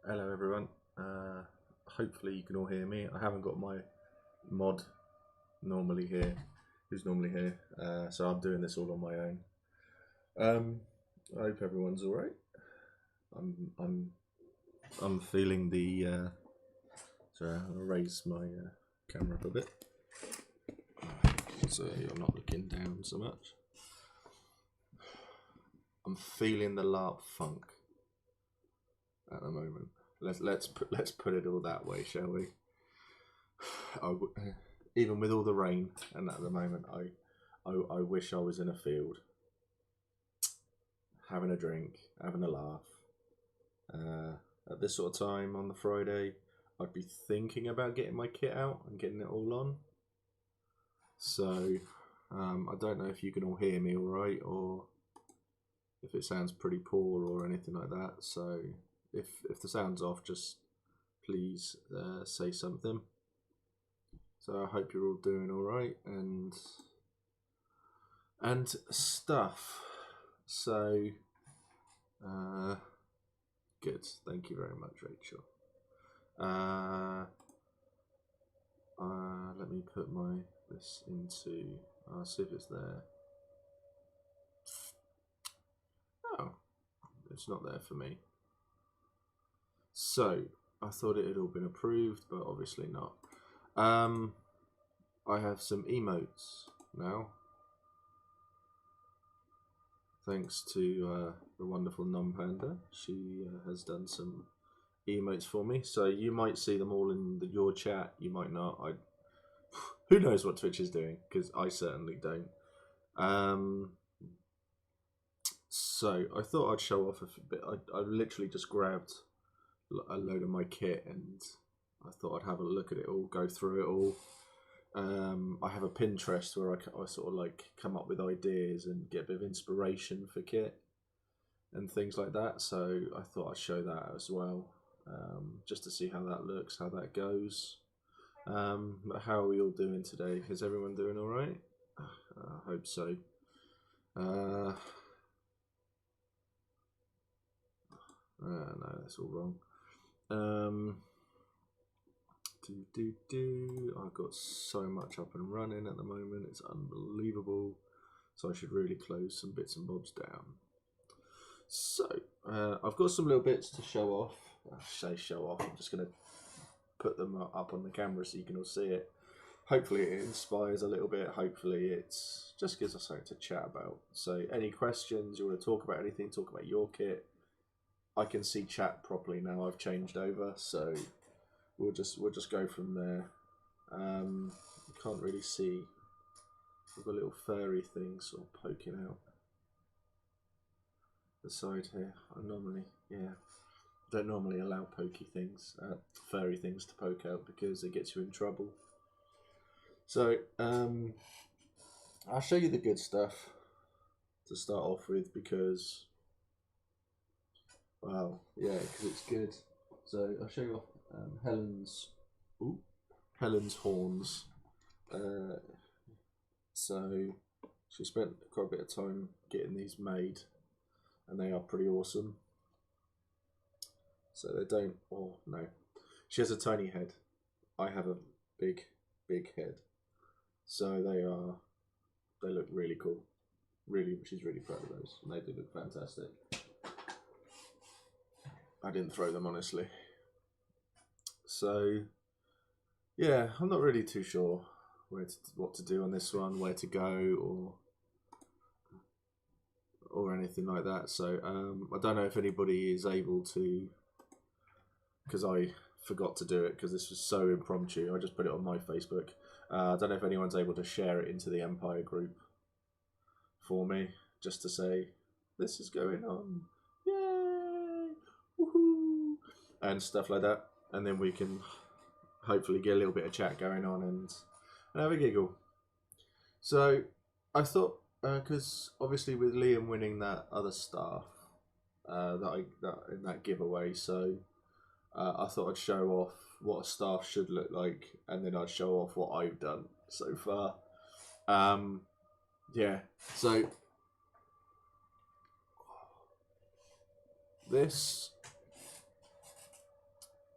Hello everyone. Hopefully you can all hear me. I haven't got my mod normally here, who's normally here, so I'm doing this all on my own. I hope everyone's all right. I'm feeling the. Sorry, I'll raise my camera up a bit, so you're not looking down so much. I'm feeling the LARP funk at the moment. Let's put it all that way, shall we? Even with all the rain, and at the moment, I wish I was in a field, having a drink, having a laugh. At this sort of time on the Friday, I'd be thinking about getting my kit out and getting it all on. So I don't know if you can all hear me all right, or if it sounds pretty poor or anything like that. So if the sound's off, just please say something. So I hope you're all doing all right and stuff. So good. Thank you very much, Rachel. Let me put this into. I'll see if it's there. Oh, it's not there for me. So I thought it had all been approved, but obviously not. I have some emotes now, thanks to the wonderful Numpanda. She has done some emotes for me, so you might see them all in your chat. You might not. Who knows what Twitch is doing? Because I certainly don't. So I thought I'd show off a bit. I literally just grabbed a load of my kit and I thought I'd have a look at it all, go through it all. I have a Pinterest where I sort of like come up with ideas and get a bit of inspiration for kit and things like that. So I thought I'd show that as well, just to see how that looks, how that goes. How are we all doing today? Is everyone doing all right? I hope so. No, that's all wrong. I've got so much up and running at the moment, it's unbelievable. So I should really close some bits and bobs down. So I've got some little bits to show off. I say show off, I'm just going to put them up on the camera so you can all see it. Hopefully it inspires a little bit. Hopefully it just gives us something to chat about. So any questions, you want to talk about anything, talk about your kit. I can see chat properly now. I've changed over, so we'll just go from there. You can't really see. We've got little furry things sort of poking out the side here. Don't normally allow furry things to poke out because it gets you in trouble. So I'll show you the good stuff to start off with because, wow, yeah, because it's good. So I'll show you Helen's horns. So she spent quite a bit of time getting these made, and they are pretty awesome. So they don't. Oh no, she has a tiny head. I have a big head. So they look really cool. Really, she's really proud of those, and they do look fantastic. I didn't throw them honestly. So yeah, I'm not really too sure what to do on this one, where to go, or anything like that. So I don't know if anybody is able to, because I forgot to do it because this was so impromptu. I just put it on my Facebook. I don't know if anyone's able to share it into the Empire group for me, just to say this is going on, yay, woohoo, and stuff like that, and then we can hopefully get a little bit of chat going on and have a giggle. So I thought, because obviously with Liam winning that other staff, that in that giveaway, so I thought I'd show off what a staff should look like, and then I'd show off what I've done so far. Yeah, so this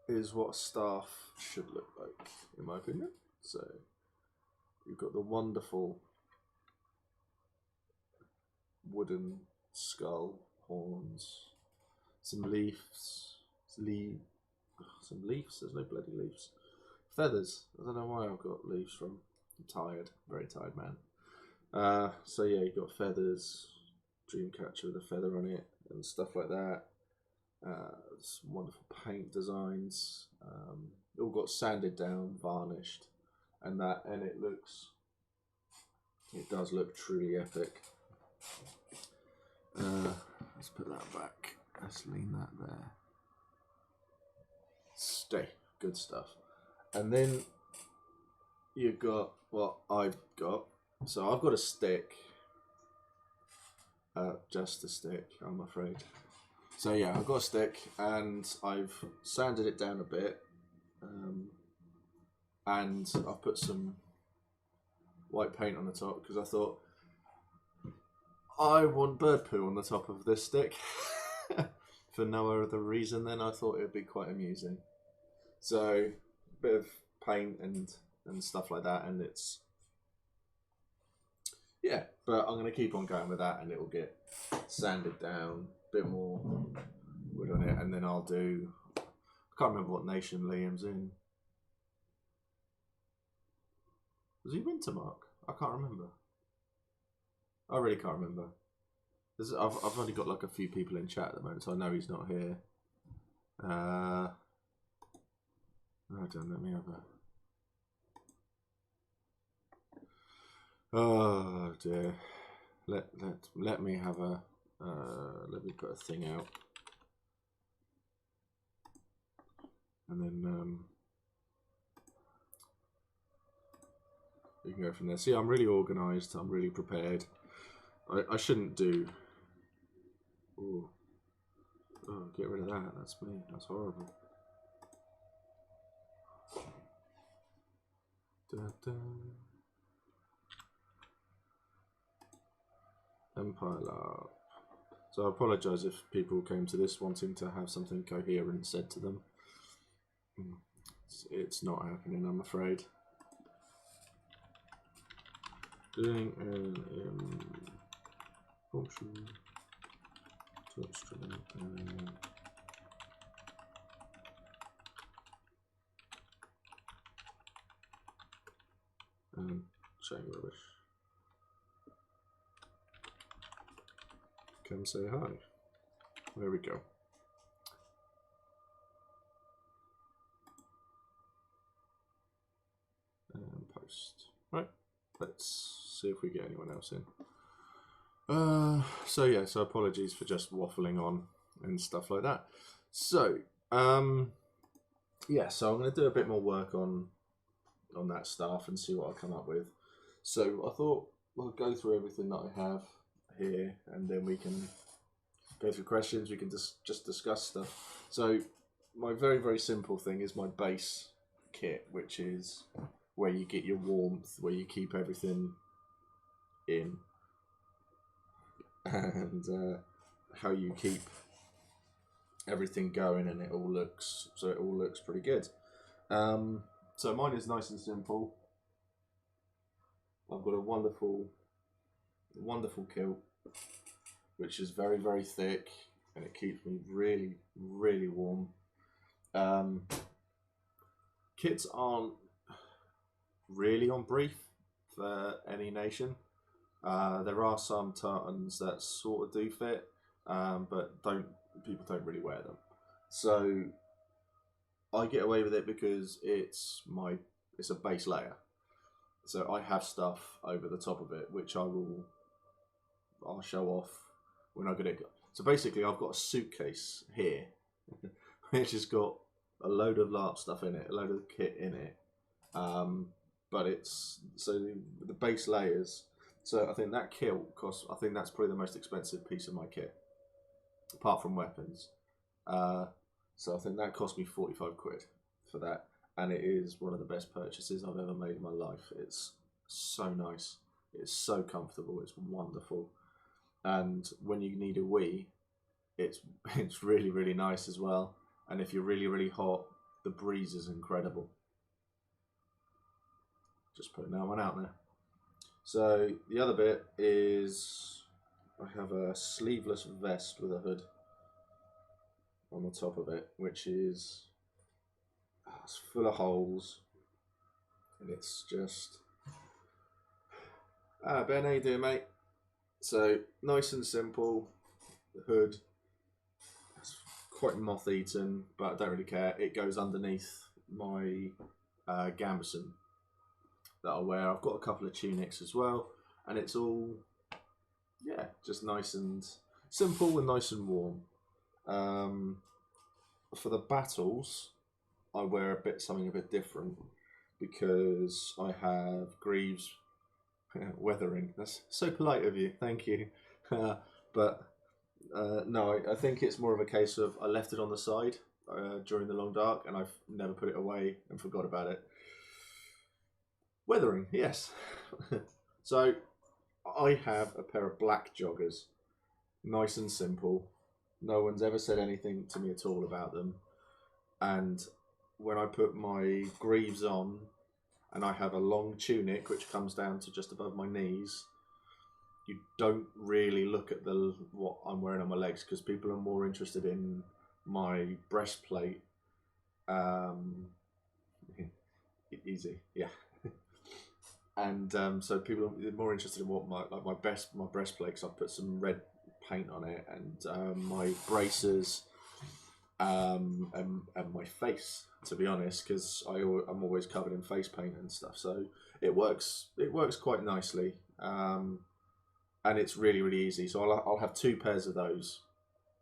is what a staff should look like, in my opinion. So you've got the wonderful wooden skull, horns, some leaves, some leaves. There's no bloody leaves. Feathers. I don't know why I've got leaves from. I'm tired, very tired man. So yeah, you've got feathers, Dreamcatcher with a feather on it, and stuff like that. Some wonderful paint designs. All got sanded down, varnished, and it does look truly epic. Let's put that back. Let's lean that there. Stay. Good stuff. And then you've got what I've got. So I've got a stick. Just a stick, I'm afraid. So yeah, I've got a stick and I've sanded it down a bit. And I've put some white paint on the top because I thought I want bird poo on the top of this stick. For no other reason than I thought it would be quite amusing. So a bit of paint and stuff like that, and it's yeah. But I'm going to keep on going with that, and it will get sanded down, a bit more wood on it, and then I'll do. I can't remember what nation Liam's in. Was he Wintermark? I can't remember. I really can't remember. I've only got like a few people in chat at the moment, so I know he's not here. I don't let me have that. Oh dear. Let me have a. Let me put a thing out, and then you can go from there. See, I'm really organised. I'm really prepared. I shouldn't do. Ooh. Oh, get rid of that. That's me. That's horrible. Da, da. Empire Lab. So I apologise if people came to this wanting to have something coherent said to them. It's not happening, I'm afraid. Doing an function to instrument and saying rubbish. Come say hi. There we go. And post. Right. Let's see if we get anyone else in. So yeah, so apologies for just waffling on and stuff like that. So, yeah, so I'm going to do a bit more work on that stuff and see what I come up with. So I thought we'll go through everything that I have here, and then we can go through questions. We can just discuss stuff. So my very, very simple thing is my base kit, which is where you get your warmth, where you keep everything in, and how you keep everything going, and it all looks pretty good. So mine is nice and simple. I've got a wonderful kilt, which is very, very thick, and it keeps me really, really warm. Kits aren't really on brief for any nation. There are some tartans that sort of do fit, but people don't really wear them. So I get away with it because it's a base layer. So I have stuff over the top of it, which I'll show off when I get it. So basically, I've got a suitcase here, which has got a load of LARP stuff in it, a load of kit in it. But it's the base layers. So I think that kilt costs. I think that's probably the most expensive piece of my kit, apart from weapons. So I think that cost me 45 quid for that, and it is one of the best purchases I've ever made in my life. It's so nice. It's so comfortable. It's wonderful. And when you need a wee, it's really, really nice as well. And if you're really, really hot, the breeze is incredible. Just putting that one out there. So the other bit is I have a sleeveless vest with a hood on the top of it, which is it's full of holes, and it's just Ben, how you doing, mate? So nice and simple. The hood, it's quite moth eaten, but I don't really care. It goes underneath my gambeson that I wear. I've got a couple of tunics as well, and it's all, yeah, just nice and simple and nice and warm. For the battles, I wear something a bit different because I have greaves weathering. That's so polite of you, thank you. But no, I think it's more of a case of I left it on the side during the long dark, and I've never put it away and forgot about it. Weathering, yes. So I have a pair of black joggers, nice and simple. No one's ever said anything to me at all about them. And when I put my greaves on, and I have a long tunic which comes down to just above my knees, you don't really look at what I'm wearing on my legs, because people are more interested in my breastplate. Easy, yeah. And so people are more interested in what my breastplate, because I've put some red paint on it, and my braces, and my face, to be honest, because I'm always covered in face paint and stuff. So it works quite nicely, and it's really, really easy. So I'll have two pairs of those.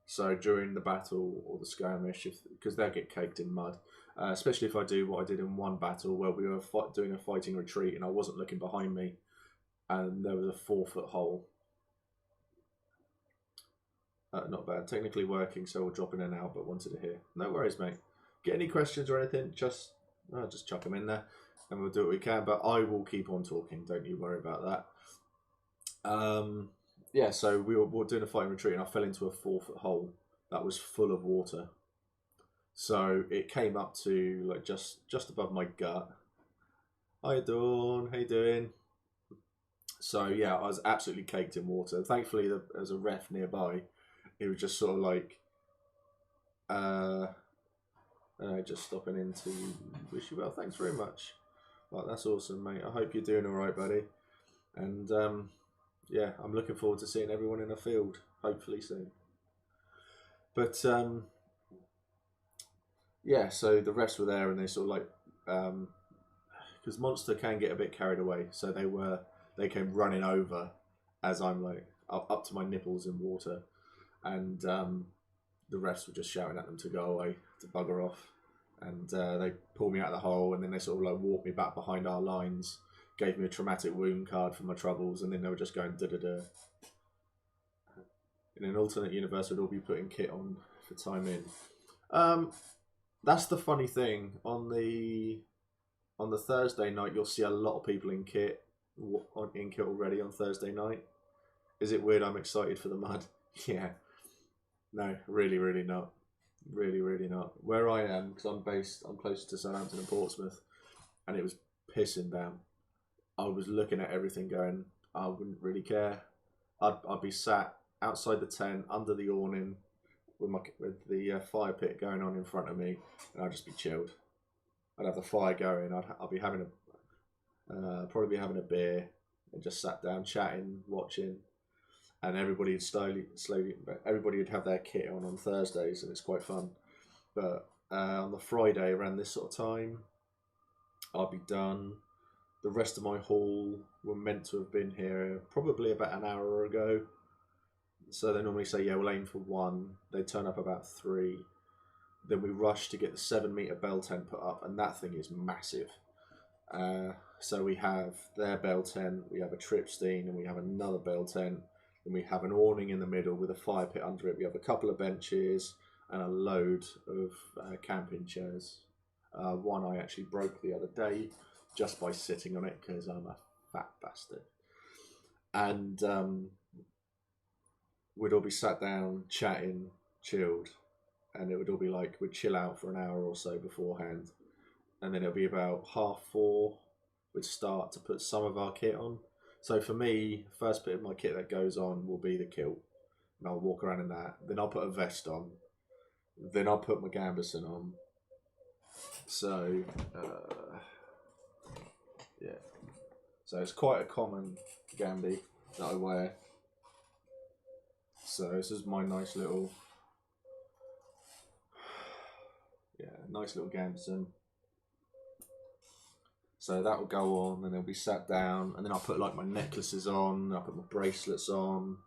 So during the battle or the skirmish, because they'll get caked in mud. Especially if I do what I did in one battle where we were doing a fighting retreat and I wasn't looking behind me, and there was a 4-foot hole. Not bad. Technically working, so we'll drop in and out, but wanted to hear. No worries, mate. Get any questions or anything, just chuck them in there and we'll do what we can, but I will keep on talking. Don't you worry about that. Yeah, so we were doing a fighting retreat and I fell into a 4-foot hole that was full of water. So it came up to like just above my gut. Hi Dawn, how you doing? So yeah, I was absolutely caked in water. Thankfully, there was a ref nearby. He was just sort of like, just stopping in to wish you well. Thanks very much. Well, that's awesome, mate. I hope you're doing all right, buddy. And yeah, I'm looking forward to seeing everyone in the field, hopefully soon. But yeah, so the refs were there, and they sort of like, because Monster can get a bit carried away, so they came running over as I'm like up to my nipples in water, and the refs were just shouting at them to go away, to bugger off, and they pulled me out of the hole, and then they sort of like walked me back behind our lines, gave me a traumatic wound card for my troubles, and then they were just going da-da-da. In an alternate universe, we'd all be putting kit on for time in. That's the funny thing. On the Thursday night, you'll see a lot of people in kit already on Thursday night. Is it weird I'm excited for the mud? Yeah. No, really, really not. Really, really not. Where I am, because I'm closer to Southampton and Portsmouth, and it was pissing down. I was looking at everything going, I wouldn't really care. I'd be sat outside the tent, under the awning, with the fire pit going on in front of me, and I'd just be chilled. I'd have the fire going. I'd be having probably be having a beer, and just sat down chatting, watching, and everybody would slowly. Everybody would have their kit on Thursdays, and it's quite fun. But on the Friday around this sort of time, I'll be done. The rest of my haul were meant to have been here probably about an hour ago. So they normally say, yeah, we'll aim for 1. They turn up about 3. Then we rush to get the 7-metre bell tent put up, and that thing is massive. So we have their bell tent, we have a tripstein, and we have another bell tent. Then we have an awning in the middle with a fire pit under it. We have a couple of benches and a load of camping chairs. One I actually broke the other day just by sitting on it because I'm a fat bastard. And we'd all be sat down, chatting, chilled. and it would all be like we'd chill out for an hour or so beforehand, and then it'll be about 4:30 we'd start to put some of our kit on. So for me, first bit of my kit that goes on will be the kilt, and I'll walk around in that. Then I'll put a vest on. Then I'll put my gambeson on. So yeah, so it's quite a common gamby that I wear. So this is my nice little, nice little gambeson. So that will go on, and they'll be sat down, and then I'll put like my necklaces on, I'll put my bracelets on,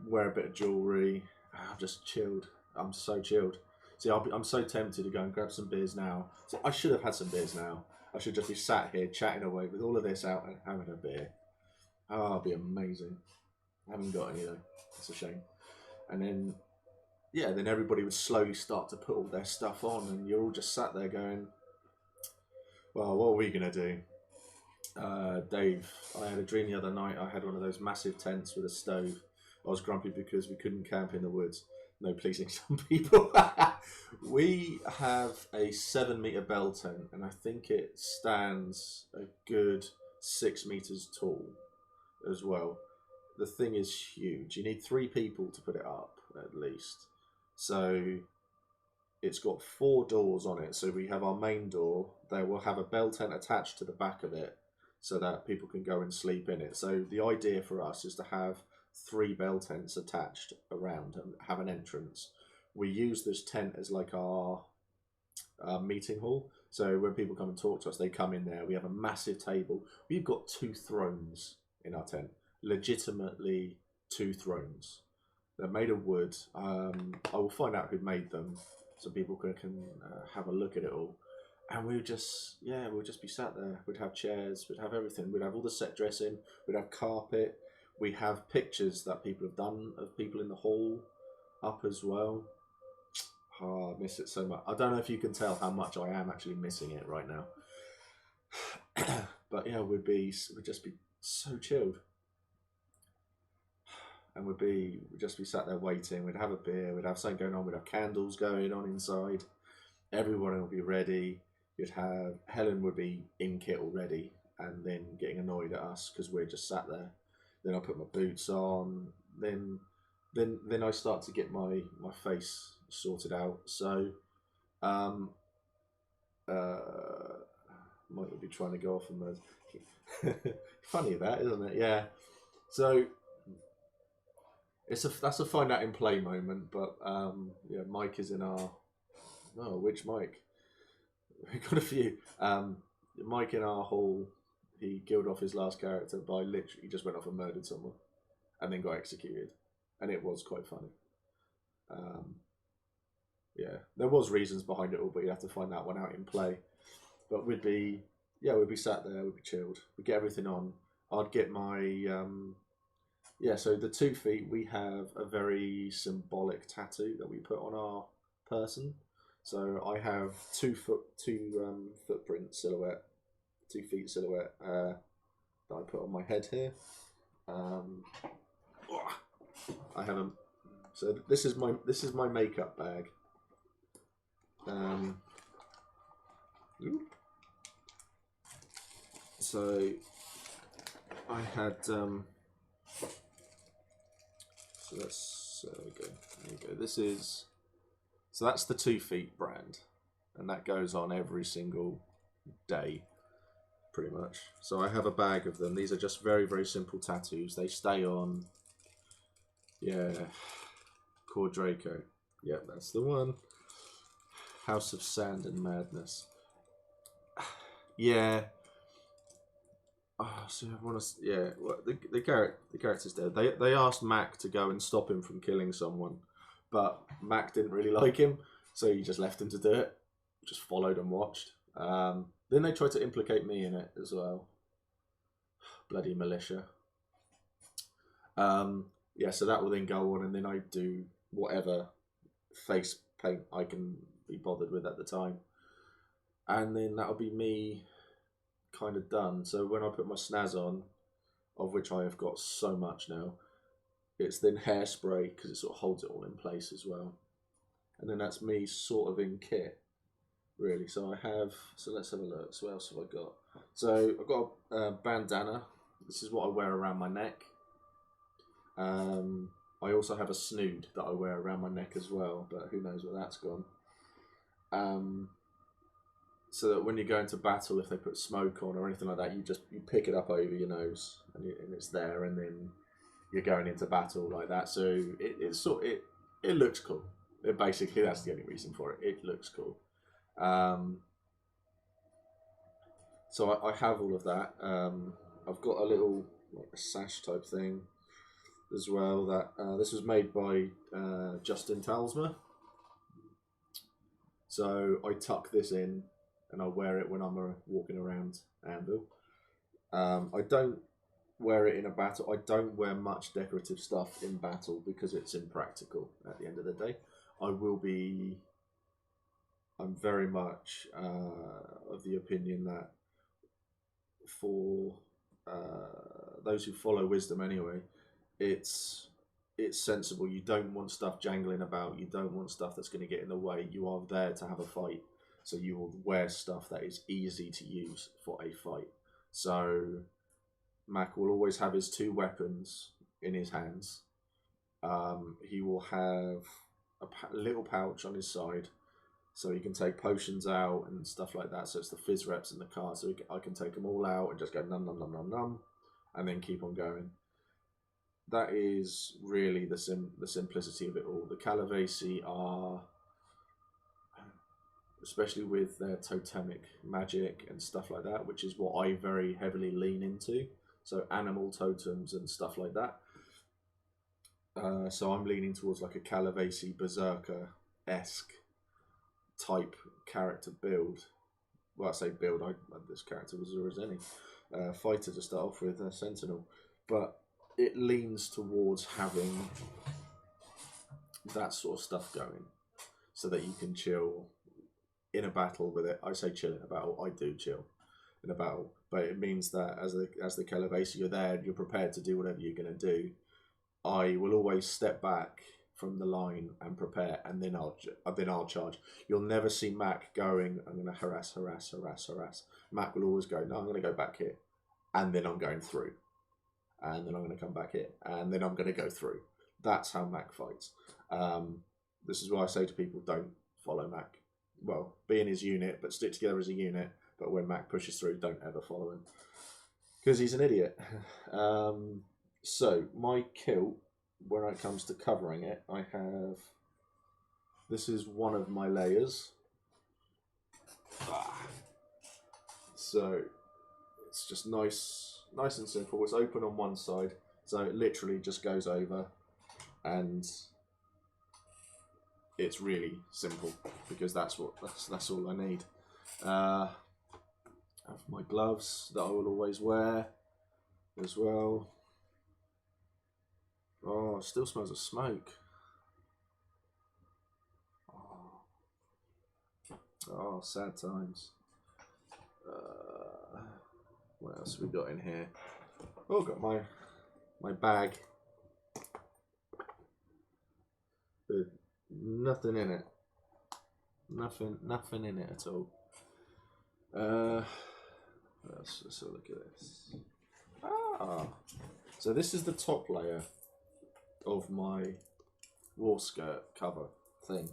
wear a bit of jewellery. I'm just chilled. I'm so chilled. See, I'm so tempted to go and grab some beers now. So I should have had some beers now. I should just be sat here chatting away with all of this out and having a beer. Oh, it'll be amazing. I haven't got any though. It's a shame. And then, yeah, then everybody would slowly start to put all their stuff on, and you're all just sat there going, well, what are we going to do? Dave, I had a dream the other night. I had one of those massive tents with a stove. I was grumpy because we couldn't camp in the woods. No pleasing some people. We have a 7-meter bell tent, and I think it stands a good 6 meters tall as well. The thing is huge. You need 3 people to put it up at least. So it's got 4 doors on it. So we have our main door. They will have a bell tent attached to the back of it so that people can go and sleep in it. So the idea for us is to have 3 bell tents attached around and have an entrance. We use this tent as like our meeting hall. So when people come and talk to us, they come in there. We have a massive table. We've got 2 thrones in our tent. Legitimately 2 thrones. They're made of wood. I will find out who made them, so people can have a look at it all. And we'll just be sat there. We'd have chairs, we'd have everything. We'd have all the set dressing, we'd have carpet. We have pictures that people have done of people in the hall up as well. Oh, I miss it so much. I don't know if you can tell how much I am actually missing it right now. But yeah, we'd just be so chilled. And we'd just be sat there waiting. We'd have a beer, we'd have something going on, we'd have candles going on inside. Everyone will be ready. Helen would be in kit already and then getting annoyed at us because we're just sat there. Then I put my boots on. Then I start to get my face sorted out. So Mike would be trying to go off on those. Funny that, isn't it? Yeah. So that's a find out in play moment, but yeah, Mike is in our which Mike? We've got a few. Mike in our hall, he killed off his last character by literally just went off and murdered someone and then got executed. And it was quite funny. Yeah, there was reasons behind it all, but you have to find that one out in play. But we'd be sat there, we'd be chilled. We'd get everything on. I'd get my so the 2 feet, we have a very symbolic tattoo that we put on our person. So I have 2 footprint silhouette, 2 feet silhouette that I put on my head here. I have a. So this is my makeup bag. So I had. So there we go. This is. So that's the 2 feet brand, and that goes on every single day, pretty much. So I have a bag of them. These are just very, very simple tattoos. They stay on. Yeah, Core Draco. Yep, that's the one. House of Sand and Madness. Yeah. Oh, so I want to. Yeah, well, the character's dead. They asked Mac to go and stop him from killing someone, but Mac didn't really like him, so he just left him to do it. Just followed and watched. Then they tried to implicate me in it as well. Bloody militia. Yeah, so that will then go on, and then I do whatever face paint I can be bothered with at the time. And then that'll be me kind of done. So when I put my snaz on, of which I have got so much now, it's then hairspray because it sort of holds it all in place as well. and then that's me sort of in kit, really. So I have. So let's have a look. So what else have I got? So I've got a bandana. This is what I wear around my neck. I also have a snood that I wear around my neck as well, but who knows where that's gone. So that when you go into battle, if they put smoke on or anything like that, you pick it up over your nose and it's there, and then you're going into battle like that. So it looks cool. Basically, that's the only reason for it. It looks cool. So I have all of that. I've got a little like a sash type thing as well. That this was made by Justin Talsma. So I tuck this in and I wear it when I'm walking around Anvil. I don't wear it in a battle. I don't wear much decorative stuff in battle because it's impractical at the end of the day. I'm very much of the opinion that for those who follow wisdom anyway, it's sensible. You don't want stuff jangling about. You don't want stuff that's going to get in the way. You are there to have a fight, so you will wear stuff that is easy to use for a fight. So Mac will always have his 2 weapons in his hands. He will have a little pouch on his side, so he can take potions out and stuff like that. So it's the fizz reps in the car, so I can take them all out and just go num num num num num, and then keep on going. That is really the simplicity of it all. The Calavesi are, especially with their totemic magic and stuff like that, which is what I very heavily lean into. So animal totems and stuff like that. So I'm leaning towards like a Calavesi Berserker-esque type character build. Well, I say build. This character was as any fighter to start off with, a Sentinel, but it leans towards having that sort of stuff going, so that you can chill in a battle with it. I say chill in a battle. I do chill in a battle, but it means that as the Calavesi, you're there and you're prepared to do whatever you're going to do. I will always step back from the line and prepare, and then I'll charge. You'll never see Mac going, I'm going to harass. Mac will always go, no, I'm going to go back here, and then I'm going through, and then I'm going to come back here, and then I'm going to go through. That's how Mac fights. This is why I say to people, don't follow Mac. Well, be in his unit, but stick together as a unit. But when Mac pushes through, don't ever follow him, because he's an idiot. So my kilt, when it comes to covering it, I have. This is one of my layers. So it's just nice and simple. It's open on one side, so it literally just goes over, and it's really simple because that's all I need. I have my gloves that I will always wear as well. Oh, it still smells of smoke. Oh, sad times. What else have we got in here? Oh, got my bag. With nothing in it. Nothing in it at all. Let's have a look at this. So this is the top layer of my war skirt cover thing.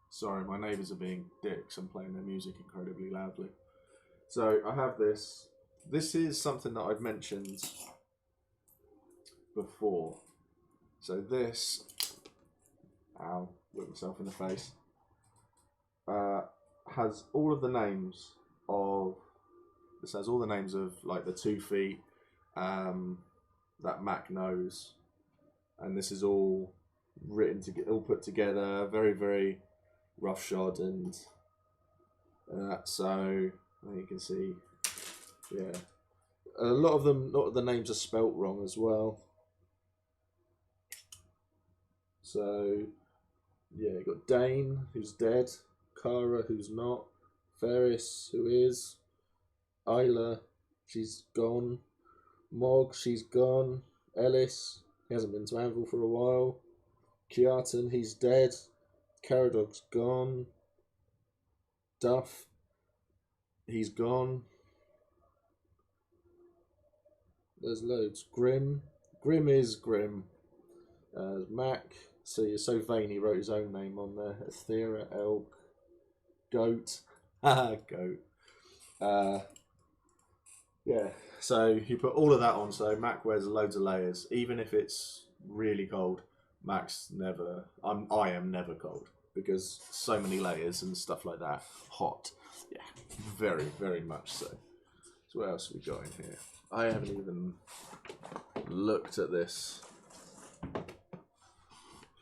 Sorry, my neighbours are being dicks and playing their music incredibly loudly. So I have this. This is something that I've mentioned before. So this, ow, whipped myself in the face, has all of the names of, this has all the names of like the 2 feet that Mac knows, and this is all written together, all put together, very, very roughshod, and so you can see, yeah, a lot of the names are spelt wrong as well. So yeah, you got Dane, who's dead, Kara, who's not, Ferris, who is, Isla, she's gone, Mog, she's gone. Ellis, he hasn't been to Anvil for a while. Kiartan, he's dead. Caradog's gone. Duff, he's gone. There's loads. Grim is Grim. Mac, so you're so vain he wrote his own name on there. Athera, Elk, Goat. Goat. Yeah, so you put all of that on, so Mac wears loads of layers. Even if it's really cold, Mac's never, I am never cold, because so many layers and stuff like that. Hot. Yeah, very, very much so. So what else have we got in here? I haven't even looked at this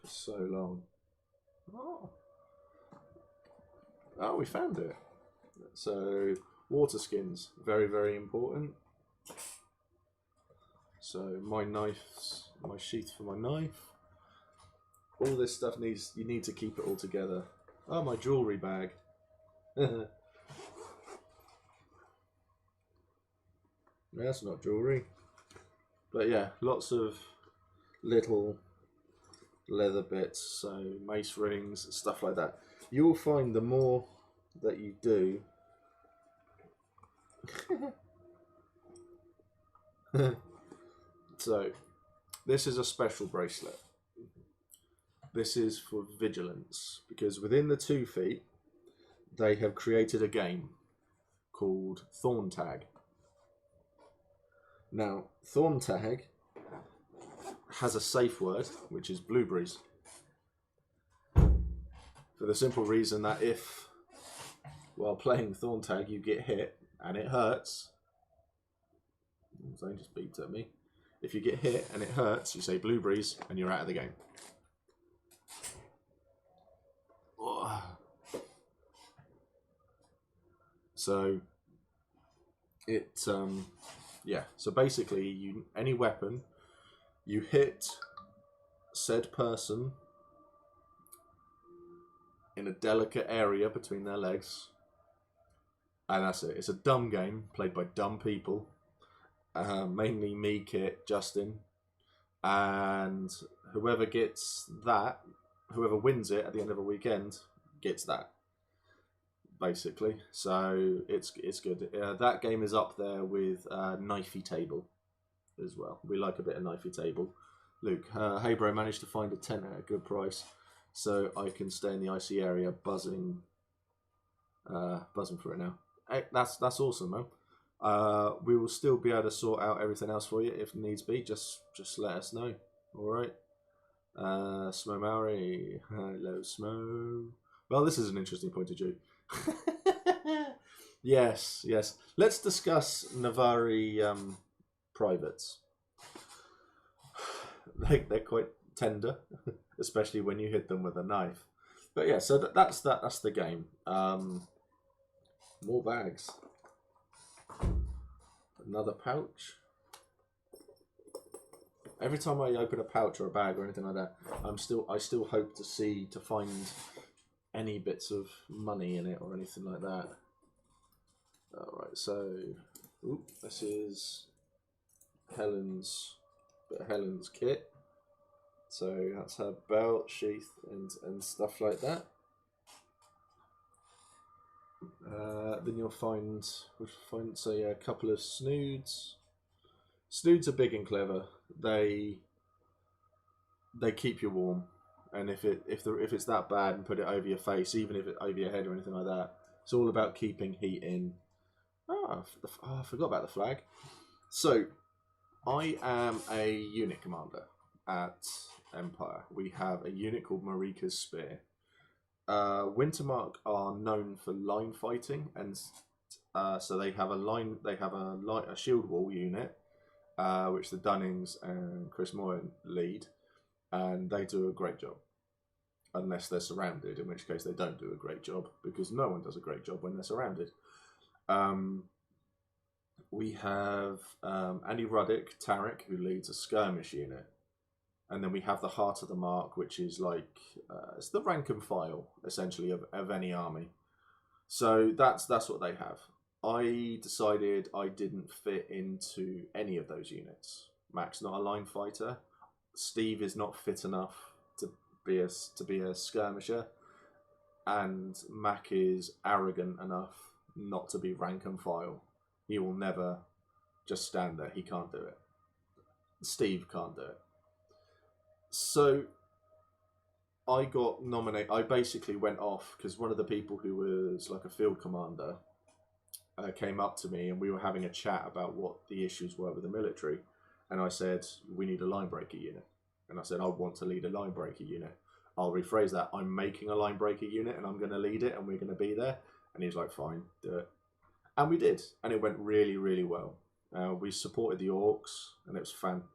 for so long. Oh, we found it. So water skins, very, very important. So my knives, my sheath for my knife. All this stuff you need to keep it all together. Oh, my jewellery bag. That's not jewellery. But yeah, lots of little leather bits, so mace rings, stuff like that. You'll find the more that you do, so this is a special bracelet. This is for vigilance, because within the 2 feet they have created a game called Thorn Tag. Now, Thorn Tag has a safe word, which is blueberries. For the simple reason that if, while playing Thorn Tag, you get hit and it hurts, something just beeped at me. If you get hit and it hurts, you say blueberries and you're out of the game. So it, yeah. So basically, any weapon, you hit said person in a delicate area between their legs, and that's it. It's a dumb game played by dumb people, mainly me, Kit, Justin, and whoever gets that, whoever wins it at the end of a weekend gets that, basically. So it's good. That game is up there with Knifey Table as well. We like a bit of Knifey Table. Luke, hey bro, managed to find a tent at a good price, so I can stay in the icy area buzzing for it now. Hey, that's awesome, man. We will still be able to sort out everything else for you if needs be. Just let us know. All right. Smo Maori, hello Smo. Well, this is an interesting point of view. Yes. Let's discuss Navari privates. They're quite tender, especially when you hit them with a knife. But yeah, so that's the game. More bags. Another pouch. Every time I open a pouch or a bag or anything like that, I still hope to find any bits of money in it or anything like that. Alright, so this is Helen's kit. So that's her belt, sheath, and stuff like that. Then you'll find a couple of snoods. Snoods are big and clever. They keep you warm, and if it's that bad, and put it over your face, even if it's over your head or anything like that, it's all about keeping heat in. I forgot about the flag. So, I am a unit commander at Empire. We have a unit called Marika's Spear. Wintermark are known for line fighting, and so they have a shield wall unit, which the Dunnings and Chris Moore lead, and they do a great job. Unless they're surrounded, in which case they don't do a great job, because no one does a great job when they're surrounded. We have Andy Ruddick, Tarek, who leads a skirmish unit. And then we have the Heart of the Mark, which is like, it's the rank and file, essentially, of any army. So that's what they have. I decided I didn't fit into any of those units. Mac's not a line fighter. Steve is not fit enough to be a skirmisher, and Mac is arrogant enough not to be rank and file. He will never just stand there. He can't do it. Steve can't do it. So I got nominated. I basically went off because one of the people who was like a field commander came up to me and we were having a chat about what the issues were with the military. And I said, we need a line breaker unit. And I said, I want to lead a line breaker unit. I'll rephrase that. I'm making a line breaker unit and I'm going to lead it and we're going to be there. And he was like, fine, do it. And we did. And it went really, really well. We supported the orcs and it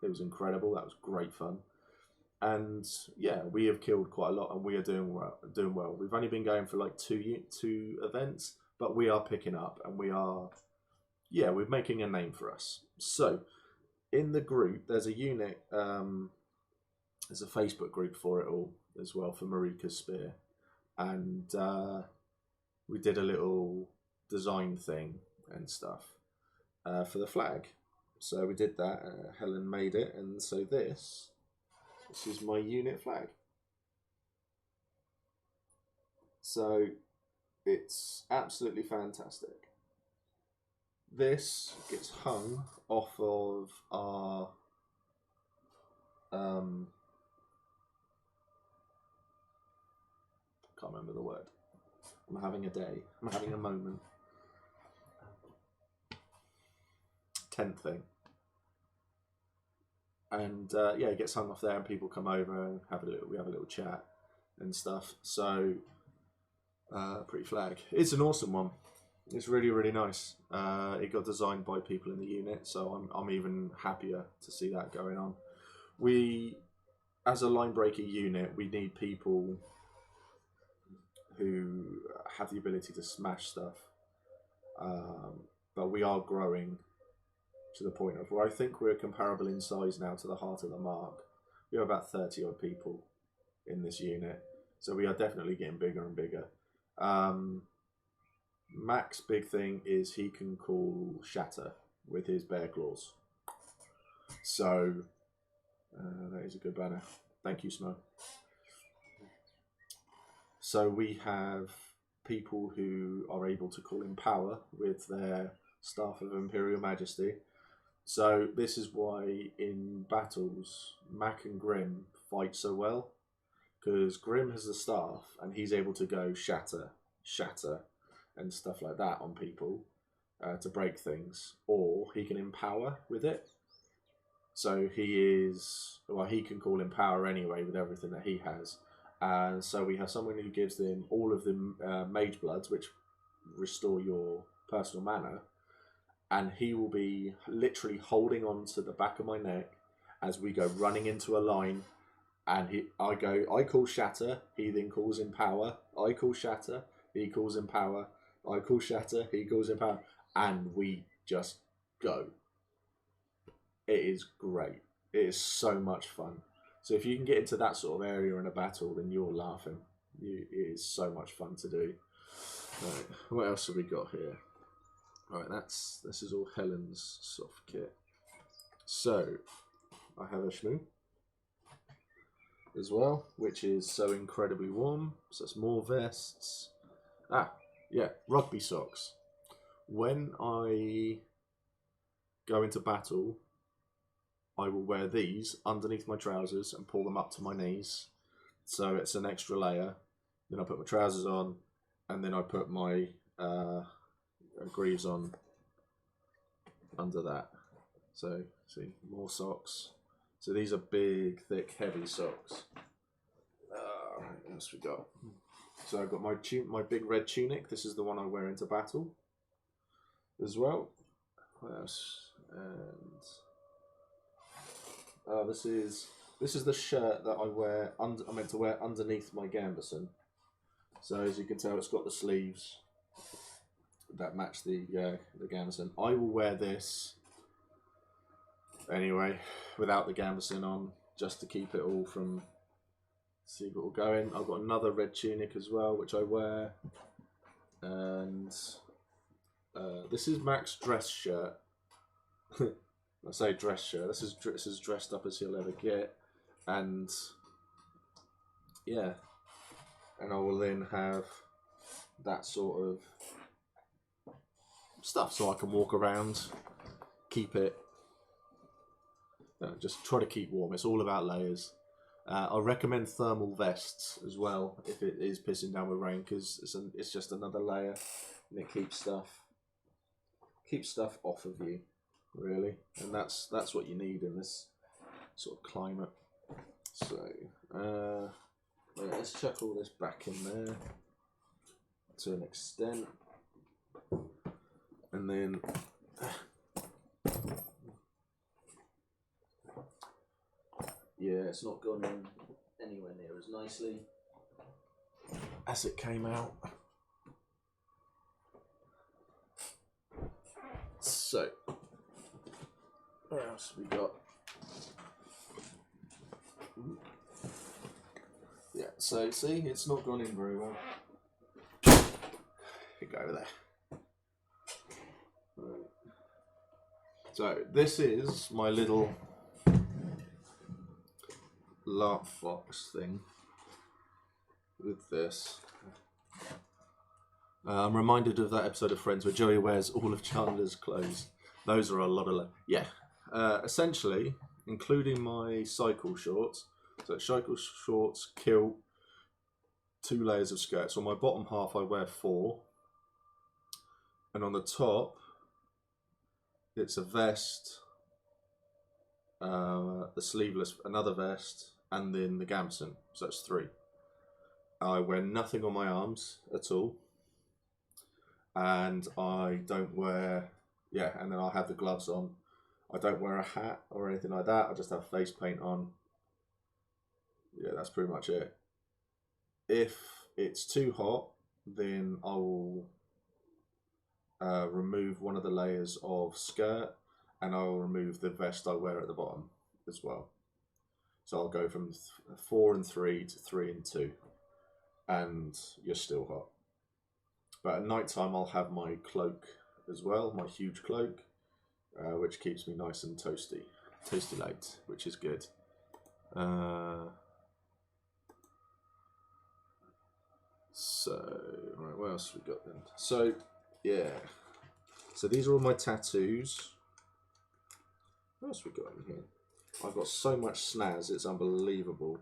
was incredible. That was great fun. And yeah, we have killed quite a lot and we are doing well. We've only been going for like two events, but we are picking up and we're making a name for us. So in the group, there's a unit, there's a Facebook group for it all as well for Marika's Spear. And we did a little design thing and stuff for the flag. So we did that, Helen made it, and so this is my unit flag. So it's absolutely fantastic. This gets hung off of our can't remember the word. I'm having a day. I'm having a moment. Tent thing. And yeah, it gets hung off there, and people come over and we have a little chat and stuff. So, pretty flag. It's an awesome one. It's really, really nice. It got designed by people in the unit, so I'm even happier to see that going on. We, as a line breaker unit, we need people who have the ability to smash stuff. But we are growing to the point of where I think we're comparable in size now to the Heart of the Mark. We have about 30 odd people in this unit, so we are definitely getting bigger and bigger. Mac's big thing is he can call shatter with his bear claws. So that is a good banner. Thank you, Smo. So we have people who are able to call in power with their Staff of Imperial Majesty. So this is why in battles, Mac and Grim fight so well, because Grim has the staff and he's able to go shatter, and stuff like that on people to break things, or he can empower with it. So he can call in power anyway with everything that he has. And so we have someone who gives them all of the Mage Bloods, which restore your personal mana. And he will be literally holding on to the back of my neck as we go running into a line. And I call shatter, he then calls in power. I call shatter, he calls in power. I call shatter, he calls in power. And we just go. It is great. It is so much fun. So if you can get into that sort of area in a battle, then you're laughing. It is so much fun to do. Right, what else have we got here? Right, this is all Helen's soft kit. So I have a shmoo as well, which is so incredibly warm. So it's more vests. Yeah, rugby socks. When I go into battle, I will wear these underneath my trousers and pull them up to my knees. So it's an extra layer. Then I put my trousers on, and then I put my greaves on under that. So see, more socks. So these are big, thick, heavy socks. What else we got? So I've got my big red tunic. This is the one I wear into battle as well. What else? And this is the shirt that I wear. I'm meant to wear underneath my gambeson. So as you can tell, it's got the sleeves that match the gambeson. I will wear this anyway without the gambeson on, just to keep it all from see what will go in. I've got another red tunic as well, which I wear, and This is Mac's dress shirt. I say dress shirt. This is dressed up as he'll ever get, and yeah, and I will then have that sort of stuff so I can walk around, keep it. Just try to keep warm. It's all about layers. I recommend thermal vests as well if it is pissing down with rain, because it's just another layer, and it keeps stuff off of you, really, and that's what you need in this sort of climate. So let's chuck all this back in there to an extent, and then yeah, it's not gone in anywhere near as nicely as it came out. So, what else have we got? Yeah, so see, it's not gone in very well. You go over there. Right. So, this is my little laugh box thing with this. I'm reminded of that episode of Friends where Joey wears all of Chandler's clothes. Those are a lot of... yeah. Essentially, including my cycle shorts. So cycle shorts, kilt, 2 layers of skirts. On my bottom half I wear 4. And on the top, it's a vest, the sleeveless, another vest, and then the gamson. So that's 3. I wear nothing on my arms at all. And I don't wear, and then I'll have the gloves on. I don't wear a hat or anything like that. I just have face paint on. Yeah, that's pretty much it. If it's too hot, then I will remove one of the layers of skirt, and I'll remove the vest I wear at the bottom as well. So I'll go from 4 and 3 to 3 and 2, and you're still hot. But at night time, I'll have my cloak as well, my huge cloak, which keeps me nice and toasty light, which is good. So, right, what else have we got then? So, yeah. So these are all my tattoos. What else have we got in here? I've got so much snaz, it's unbelievable.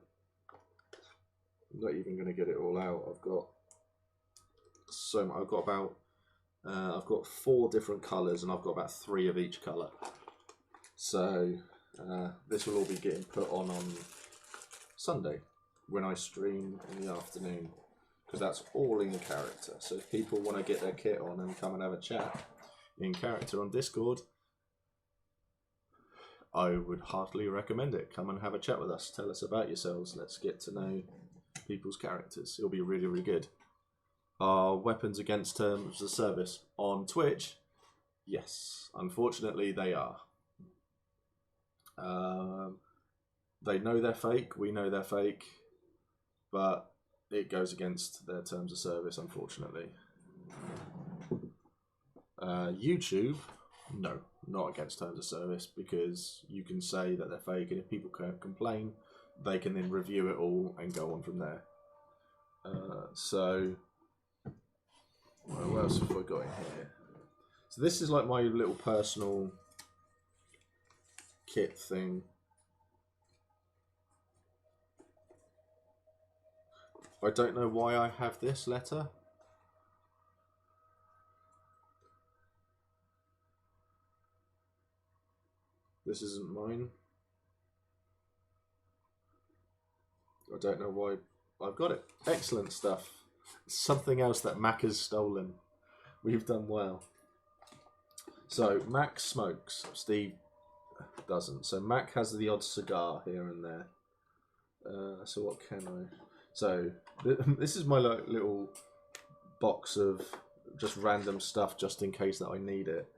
I'm not even going to get it all out. I've got so much. I've got 4 different colours, and I've got about 3 of each colour. So this will all be getting put on Sunday when I stream in the afternoon, because that's all in character. So if people want to get their kit on and come and have a chat in character on Discord, I would heartily recommend it. Come and have a chat with us. Tell us about yourselves. Let's get to know people's characters. It'll be really, really good. Are weapons against terms of service on Twitch? Yes, unfortunately they are. They know they're fake, we know they're fake, but it goes against their terms of service, unfortunately. YouTube, no, not against terms of service, because you can say that they're fake, and if people complain, they can then review it all and go on from there. So, what else have I got in here? So this is like my little personal kit thing. I don't know why I have this letter. This isn't mine. I don't know why I've got it. Excellent stuff. Something else that Mac has stolen. We've done well. So Mac smokes. Steve doesn't. So Mac has the odd cigar here and there. So what can I? So this is my little box of just random stuff, just in case that I need it.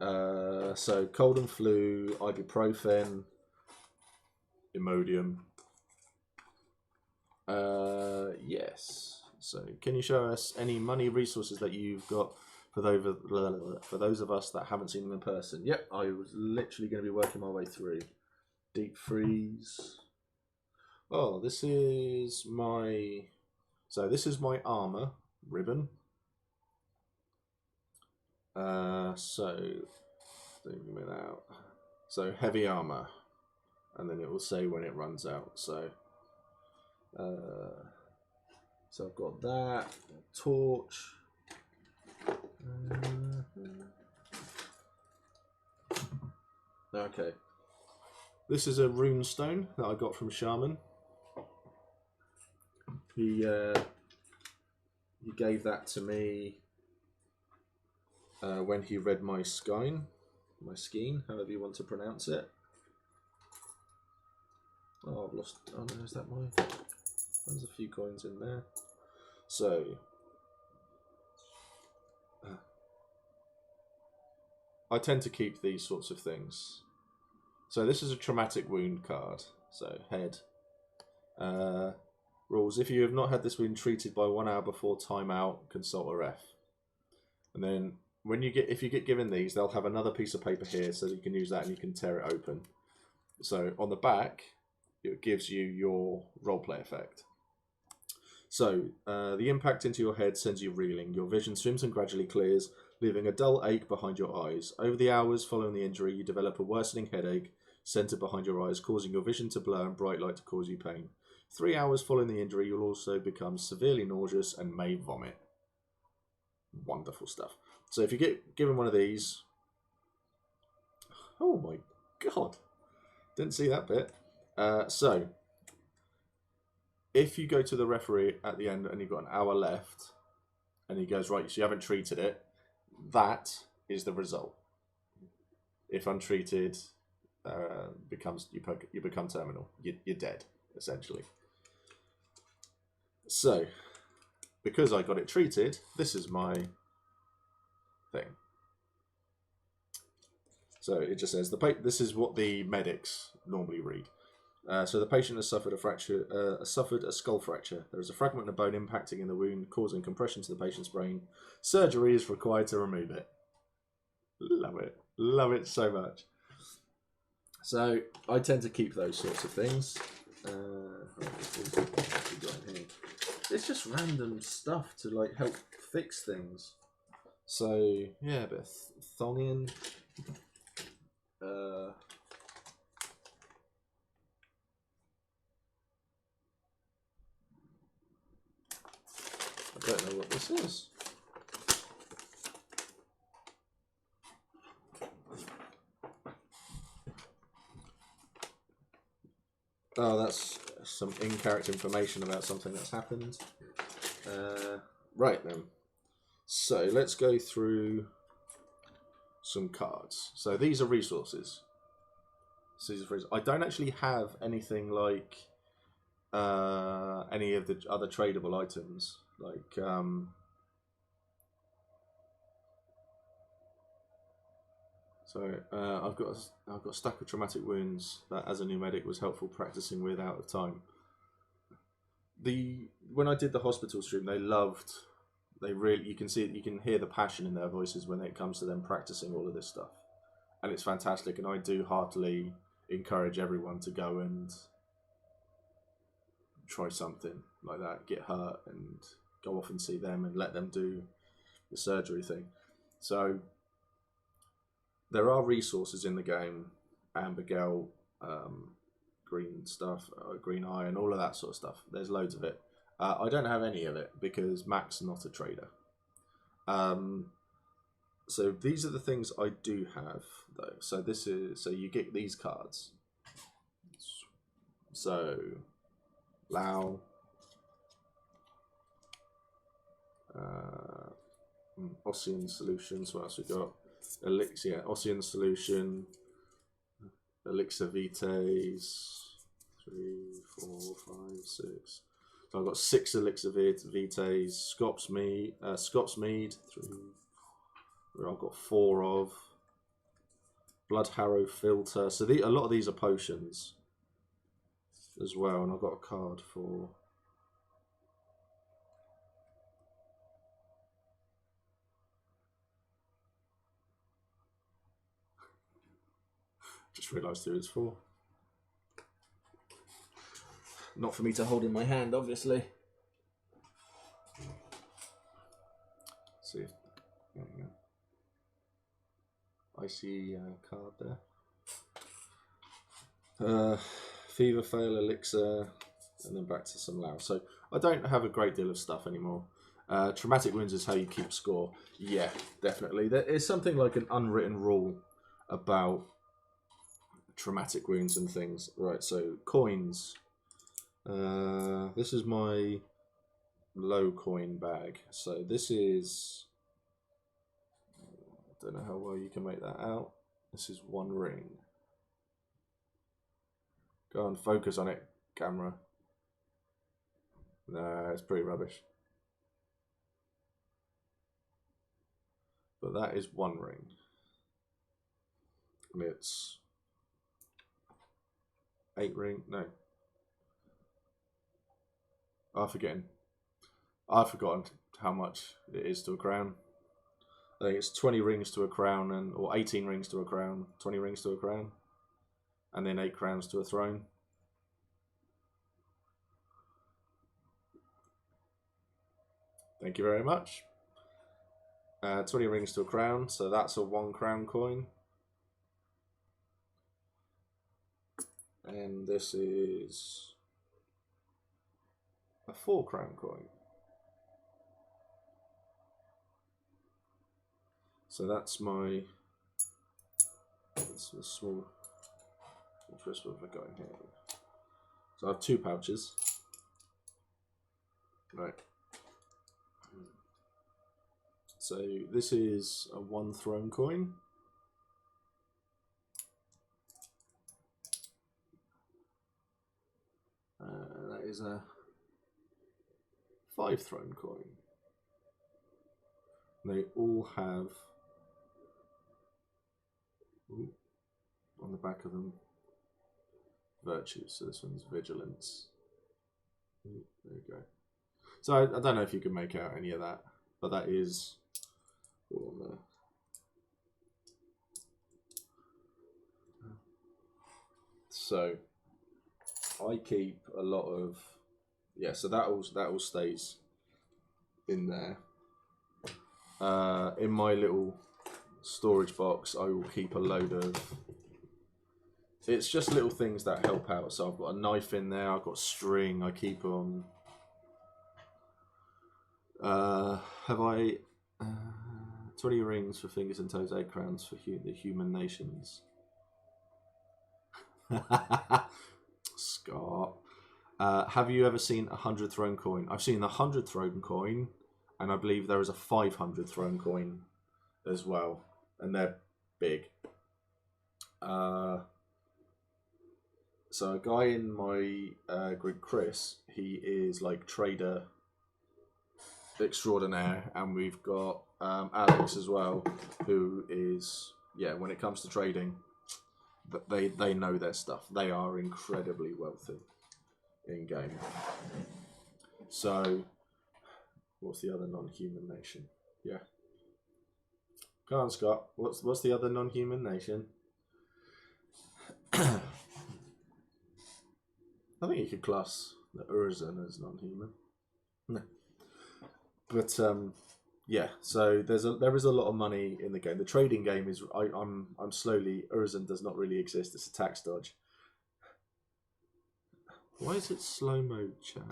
So cold and flu, ibuprofen, Imodium. Yes. So can you show us any money resources that you've got for those of us that haven't seen them in person. Yep, I was literally going to be working my way through. Deep freeze. Oh, this is my armor ribbon. So thinking it out. So heavy armor, and then it will say when it runs out. So I've got that torch. Okay, this is a rune stone that I got from Shaman. He gave that to me when he read my skein, however you want to pronounce it. Oh, I've lost. Oh no, is that my? There's a few coins in there. So I tend to keep these sorts of things. So this is a traumatic wound card. So head. Rules: if you have not had this wound treated by 1 hour before timeout, consult a ref. And then if you get given these, they'll have another piece of paper here, so you can use that and you can tear it open. So on the back, it gives you your roleplay effect. So the impact into your head sends you reeling. Your vision swims and gradually clears, leaving a dull ache behind your eyes. Over the hours following the injury, you develop a worsening headache centered behind your eyes, causing your vision to blur and bright light to cause you pain. 3 hours following the injury, you'll also become severely nauseous and may vomit. Wonderful stuff. So if you get given one of these... Oh my god. Didn't see that bit. So, if you go to the referee at the end and you've got an hour left, and he goes, right, so you haven't treated it, that is the result. If untreated, you become terminal. You're dead, essentially. So, because I got it treated, this is my thing. So it just says this is what the medics normally read. So the patient has suffered a skull fracture. There is a fragment of bone impacting in the wound, causing compression to the patient's brain. Surgery is required to remove it. Love it so much. So I tend to keep those sorts of things. It's just random stuff to like help fix things. So yeah, a bit of thongin. I don't know what this is. Oh, that's some in-character information about something that's happened. Right then. So let's go through some cards. So these are resources. I don't actually have anything like any of the other tradable items. Like I've got a stack of traumatic wounds that, as a new medic, was helpful practicing with out of time. When I did the hospital stream, you can hear the passion in their voices when it comes to them practicing all of this stuff, and it's fantastic. And I do heartily encourage everyone to go and try something like that, get hurt, and go off and see them and let them do the surgery thing. So there are resources in the game, Amber Gel, green stuff, green iron, all of that sort of stuff. There's loads of it. I don't have any of it because Mac's not a trader. So these are the things I do have though. So you get these cards. So Lao, Ossian Solutions. What else we got? Elixir, Ossian Solution, Elixir Vitaes, 3, 4, 5, 6. So I've got 6 Elixir Vitaes, Scops Mead, 3. I've got 4 of Blood Harrow Filter. So a lot of these are potions as well, and I've got a card for. Just realised who it's for. Not for me to hold in my hand, obviously. See if there we go. Icy card there. Fever, Fail, Elixir, and then back to some Lao. So I don't have a great deal of stuff anymore. Traumatic wounds is how you keep score. Yeah, definitely. There is something like an unwritten rule about traumatic wounds and things. Right, so coins. This is my low coin bag. So this is... I don't know how well you can make that out. This is 1 ring. Go and focus on it, camera. Nah, it's pretty rubbish. But that is 1 ring. And it's 8 ring. No. I've forgotten how much it is to a crown. I think it's 20 rings to a crown, or 18 rings to a crown, 20 rings to a crown, and then 8 crowns to a throne. Thank you very much. 20 rings to a crown, so that's a 1 crown coin. And this is a 4 crown coin. So that's my... This is a small... What have I got in here? So I have 2 pouches. Right. So this is a 1 throne coin. That is a 5 throne coin. They all have, on the back of them, virtues. So this one's vigilance. There you go. So I don't know if you can make out any of that, but that is all on there. So I keep a lot of, yeah, so that all stays in there. In my little storage box, I will keep a load of, it's just little things that help out. So I've got a knife in there, I've got string, I keep them. Have I 20 rings for fingers and toes, 8 crowns for the human nations. Scott. Have you ever seen a 100 throne coin? I've seen the 100 throne coin, and I believe there is a 500 throne coin as well, and they're big. So a guy in my group, Chris, he is like trader extraordinaire, and we've got Alex as well, who is, yeah, when it comes to trading, they know their stuff. They are incredibly wealthy in game. So what's the other non-human nation? Yeah, come on, Scott. What's the other non-human nation? I think you could class the Urizen as non-human. No. But yeah, so there is a lot of money in the game. The trading game is I'm slowly, Urizen does not really exist. It's a tax dodge. Why is it slow mode, chat?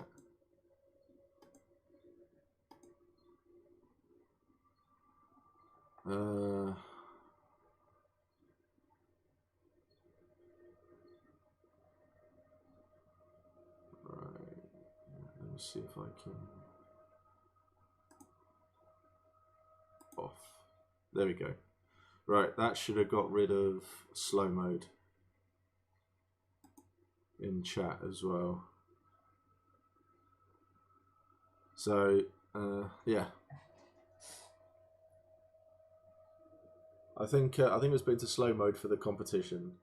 Right. Let me see if I can. Off. There we go. Right, that should have got rid of slow mode in chat as well. So yeah, I think it's been to slow mode for the competition.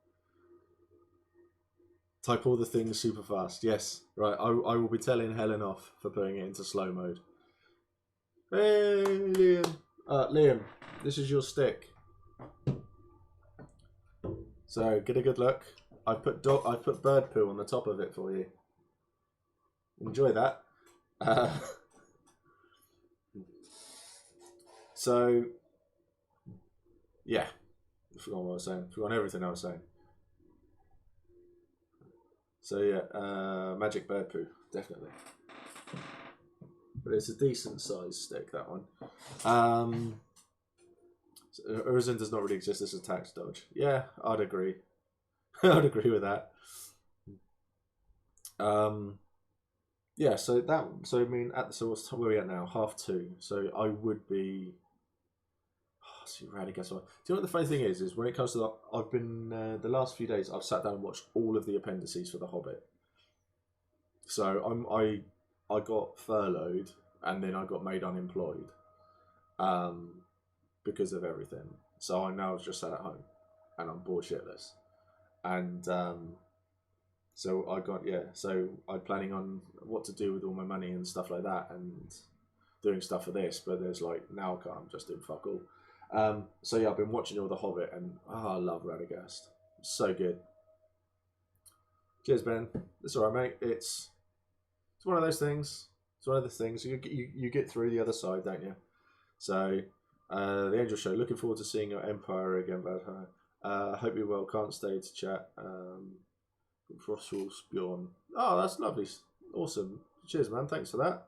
Type all the things super fast. Yes, right. I will be telling Helen off for putting it into slow mode. Hey, Liam. Liam, this is your stick. So get a good look. I put bird poo on the top of it for you. Enjoy that. So yeah, I forgot what I was saying. Forgot everything I was saying. So yeah, magic bird poo, definitely. But it's a decent sized stick, that one. Horizon does not really exist as a tax dodge. Yeah, I'd agree. I'd agree with that. Yeah, so I mean, where are we at now? 2:30. So I would be. Oh, see, rarely guess what. Do you know what the funny thing is? Is when it comes to I've been the last few days I've sat down and watched all of the appendices for The Hobbit. So I got furloughed and then I got made unemployed, because of everything. So I now just sat at home and I'm bored shitless. And so I got So I'm planning on what to do with all my money and stuff like that, and doing stuff for this. But there's like now I can't just do fuck all. So yeah, I've been watching all The Hobbit, and I love Radagast. So good. Cheers, Ben. It's all right, mate. It's one of those things. It's one of the things you get through the other side, don't you? So the Angel Show. Looking forward to seeing your Empire again, Bad. Hope you're well. Can't stay to chat. Russell's Bjorn. Oh, that's lovely. Awesome. Cheers, man. Thanks for that.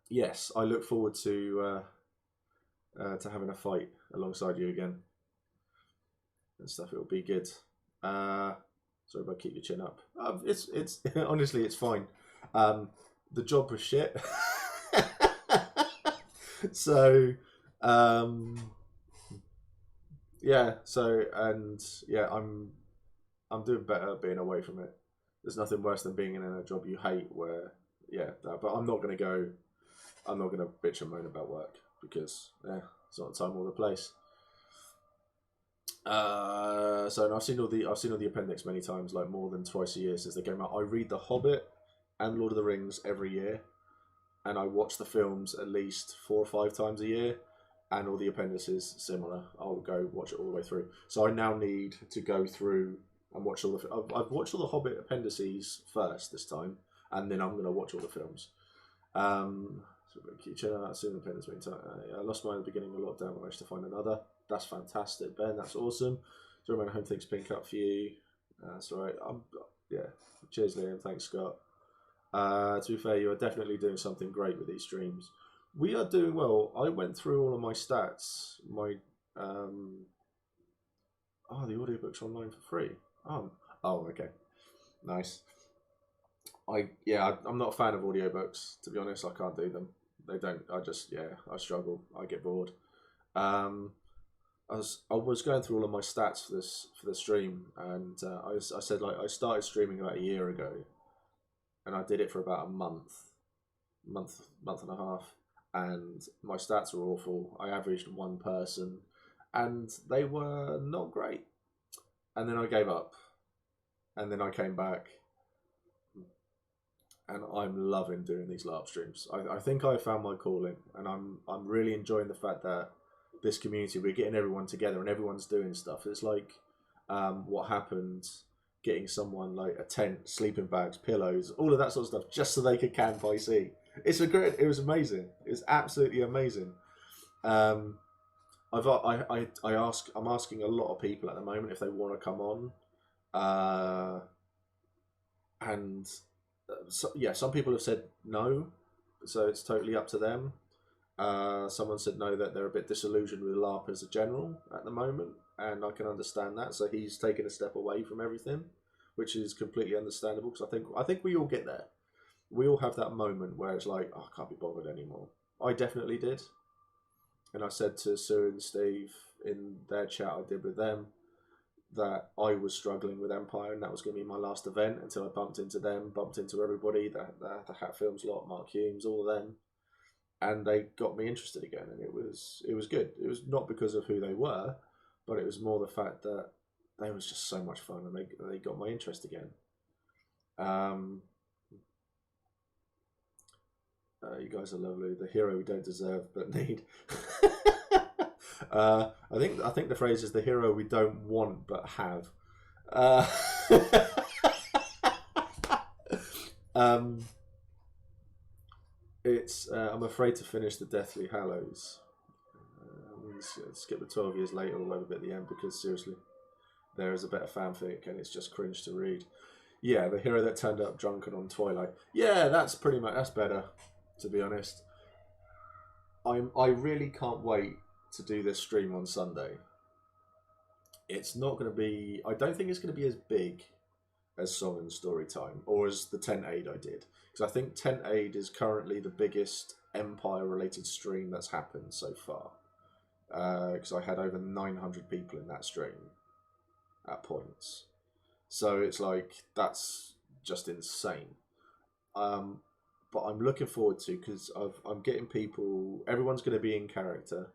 Yes, I look forward to having a fight alongside you again and stuff. It'll be good. Sorry if I keep your chin up. It's honestly, it's fine. The job was shit. So yeah. So and yeah, I'm doing better being away from it. There's nothing worse than being in a job you hate where, but I'm not going to bitch and moan about work because, it's not the time or the place. So I've seen all the appendix many times, like more than twice a year since they came out. I read The Hobbit and Lord of the Rings every year, and I watch the films at least 4 or 5 times a year, and all the appendices similar. I'll go watch it all the way through. So I now need to go through and watch all the. I've watched all the Hobbit appendices first this time, and then I'm going to watch all the films. So keep checking out soon. Appendix meantime. I lost mine at the beginning of lockdown. I managed to find another. That's fantastic, Ben. That's awesome. So remember, home things pink up for you. That's all right. Yeah. Cheers, Liam. Thanks, Scott. To be fair, you are definitely doing something great with these streams. We are doing well. I went through all of my stats. The audiobook's online for free. Okay. Nice. I'm not a fan of audiobooks, to be honest. I can't do them. They don't. I struggle. I get bored. I was going through all of my stats for the stream, and I said, like, I started streaming about a year ago, and I did it for about a month and a half, and my stats were awful. I averaged one person, and they were not great. And then I gave up, and then I came back, and I'm loving doing these LARP streams. I think I found my calling, and I'm really enjoying the fact that this community, we're getting everyone together and everyone's doing stuff. It's like what happened, getting someone like a tent, sleeping bags, pillows, all of that sort of stuff, just so they could camp IC. It was amazing. It's absolutely amazing. I'm asking a lot of people at the moment if they want to come on, and some people have said no, so it's totally up to them. Someone said no, that they're a bit disillusioned with LARP as a general at the moment, and I can understand that. So he's taken a step away from everything, which is completely understandable, because I think we all get there. We all have that moment where it's like, I can't be bothered anymore. I definitely did, and I said to Sue and Steve in their chat I did with them that I was struggling with Empire, and that was going to be my last event until I bumped into them, bumped into everybody, the Hat Films lot, Mark Humes, all of them. And they got me interested again, and it was good. It was not because of who they were, but it was more the fact that they was just so much fun, and they got my interest again. You guys are lovely. The hero we don't deserve but need. I think the phrase is the hero we don't want but have. Uh, um, it's I'm afraid to finish the Deathly Hallows. Skip the 12 years later all the way bit at the end because seriously, there is a better fanfic and it's just cringe to read. Yeah, the hero that turned up drunken on Twilight. Yeah, that's better, to be honest. I really can't wait to do this stream on Sunday. It's not going to be. I don't think it's going to be as big as Song and Story Time or as the Tent Aid I did, because I think Tent Aid is currently the biggest Empire-related stream that's happened so far. Because I had over 900 people in that stream at points, so it's like that's just insane. But I'm looking forward to because I'm getting people. Everyone's going to be in character.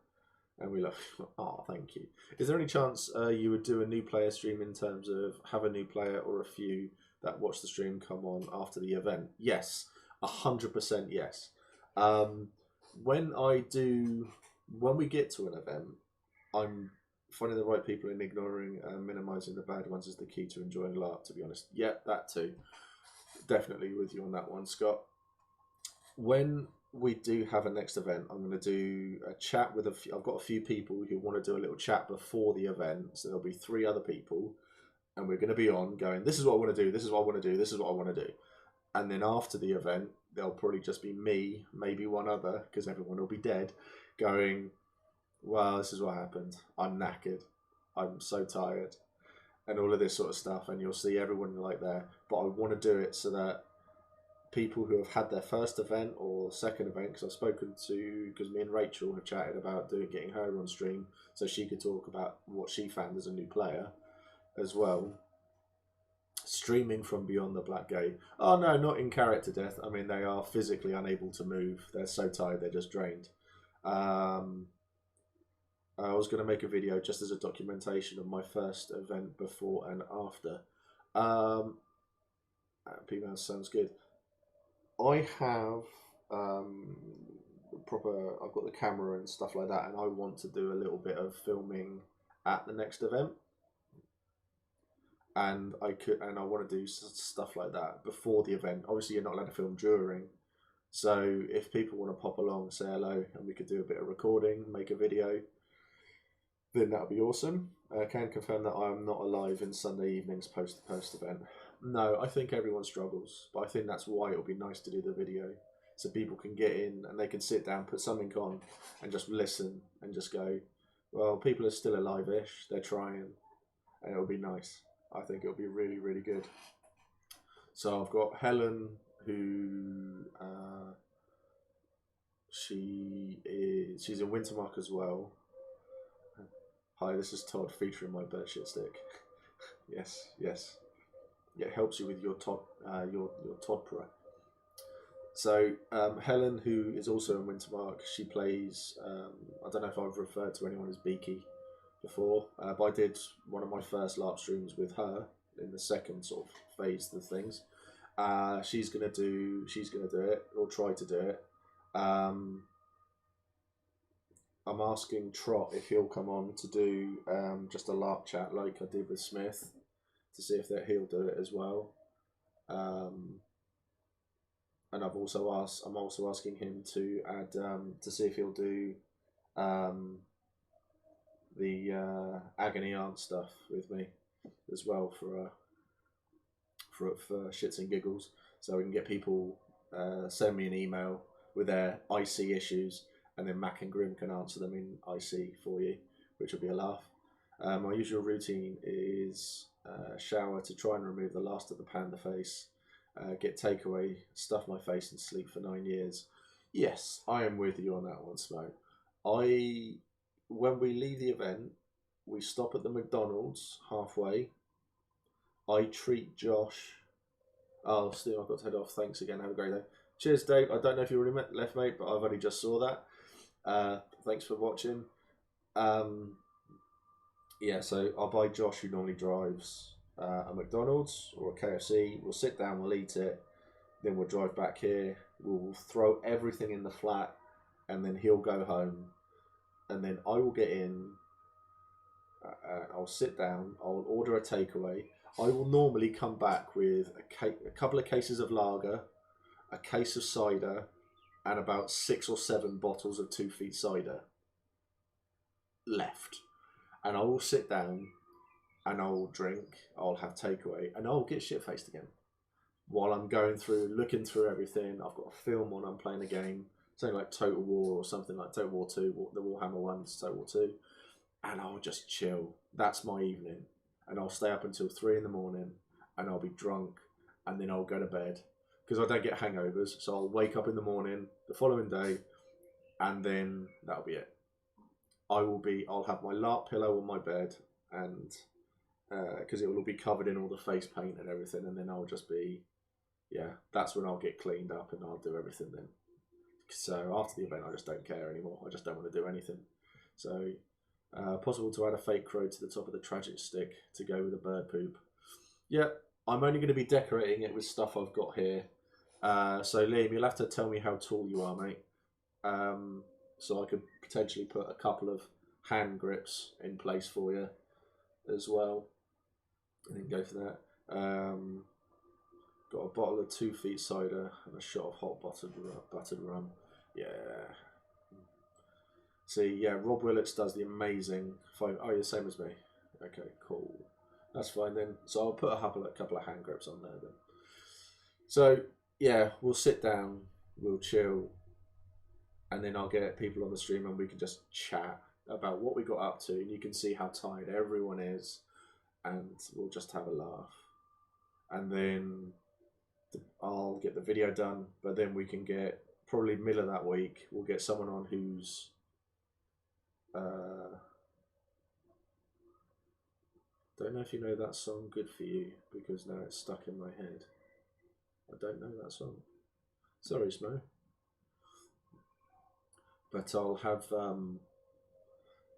And we're like, oh, thank you. Is there any chance you would do a new player stream in terms of have a new player or a few that watch the stream come on after the event? Yes, 100% yes. When we get to an event, I'm finding the right people and ignoring and minimising the bad ones is the key to enjoying LARP, to be honest. Yeah, that too. Definitely with you on that one, Scott. When we do have a next event, I'm going to do a chat with I've got a few people who want to do a little chat before the event. So there'll be 3 other people and we're going to be on going, this is what I want to do, this is what I want to do, this is what I want to do. And then after the event, there'll probably just be me, maybe one other, because everyone will be dead, going, well, this is what happened. I'm knackered. I'm so tired. And all of this sort of stuff. And you'll see everyone like there. But I want to do it so that people who have had their first event or second event, because I've spoken to, because me and Rachel have chatted about getting her on stream so she could talk about what she found as a new player as well. Streaming from beyond the Black Gate. Oh no, not in character death. I mean, they are physically unable to move. They're so tired, they're just drained. I was going to make a video just as a documentation of my first event before and after. P-Man sounds good. I have I've got the camera and stuff like that, and I want to do a little bit of filming at the next event, and I want to do stuff like that before the event. Obviously, you're not allowed to film during, so if people want to pop along, say hello, and we could do a bit of recording, make a video, then that would be awesome. I can confirm that I am not alive in Sunday evenings post event. No, I think everyone struggles, but I think that's why it'll be nice to do the video, so people can get in and they can sit down, put something on, and just listen and just go, well, people are still alive-ish, they're trying, and it'll be nice. I think it'll be really, really good. So I've got Helen, who she's in Wintermark as well. Hi, this is Todd featuring my bird shit stick. Yes, yes. Yeah, it helps you with your Todd Pro. So Helen, who is also in Wintermark, she plays. I don't know if I've referred to anyone as Beaky before, but I did one of my first LARP streams with her in the second sort of phase of things. She's gonna do it or try to do it. I'm asking Trot if he'll come on to do just a LARP chat like I did with Smith, to see if he'll do it as well. And I'm also asking him to add to see if he'll do the agony aunt stuff with me as well for shits and giggles, so we can get people send me an email with their IC issues, and then Mac and Grim can answer them in IC for you, which will be a laugh. My usual routine is shower to try and remove the last of the panda face, get takeaway, stuff my face and sleep for 9 years. Yes, I am with you on that one, Smoke. When we leave the event, we stop at the McDonald's halfway. I treat Josh. Oh, Steve, I've got to head off. Thanks again. Have a great day. Cheers, Dave. I don't know if you already left, mate, but I've only just saw that. Thanks for watching. Yeah, so I'll buy Josh, who normally drives a McDonald's or a KFC. We'll sit down, we'll eat it, then we'll drive back here. We'll throw everything in the flat, and then he'll go home. and then I will get in. I'll sit down. I'll order a takeaway. I will normally come back with a couple of cases of lager, a case of cider, and about 6 or 7 bottles of 2 Feet cider left. And I will sit down and I'll drink, I'll have takeaway, and I'll get shit faced again. While I'm going through, looking through everything, I've got a film on, I'm playing a game, something like Total War or something like Total War 2, the Warhammer 1, Total War 2, and I'll just chill. That's my evening. And I'll stay up until 3 in the morning, and I'll be drunk, and then I'll go to bed. Because I don't get hangovers, so I'll wake up in the morning, the following day, and then that'll be it. I'll have my LARP pillow on my bed, and because it will be covered in all the face paint and everything, and then I'll just be, that's when I'll get cleaned up and I'll do everything then. So after the event, I just don't care anymore. I just don't want to do anything. So possible to add a fake crow to the top of the tragic stick to go with the bird poop. Yeah, I'm only going to be decorating it with stuff I've got here. So Liam, you'll have to tell me how tall you are, mate. So I could potentially put a couple of hand grips in place for you as well. And then go for that. Got a bottle of 2 Feet cider and a shot of hot buttered rum. Yeah. See, yeah, Rob Willits does the amazing foam. Oh, you're the same as me. Okay, cool. That's fine then. So I'll put a couple of hand grips on there then. So yeah, we'll sit down, we'll chill, and then I'll get people on the stream and we can just chat about what we got up to, and you can see how tired everyone is, and we'll just have a laugh. And then I'll get the video done, but then we can get, probably middle of that week, we'll get someone on who's don't know if you know that song Good For You, because now it's stuck in my head. I don't know that song. Sorry, Smo. But I'll have I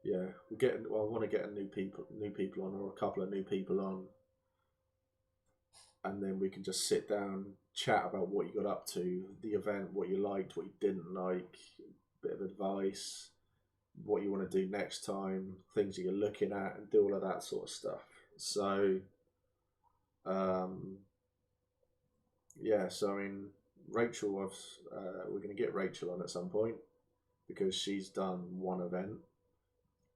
want to get new people on, or a couple of new people on, and then we can just sit down, chat about what you got up to, the event, what you liked, what you didn't like, a bit of advice, what you want to do next time, things that you're looking at, and do all of that sort of stuff. So so I mean, Rachel, we're going to get Rachel on at some point because she's done one event.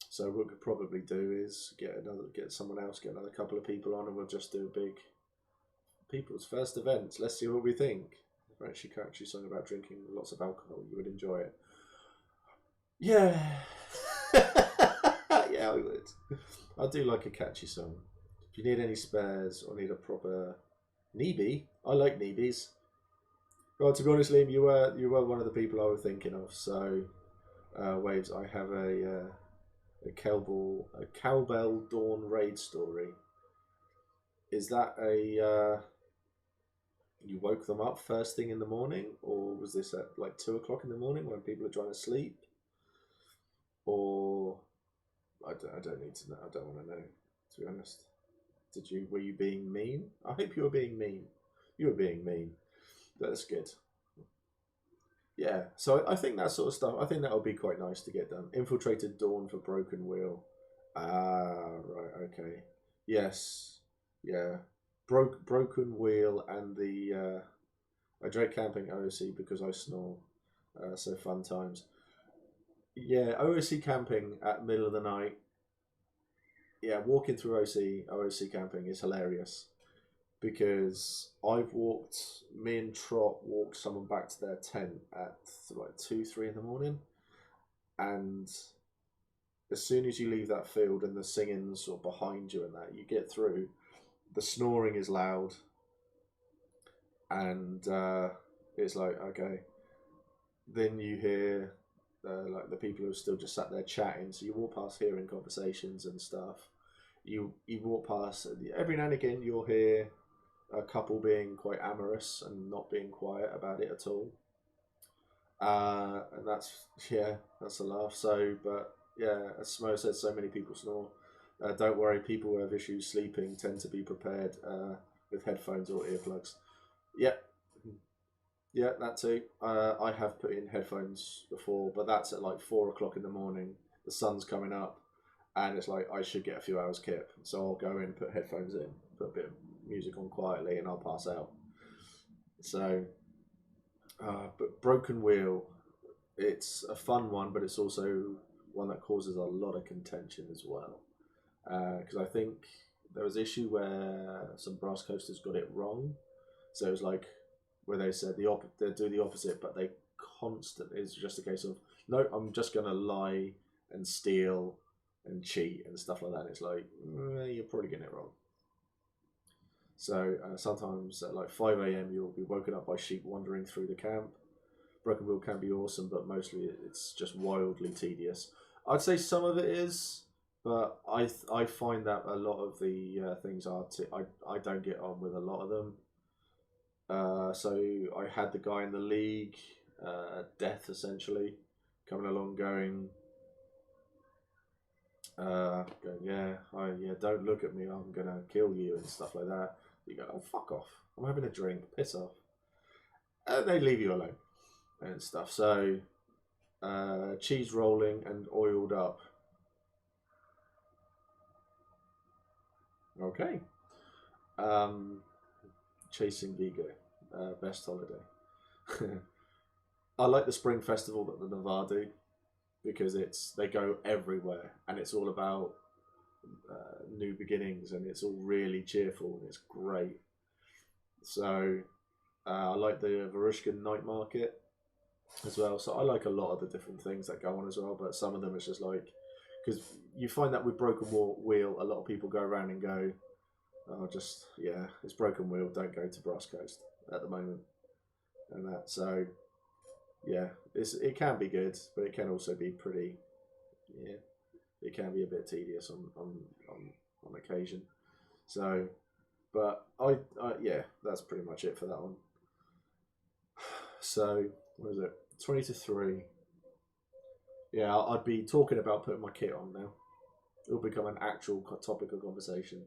So what we could probably do is get another couple of people on, and we'll just do a big people's first event. Let's see what we think. She actually sung about drinking lots of alcohol. You would enjoy it. Yeah. Yeah, I would. I do like a catchy song. If you need any spares or need a proper Neebie, I like Neebies. Well, to be honest, Liam, you were one of the people I was thinking of. So, Waves, I have a Cowbell Dawn raid story. Is that you woke them up first thing in the morning, or was this at like 2 o'clock in the morning when people are trying to sleep? Or I don't need to know. I don't want to know, to be honest. Were you being mean? I hope you were being mean. You were being mean. That's good. Yeah, so I think that sort of stuff, I think that would be quite nice to get done. Infiltrated Dawn for Broken Wheel. Ah, right, okay. Yes, yeah. Broken Wheel and the... I dread camping OOC because I snore. So fun times. Yeah, OOC camping at middle of the night. Yeah, walking through OOC camping is hilarious. Because me and Trot walked someone back to their tent at like 2, 3 in the morning, and as soon as you leave that field and the singing's sort of behind you and that, you get through, the snoring is loud, and it's like, okay, then you hear like the people who are still just sat there chatting, so you walk past hearing conversations and stuff. You walk past, every now and again you'll hear a couple being quite amorous and not being quiet about it at all. And that's a laugh. So, but yeah, as Smo said, so many people snore. Don't worry, people who have issues sleeping tend to be prepared with headphones or earplugs. Yeah, that too. I have put in headphones before, but that's at like 4 o'clock in the morning the sun's coming up, and it's like I should get a few hours kip. So I'll go in, put headphones in, put a bit of music on quietly, and I'll pass out. So, but Broken Wheel, it's a fun one, but it's also one that causes a lot of contention as well. Because I think there was an issue where some brass coasters got it wrong. So it was like where they said they do the opposite, but they constantly, it's just a case of, no, I'm just going to lie and steal and cheat and stuff like that. And it's like, you're probably getting it wrong. So sometimes at like 5 a.m. you'll be woken up by sheep wandering through the camp. Broken Wheel can be awesome, but mostly it's just wildly tedious. I'd say some of it is, but I find that a lot of the things are. I don't get on with a lot of them. So I had the guy in the league, Death essentially, coming along going, yeah, don't look at me, I'm gonna kill you and stuff like that. You go, oh, fuck off, I'm having a drink, piss off. And they leave you alone and stuff. So cheese rolling and oiled up. Okay. Chasing Vigo, best holiday. I like the spring festival that the Navarre do, because they go everywhere and it's all about new beginnings, and it's all really cheerful and it's great. So I like the Varushkin night market as well. So I like a lot of the different things that go on as well, but some of them it's just like, because you find that with Broken Wheel, a lot of people go around and go, oh, just, yeah, it's Broken Wheel, don't go to Brass Coast at the moment. And that, so, yeah, it can be good, but it can also be pretty, yeah, it can be a bit tedious on occasion. So, but yeah, that's pretty much it for that one. So, what is it? 20 to 3. Yeah, I'd be talking about putting my kit on now. It'll become an actual topic of conversation.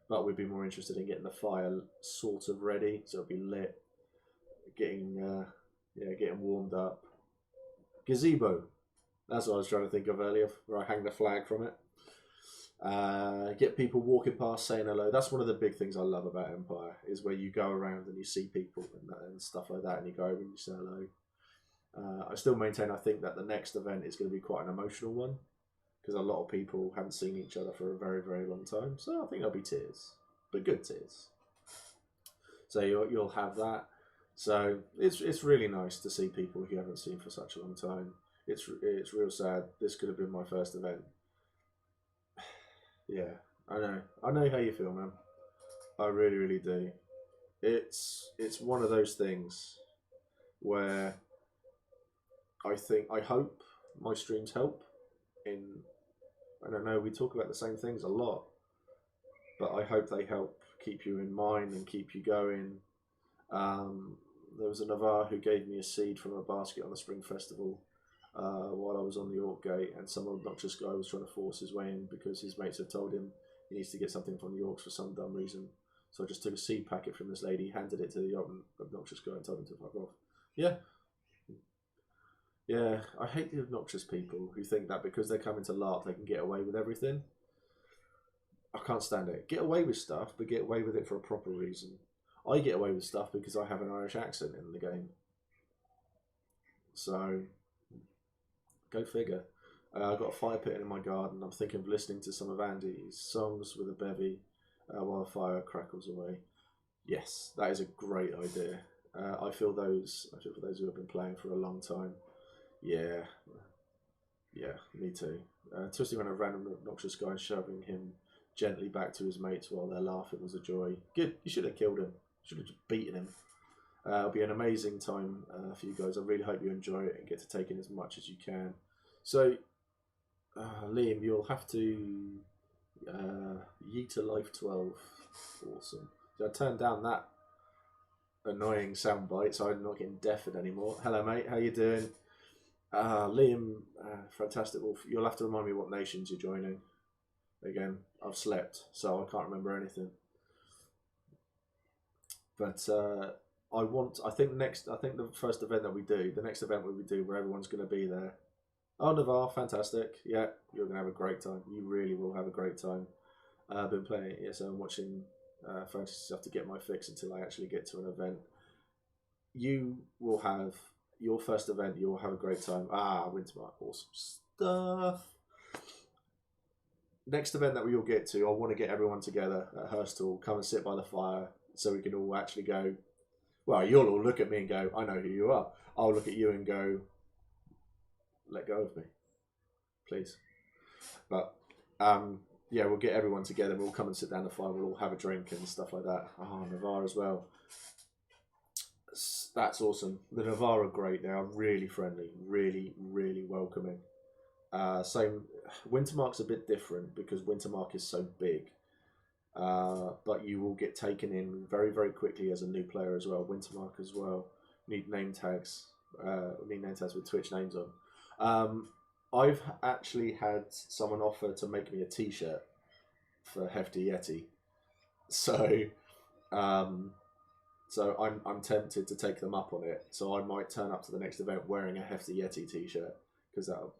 But we'd be more interested in getting the fire sort of ready, so it'll be lit, getting warmed up. Gazebo, that's what I was trying to think of earlier, where I hang the flag from it. Get people walking past saying hello. That's one of the big things I love about Empire, is where you go around and you see people and stuff like that, and you go over and you say hello. I still maintain, I think that the next event is going to be quite an emotional one, because a lot of people haven't seen each other for a very, very long time. So I think there'll be tears, but good tears. So you'll have that. So it's really nice to see people you haven't seen for such a long time. It's real sad. This could have been my first event. Yeah, I know how you feel, man. I really, really do. It's one of those things where I hope my streams help in, I don't know, we talk about the same things a lot, but I hope they help keep you in mind and keep you going. There was a Navarre who gave me a seed from a basket on the Spring Festival while I was on the York Gate, and some obnoxious guy was trying to force his way in because his mates had told him he needs to get something from the Yorks for some dumb reason. So I just took a seed packet from this lady, handed it to the obnoxious guy and told him to fuck off. Yeah. Yeah, I hate the obnoxious people who think that because they're coming to LARP they can get away with everything. I can't stand it. Get away with stuff, but get away with it for a proper reason. I get away with stuff because I have an Irish accent in the game. So, go figure. I've got a fire pit in my garden. I'm thinking of listening to some of Andy's songs with a bevy while the fire crackles away. Yes, that is a great idea. I feel for those who have been playing for a long time. Yeah, me too. Twisting around a random obnoxious guy and shoving him gently back to his mates while they're laughing was a joy. Good, you should have killed him. Should have just beaten him. It'll be an amazing time for you guys. I really hope you enjoy it and get to take in as much as you can. So, Liam, you'll have to yeet a life 12. Awesome. So I turned down that annoying soundbite, so I'm not getting deafened anymore. Hello, mate. How you doing? Liam, fantastic Wolf. You'll have to remind me what nations you're joining. Again, I've slept, so I can't remember anything. But I think the first event that we do, the next event we do where everyone's going to be there, Oh, Navarre, fantastic. Yeah, you're going to have a great time. You really will have a great time. I've been playing ESO and watching fantasy stuff to get my fix until I actually get to an event. You will have your first event. You will have a great time. Wintermark, awesome stuff. Next event that we all get to, I want to get everyone together at Hurstal, come and sit by the fire so we can all actually go, well, you'll all look at me and go, I know who you are. I'll look at you and go, let go of me, please. But yeah, we'll get everyone together. We'll come and sit down the fire. We'll all have a drink and stuff like that. Oh, Navarre as well. That's awesome. The Navarre are great. They are really friendly, really, really welcoming. Same, Wintermark's a bit different because Wintermark is so big. But you will get taken in very, very quickly as a new player as well. Wintermark as well. Need name tags. Need name tags with Twitch names on. I've actually had someone offer to make me a T-shirt for Hefty Yeti, so I'm tempted to take them up on it. So I might turn up to the next event wearing a Hefty Yeti T-shirt because it'll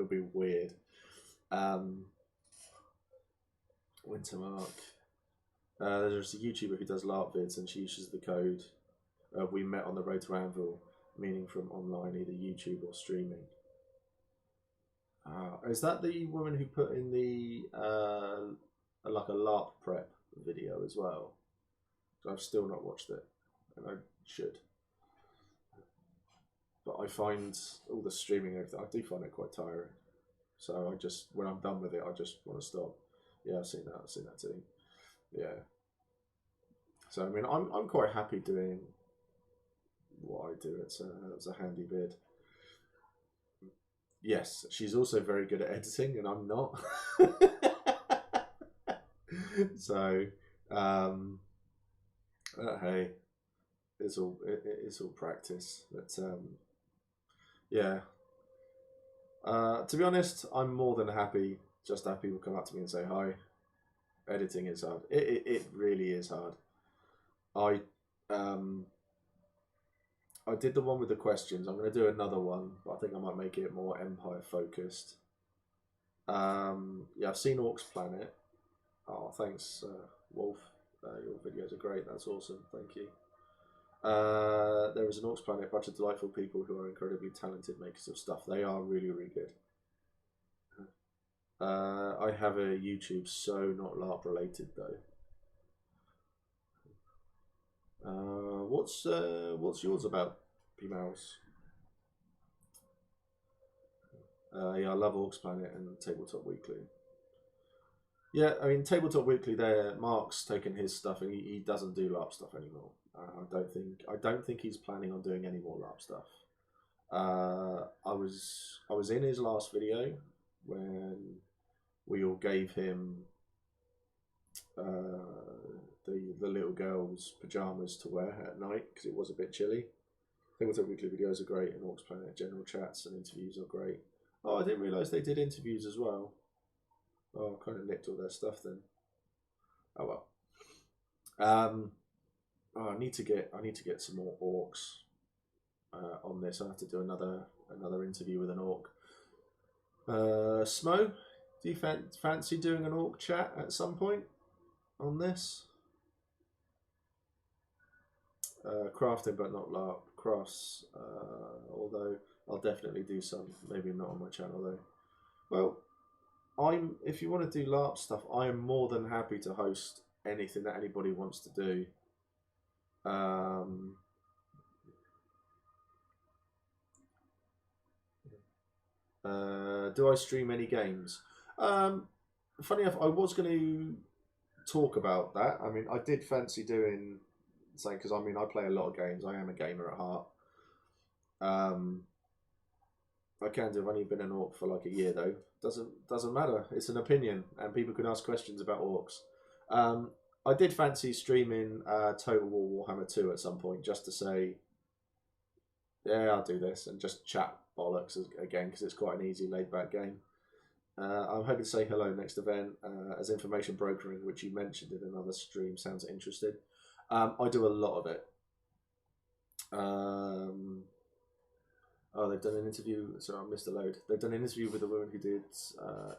be weird. Wintermark. There's a YouTuber who does LARP vids and she uses the code. We met on the road to Anvil, meaning from online, either YouTube or streaming. Is that the woman who put in the like a LARP prep video as well? I've still not watched it, and I should. But I find all the streaming, I do find it quite tiring. So I just, when I'm done with it, I just want to stop. Yeah, I've seen that too. Yeah. So I mean, I'm quite happy doing what I do. It's a handy bid. Yes, she's also very good at editing, and I'm not. So, hey, it's all practice. But yeah. To be honest, I'm more than happy just to have people come up to me and say hi. Editing is hard. It really is hard. I did the one with the questions. I'm going to do another one, but I think I might make it more Empire focused. Yeah, I've seen Orcs Planet. Oh, thanks, Wolf. Your videos are great. That's awesome. Thank you. There is an Orcs Planet, a bunch of delightful people who are incredibly talented makers of stuff. They are really, really good. I have a YouTube, so not LARP related though. What's yours about, P-Mouse? Yeah, I love Orcs Planet and Tabletop Weekly. Yeah, I mean Tabletop Weekly. There, Mark's taken his stuff and he doesn't do LARP stuff anymore. I don't think he's planning on doing any more LARP stuff. I was in his last video when we all gave him the little girl's pajamas to wear at night because it was a bit chilly. Tabletop Weekly videos are great, and Orcs Planet general chats and interviews are great. Oh, I didn't realise they did interviews as well. Oh, I kind of nicked all their stuff then. Oh well. Oh, I need to get some more orcs on this. I have to do another interview with an orc. Smo, do you fancy doing an orc chat at some point on this? Crafting, but not LARP. Crafts, although I'll definitely do some. Maybe not on my channel though. Well, if you want to do LARP stuff, I am more than happy to host anything that anybody wants to do. Do I stream any games? Funny enough, I was going to talk about that. I mean, I did fancy doing something because I mean, I play a lot of games. I am a gamer at heart. I can do. I've only been an orc for like a year though. Doesn't matter. It's an opinion, and people can ask questions about orcs. I did fancy streaming Total War Warhammer 2 at some point, just to say, yeah, I'll do this, and just chat bollocks again, because it's quite an easy, laid-back game. I'm hoping to say hello next event, as information brokering, which you mentioned in another stream, sounds interesting. I do a lot of it. Oh, they've done an interview. Sorry, I missed a load. They've done an interview with the woman who did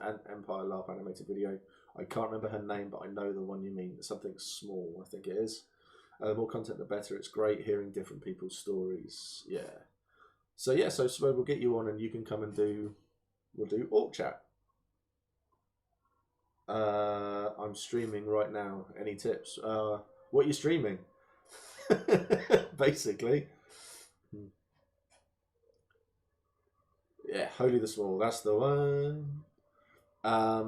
an Empire LARP animated video. I can't remember her name, but I know the one you mean. Something small, I think it is. The more content, the better. It's great hearing different people's stories. Yeah. So yeah, so we'll get you on, and you can come and we'll do Orc Chat. I'm streaming right now. Any tips? What are you streaming? Basically. Yeah, Holy the Small. That's the one. I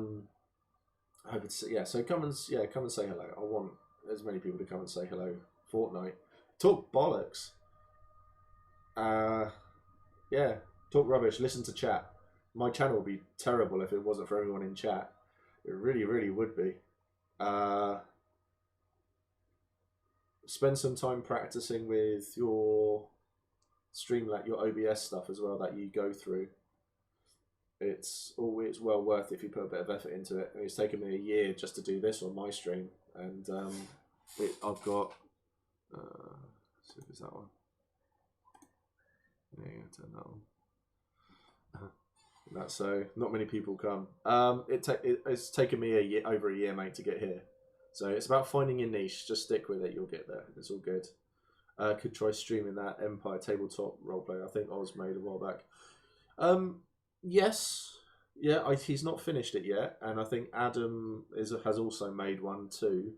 hope it's yeah. So come and say hello. I want as many people to come and say hello. Fortnite. Talk bollocks. Yeah. Talk rubbish. Listen to chat. My channel would be terrible if it wasn't for everyone in chat. It really, really would be. Spend some time practicing with your Streamlat, your OBS stuff as well that you go through. It's always well worth it if you put a bit of effort into it. And it's taken me a year just to do this on my stream, and I've got. Let's see if it's that one. Yeah, turn that on. That's so not many people come. It's taken me over a year, mate, to get here. So it's about finding your niche. Just stick with it. You'll get there. It's all good. Could try streaming that Empire tabletop roleplay. I think Oz made a while back. Yes. Yeah, he's not finished it yet, and I think Adam has also made one too.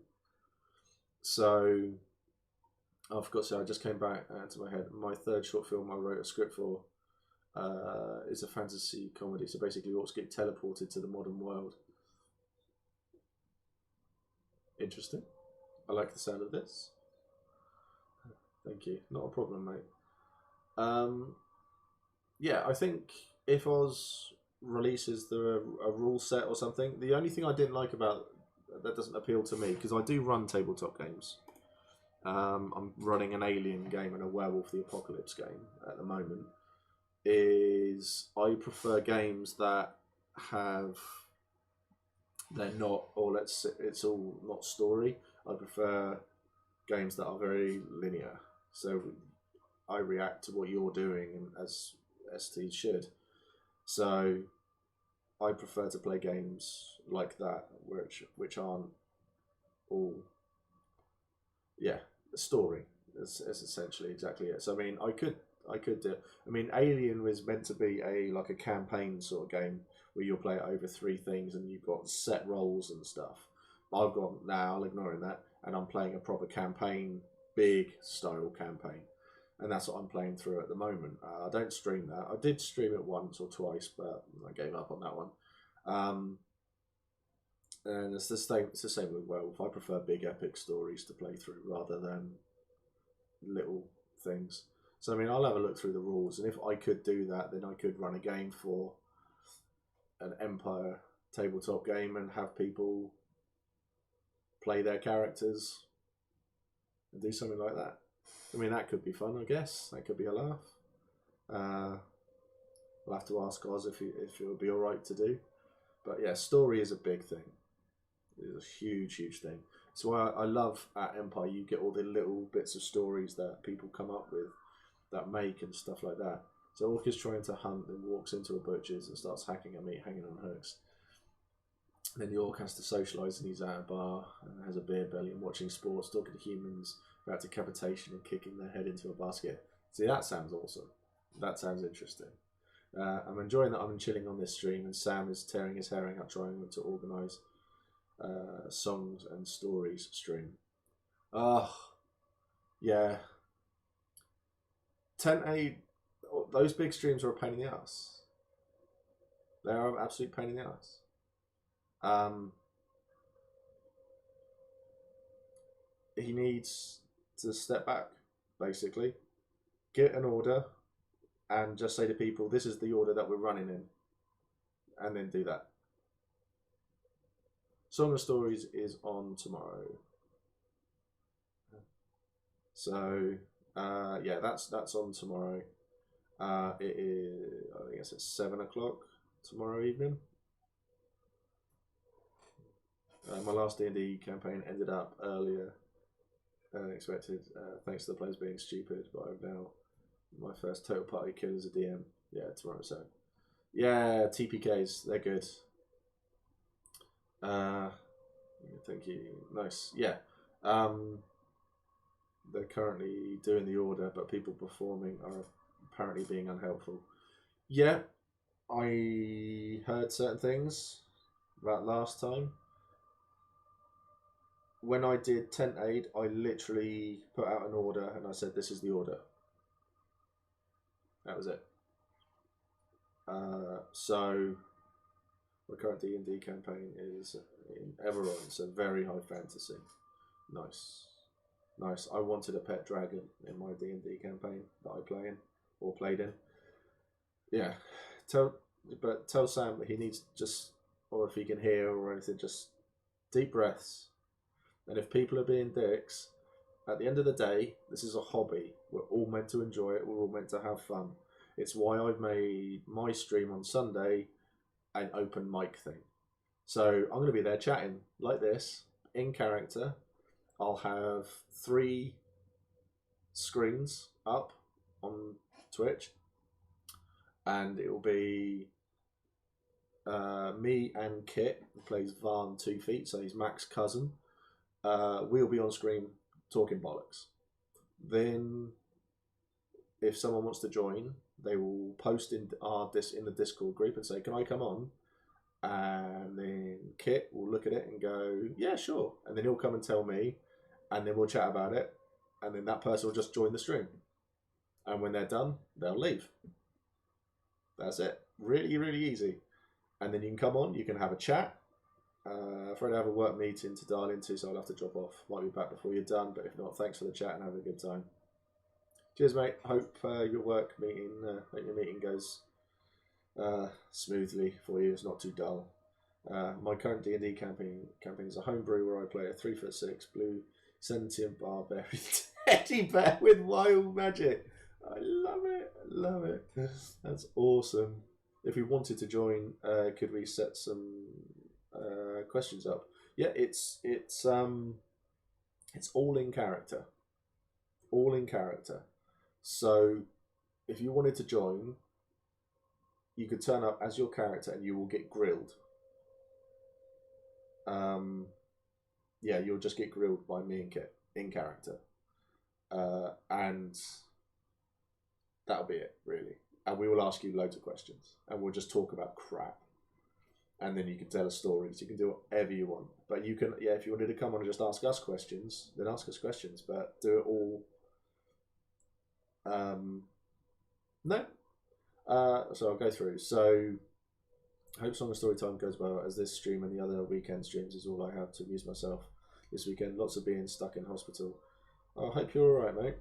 So I forgot to say, I just came back to my head. My third short film I wrote a script for is a fantasy comedy. So basically, orcs get teleported to the modern world. Interesting. I like the sound of this. Thank you. Not a problem, mate. Yeah, I think if Oz releases a rule set or something, the only thing I didn't like about that doesn't appeal to me, because I do run tabletop games. I'm running an Alien game and a Werewolf the Apocalypse game at the moment. Is I prefer games that they're not, or it's all not story. I prefer games that are very linear. So I react to what you're doing, and as ST should. So I prefer to play games like that, which aren't all, yeah, the story. Is essentially exactly it. So I mean, I could do. I mean, Alien was meant to be like a campaign sort of game where you'll play it over 3 things and you've got set roles and stuff. I've gone now, I'll ignore that, and I'm playing a proper campaign, big style campaign, and that's what I'm playing through at the moment. I don't stream that. I did stream it once or twice, but I gave up on that one. And it's the same. It's the same with Werewolf. I prefer big epic stories to play through rather than little things. So I mean, I'll have a look through the rules, and if I could do that, then I could run a game for an Empire tabletop game and have people play their characters and do something like that. I mean, that could be fun, I guess. That could be a laugh. I'll have to ask Oz if it would be all right to do. But yeah, story is a big thing. It's a huge, huge thing. It's why I love at Empire, you get all the little bits of stories that people come up with that make and stuff like that. So Orc is trying to hunt and walks into a butcher's and starts hacking at meat hanging on hooks. And then the Orc has to socialise, and he's at a bar and has a beer belly and watching sports, talking to humans about decapitation and kicking their head into a basket. See, that sounds awesome. That sounds interesting. I'm enjoying that I'm chilling on this stream, and Sam is tearing his hair out trying to organise songs and stories stream. Yeah. 10A, those big streams are a pain in the ass. They are an absolute pain in the ass. He needs to step back, basically, get an order, and just say to people, this is the order that we're running in, and then do that. Song of Stories is on tomorrow. So, yeah, that's on tomorrow. It is, I think it's at 7 o'clock tomorrow evening. My last D&D campaign ended up earlier than expected, thanks to the players being stupid, but I've now My first total party kill is a DM. Yeah, tomorrow. So yeah, TPKs, they're good. Thank you. Nice. Yeah. They're currently doing the order, but people performing are apparently being unhelpful. Yeah, I heard certain things about last time. When I did tent aid, I literally put out an order and I said, "This is the order." That was it. So my current D&D campaign is in Everon, so very high fantasy. Nice, nice. I wanted a pet dragon in my D&D campaign that I play in or played in. Yeah, tell Sam that he needs just, or if he can hear or anything, just deep breaths. And if people are being dicks, at the end of the day, this is a hobby. We're all meant to enjoy it. We're all meant to have fun. It's why I've made my stream on Sunday an open mic thing. So I'm going to be there chatting like this in character. I'll have 3 screens up on Twitch, and it will be me and Kit, who plays Varn 2 Feet, so he's Mac's cousin. We'll be on screen talking bollocks. Then, if someone wants to join, they will post in the Discord group and say, "Can I come on?" And then Kit will look at it and go, "Yeah, sure." And then he'll come and tell me, and then we'll chat about it. And then that person will just join the stream. And when they're done, they'll leave. That's it. Really, really easy. And then you can come on, you can have a chat. Afraid I have a work meeting to dial into, so I'll have to drop off. Might be back before you're done, but if not, thanks for the chat and have a good time. Cheers, mate. Hope your meeting goes smoothly for you. It's not too dull. My current D&D campaign is a homebrew where I play a 3'6" blue sentient barbarian teddy bear with wild magic. I love it. I love it. That's awesome. If we wanted to join, could we set some questions up? Yeah, it's all in character. All in character. So if you wanted to join, you could turn up as your character and you will get grilled. Yeah, you'll just get grilled by me and Kit in character. And that'll be it, really. And we will ask you loads of questions and we'll just talk about crap. And then you can tell us stories. You can do whatever you want. But you can, yeah, if you wanted to come on and just ask us questions, then ask us questions. But do it all. No. So I'll go through. So, hope Song of Story Time goes well, as this stream and the other weekend streams is all I have to amuse myself this weekend. Lots of being stuck in hospital. I hope you're alright, mate.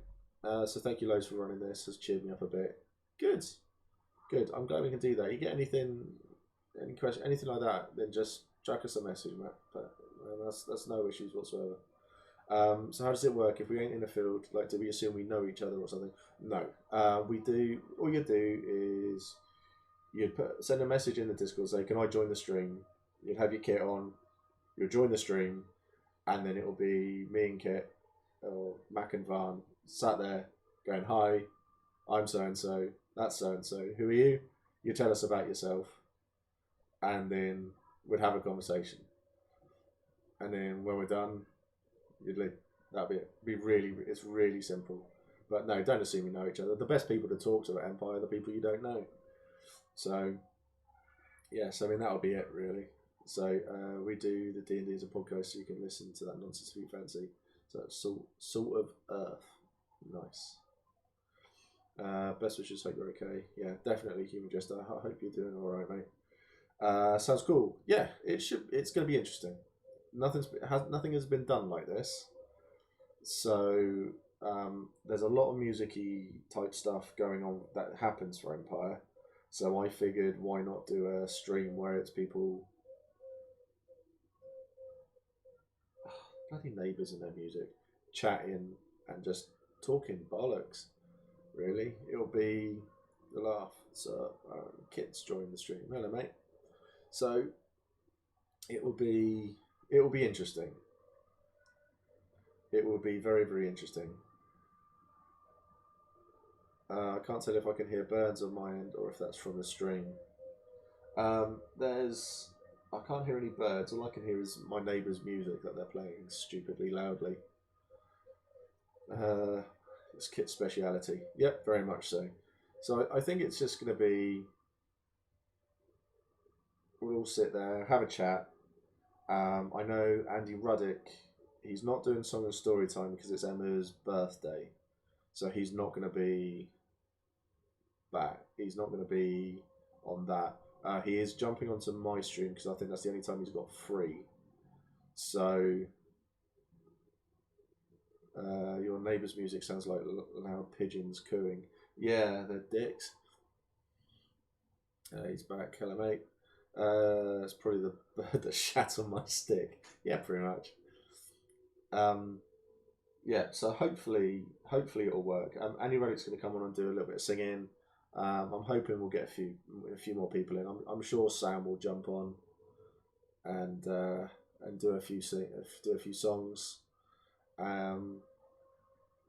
So thank you loads for running this. Has cheered me up a bit. Good. Good. I'm glad we can do that. You get anything, any question, anything like that, then just chuck us a message, Matt. But that's no issues whatsoever. So how does it work? If we ain't in the field, like, do we assume we know each other or something? No. We do. All you do is you'd send a message in the Discord, say, "Can I join the stream?" You'd have your Kit on. You'll join the stream, and then it'll be me and Kit or Mac and Varn sat there going, "Hi, I'm so and so. That's so and so. Who are you?" You tell us about yourself, and then we'd have a conversation. And then when we're done, you'd leave. That'd be it. It's really simple. But no, don't assume you know each other. The best people to talk to at Empire are the people you don't know. So, yes, I mean, that'll be it, really. So, we do the D&D as a podcast, so you can listen to that nonsense if you fancy. So, that's Salt of Earth. Nice. Best wishes, hope you're okay. Yeah, definitely, Human Jester. I hope you're doing all right, mate. Sounds cool. Yeah, it's going to be interesting. Nothing has been done like this. So, there's a lot of music-y type stuff going on that happens for Empire. So I figured, why not do a stream where it's people, bloody neighbours and their music, chatting and just talking bollocks. Really, it'll be the laugh. So Kit's joined the stream. Hello, mate. So it will be interesting. It will be very, very interesting. I can't tell if I can hear birds on my end or if that's from the stream. There's I can't hear any birds. All I can hear is my neighbour's music that they're playing stupidly loudly. It's Kit's speciality. Yep, very much so. So I think it's just going to be we'll all sit there, have a chat. I know Andy Ruddick. He's not doing song and story time because it's Emma's birthday, so he's not going to be back. He's not going to be on that. He is jumping onto my stream because I think that's the only time he's got free. So your neighbour's music sounds like loud pigeons cooing. Yeah, they're dicks. He's back. Hello, mate. It's probably the bird that shat on my stick. Yeah, pretty much. Yeah, so hopefully it'll work. Andy Reddick's going to come on and do a little bit of singing. I'm hoping we'll get a few more people in. I'm sure Sam will jump on and do a few songs.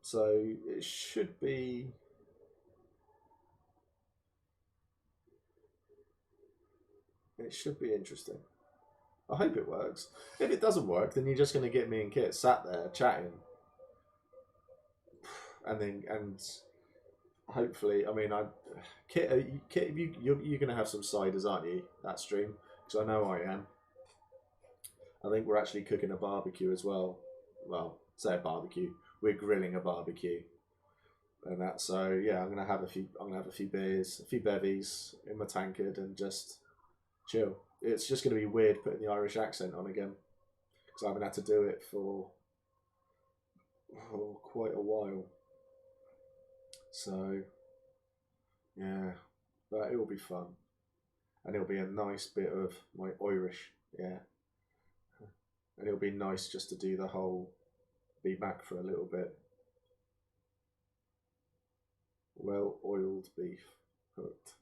So it should be interesting. I hope it works. If it doesn't work, then you're just going to get me and Kit sat there chatting, and hopefully, I mean, Kit, you're going to have some ciders, aren't you? That stream, because I know I am. I think we're actually cooking a barbecue as well. Well, say a barbecue. We're grilling a barbecue, and that. So yeah, I'm gonna have a few beers, a few bevies in my tankard, and just chill. It's just gonna be weird putting the Irish accent on again because I haven't had to do it for quite a while. So yeah, but it will be fun, and it'll be a nice bit of my Irish, yeah. And it'll be nice just to do the whole be back for a little bit. Well-oiled beef cooked.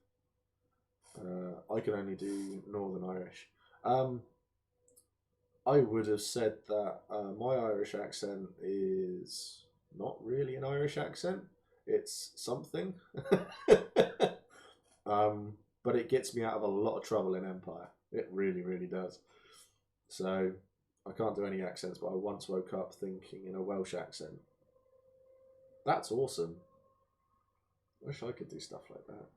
I can only do Northern Irish. I would have said that my Irish accent is not really an Irish accent. It's something. But it gets me out of a lot of trouble in Empire. It really, really does. So I can't do any accents, but I once woke up thinking in a Welsh accent. That's awesome. I wish I could do stuff like that.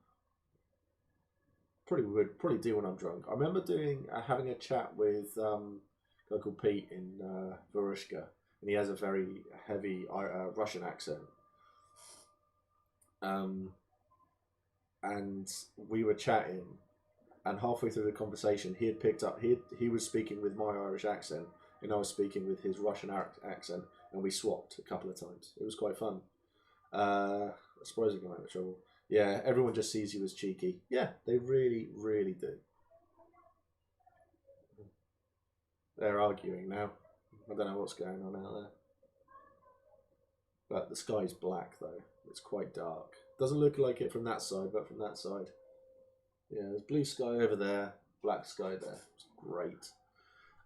Probably do when I'm drunk. I remember having a chat with a guy called Pete in Varushka, and he has a very heavy Russian accent. And we were chatting, and halfway through the conversation, he had picked up. He was speaking with my Irish accent, and I was speaking with his Russian accent, and we swapped a couple of times. It was quite fun. I suppose it got out of trouble. Yeah, everyone just sees you as cheeky. Yeah, they really, really do. They're arguing now. I don't know what's going on out there. But the sky's black, though. It's quite dark. Doesn't look like it from that side, but from that side. Yeah, there's blue sky over there, black sky there. It's great.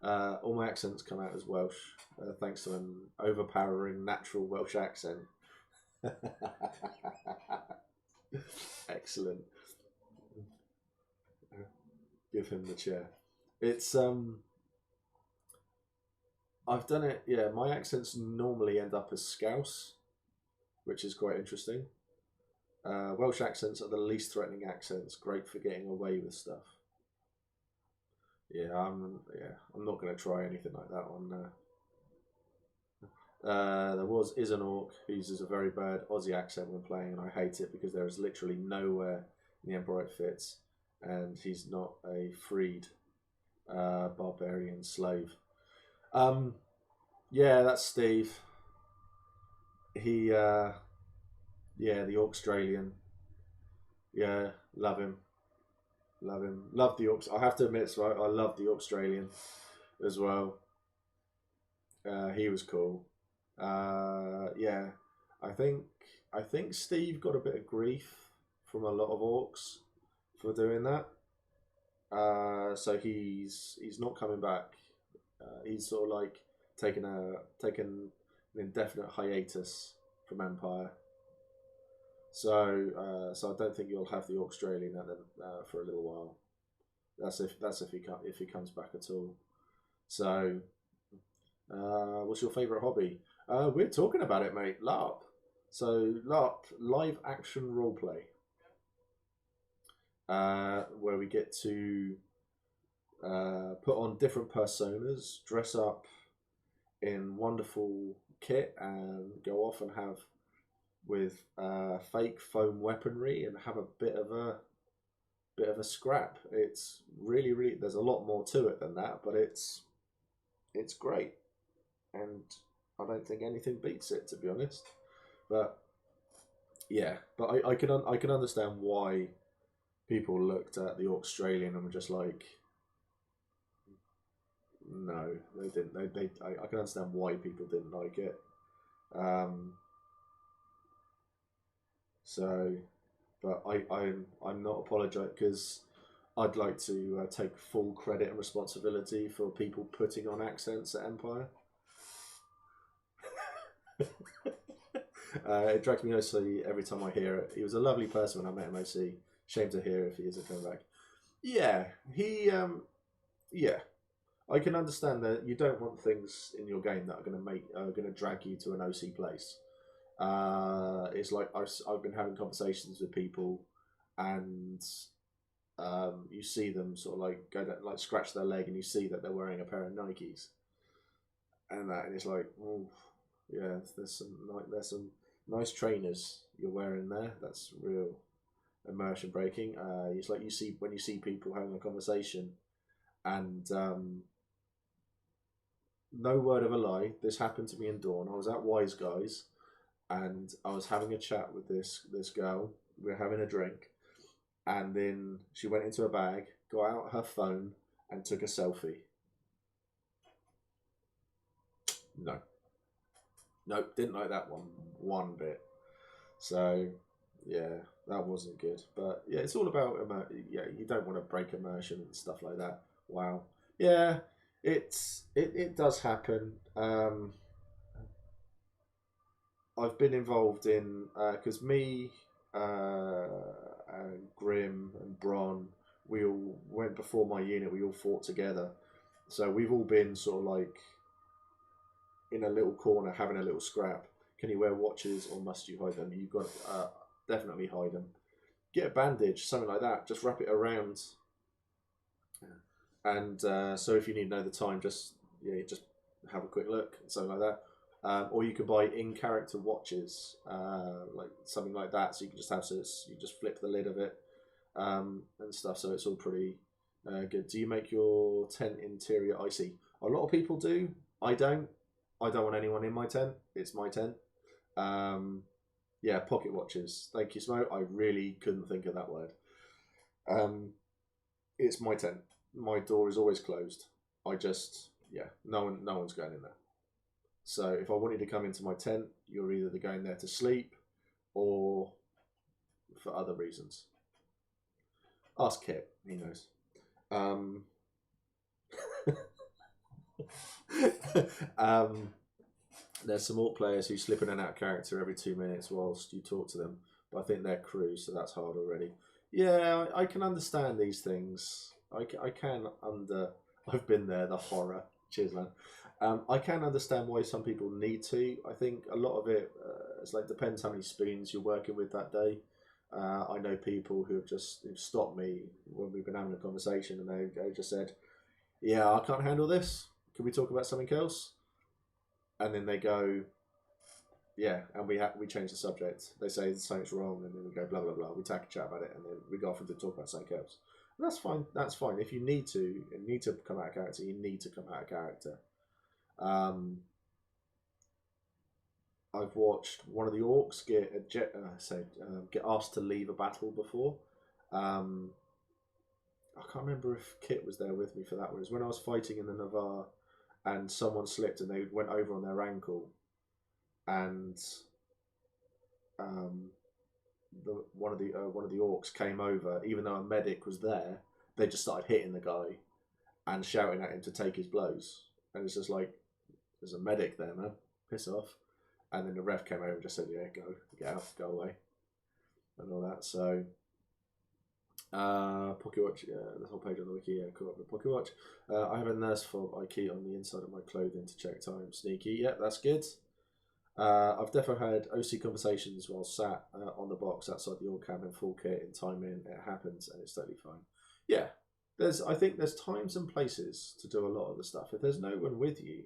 All my accents come out as Welsh, thanks to an overpowering natural Welsh accent. Excellent. Give him the chair. It's I've done it. Yeah, my accents normally end up as Scouse, which is quite interesting. Welsh accents are the least threatening accents. Great for getting away with stuff. Yeah, I'm not going to try anything like that on. There is an orc who uses a very bad Aussie accent when playing, and I hate it because there is literally nowhere in the Emperor it fits, and he's not a freed barbarian slave. Yeah, that's Steve. He, yeah, the Australian. Yeah, love him. Love him. Love the Orcs. I have to admit, so I love the Australian as well. He was cool. Yeah, I think Steve got a bit of grief from a lot of orcs for doing that. So he's not coming back. He's sort of like taken an indefinite hiatus from Empire. So I don't think you'll have the Australian for a little while. That's if he comes back at all. So, what's your favourite hobby? We're talking about it, mate. LARP. So LARP, live action roleplay, where we get to put on different personas, dress up in wonderful kit, and go off and have with fake foam weaponry and have a bit of a scrap. It's really there's a lot more to it than that, but it's great, and I don't think anything beats it, to be honest. But yeah, but I can understand why people looked at the Australian and were just like, no, they didn't. I can understand why people didn't like it. Um, so, but I'm not apologetic because I'd like to take full credit and responsibility for people putting on accents at Empire. It drags me mostly every time I hear it. He was a lovely person when I met him. OC. Shame to hear if he isn't coming back. Yeah, yeah. I can understand that you don't want things in your game that are going to drag you to an OC place. It's like I've been having conversations with people, and you see them sort of like go down, like scratch their leg, and you see that they're wearing a pair of Nikes, and it's like, oh, yeah, there's some nice trainers you're wearing there. That's real immersion breaking. It's like you see when you see people having a conversation, and no word of a lie, this happened to me in Dawn. I was at Wise Guys, and I was having a chat with this girl. We were having a drink, and then she went into her bag, got out her phone, and took a selfie. No, nope, didn't like that one bit. So yeah, that wasn't good. But yeah, it's all about yeah. You don't want to break immersion and stuff like that. Wow. Yeah, it does happen. I've been involved in because me, and Grim and Bron, we all went before my unit. We all fought together, so we've all been sort of like in a little corner having a little scrap. Can you wear watches or must you hide them? You've got definitely hide them. Get a bandage, something like that. Just wrap it around, and so if you need to know the time, just have a quick look, something like that. Or you could buy in-character watches, like something like that. So you can just have you just flip the lid of it, and stuff. So it's all pretty good. Do you make your tent interior icy? A lot of people do. I don't. I don't want anyone in my tent. It's my tent. Yeah, pocket watches. Thank you, Smo. I really couldn't think of that word. Um, it's my tent. My door is always closed. Yeah, no one's going in there. So if I wanted to come into my tent, you're either going there to sleep or for other reasons. Ask Kit, he knows. Um, there's some orc players who slip in and out of character every 2 minutes whilst you talk to them, but I think they're crew, so that's hard already. Yeah, I can understand these things. I can under. I've been there, the horror. Cheers, man. I can understand why some people need to. I think a lot of it, it's like depends how many spoons you're working with that day. I know people who've stopped me when we've been having a conversation, and they just said, "Yeah, I can't handle this. Can we talk about something else?" And then they go, "Yeah," and we change the subject. They say something's wrong, and then we go blah blah blah. We take a chat about it, and then we go off and talk about something else. And that's fine. That's fine. If you need to come out of character, you need to come out of character. I've watched one of the orcs get asked to leave a battle before. I can't remember if Kit was there with me for that one. It was when I was fighting in the Navarre, and someone slipped and they went over on their ankle, and one of the orcs came over, even though a medic was there. They just started hitting the guy and shouting at him to take his blows, and it's just like, there's a medic there, man. Piss off. And then the ref came over and just said, "Yeah, get out, go away." and all that. So, Pocket Watch, the whole page on the wiki, yeah, cool. Pocket Watch. I have a nurse fob I keep on the inside of my clothing to check time. Sneaky, yeah, that's good. I've definitely had OC conversations while sat on the box outside the all cabin full kit in time in. It happens and it's totally fine. Yeah, I think there's times and places to do a lot of the stuff. If there's no one with you,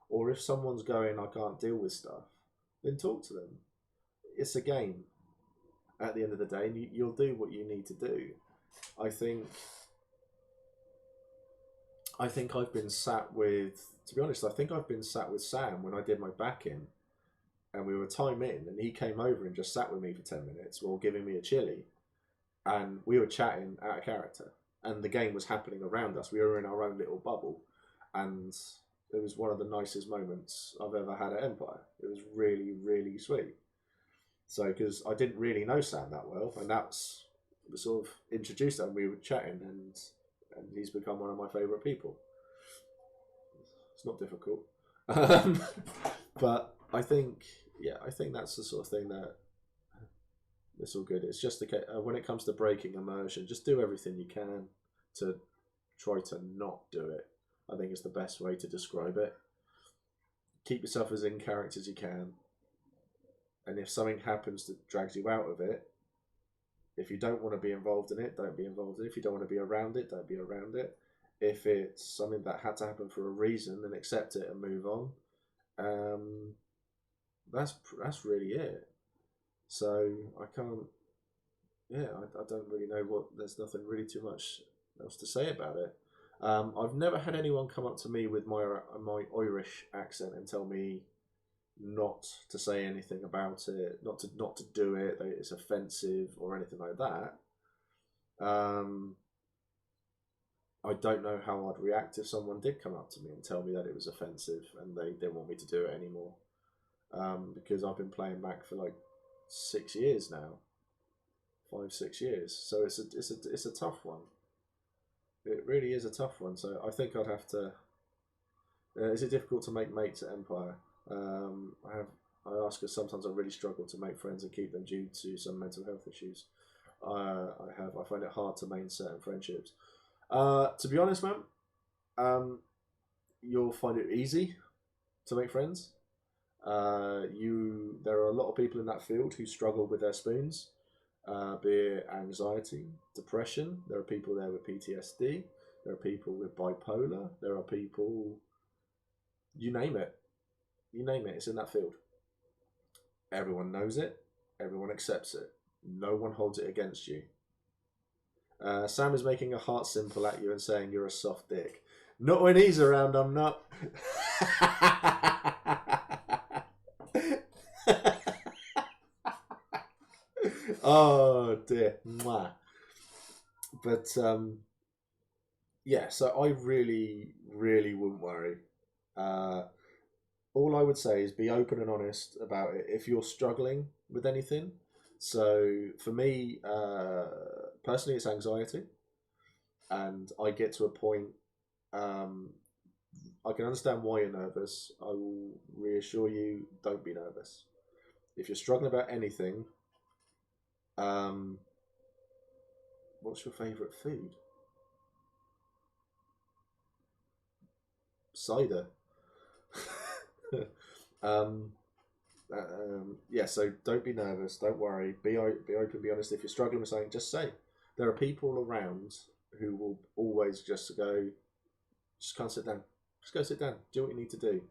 or if someone's going, I can't deal with stuff, then talk to them. It's a game at the end of the day, and you'll do what you need to do. I think I've been sat with, to be honest, I think I've been sat with Sam when I did my back in, and we were time in, and he came over and just sat with me for 10 minutes while giving me a chili, and we were chatting out of character, and the game was happening around us. We were in our own little bubble, and it was one of the nicest moments I've ever had at Empire. It was really, really sweet. So, because I didn't really know Sam that well, and that's we sort of introduced him. We were chatting, and he's become one of my favourite people. It's not difficult, but I think that's the sort of thing that it's all good. It's just the case, when it comes to breaking immersion, just do everything you can to try to not do it. I think it's the best way to describe it. Keep yourself as in character as you can, and if something happens that drags you out of it, if you don't want to be involved in it, don't be involved in it. If you don't want to be around it, don't be around it. If it's something that had to happen for a reason, then accept it and move on. That's really it. So I can't. Yeah, I don't really know what. There's nothing really too much else to say about it. I've never had anyone come up to me with my Irish accent and tell me not to say anything about it, not to do it, that it's offensive or anything like that. I don't know how I'd react if someone did come up to me and tell me that it was offensive and they didn't want me to do it anymore. Because I've been playing Mac for like 6 years now, 5-6 years. So it's a tough one. It really is a tough one. So I think I'd have to. Is it difficult to make mates at Empire? I ask because sometimes I really struggle to make friends and keep them due to some mental health issues. I find it hard to maintain certain friendships. To be honest, man, you'll find it easy to make friends. There are a lot of people in that field who struggle with their spoons, be it anxiety, depression. There are people there with PTSD. There are people with bipolar. There are people, you name it. You name it, it's in that field. Everyone knows it. Everyone accepts it. No one holds it against you. Sam is making a heart symbol at you and saying you're a soft dick. Not when he's around, I'm not. Oh dear. Mwah. But yeah, so I really, really wouldn't worry. All I would say is be open and honest about it if you're struggling with anything. So for me, personally, it's anxiety, and I get to a point. I can understand why you're nervous. I will reassure you, don't be nervous. If you're struggling about anything, what's your favourite food? Cider. Yeah, so don't be nervous, don't worry, be open, be honest. If you're struggling with something, just say. There are people around who will always just go, just can't sit down, just go sit down, do what you need to do.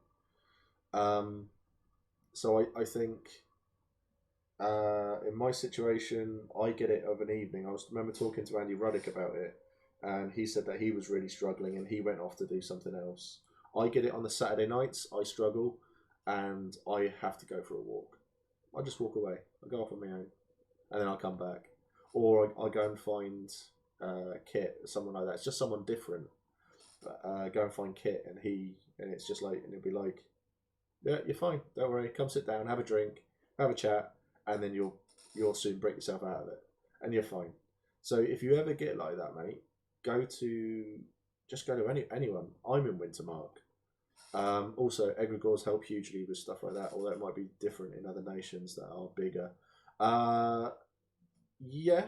So I think in my situation, I get it of an evening. Remember talking to Andy Ruddick about it, and he said that he was really struggling and he went off to do something else. I get it on the Saturday nights, I struggle, and I have to go for a walk. I just walk away. I go off on my own, and then I'll come back, or I go and find Kit, someone like that. It's just someone different. But go and find Kit, and it's just like, and it'll be like, yeah, you're fine. Don't worry. Come sit down, have a drink, have a chat, and then you'll soon break yourself out of it, and you're fine. So if you ever get like that, mate, just go to anyone. I'm in Wintermark. Also, egregores help hugely with stuff like that, although it might be different in other nations that are bigger. Yeah,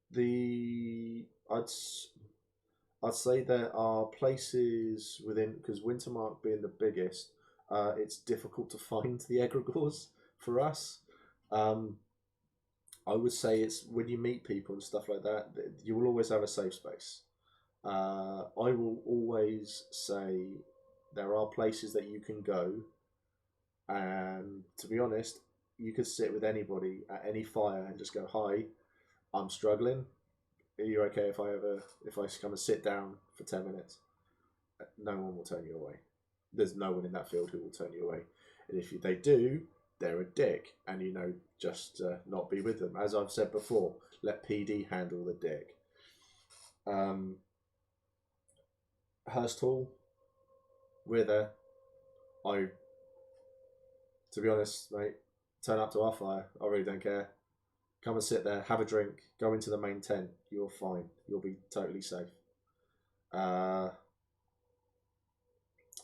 the I'd say there are places within, because Wintermark being the biggest, it's difficult to find the egregores for us. Um, I would say it's when you meet people and stuff like that, you will always have a safe space. I will always say there are places that you can go, and to be honest, you could sit with anybody at any fire and just go, "Hi, I'm struggling. Are you okay if I come and sit down for 10 minutes?" No one will turn you away. There's no one in that field who will turn you away, and if they do, they're a dick, and just not be with them. As I've said before, let PD handle the dick. Um, Hurst Hall, we're there. I, to be honest, mate, turn up to our fire. I really don't care. Come and sit there, have a drink, go into the main tent. You're fine. You'll be totally safe. Uh,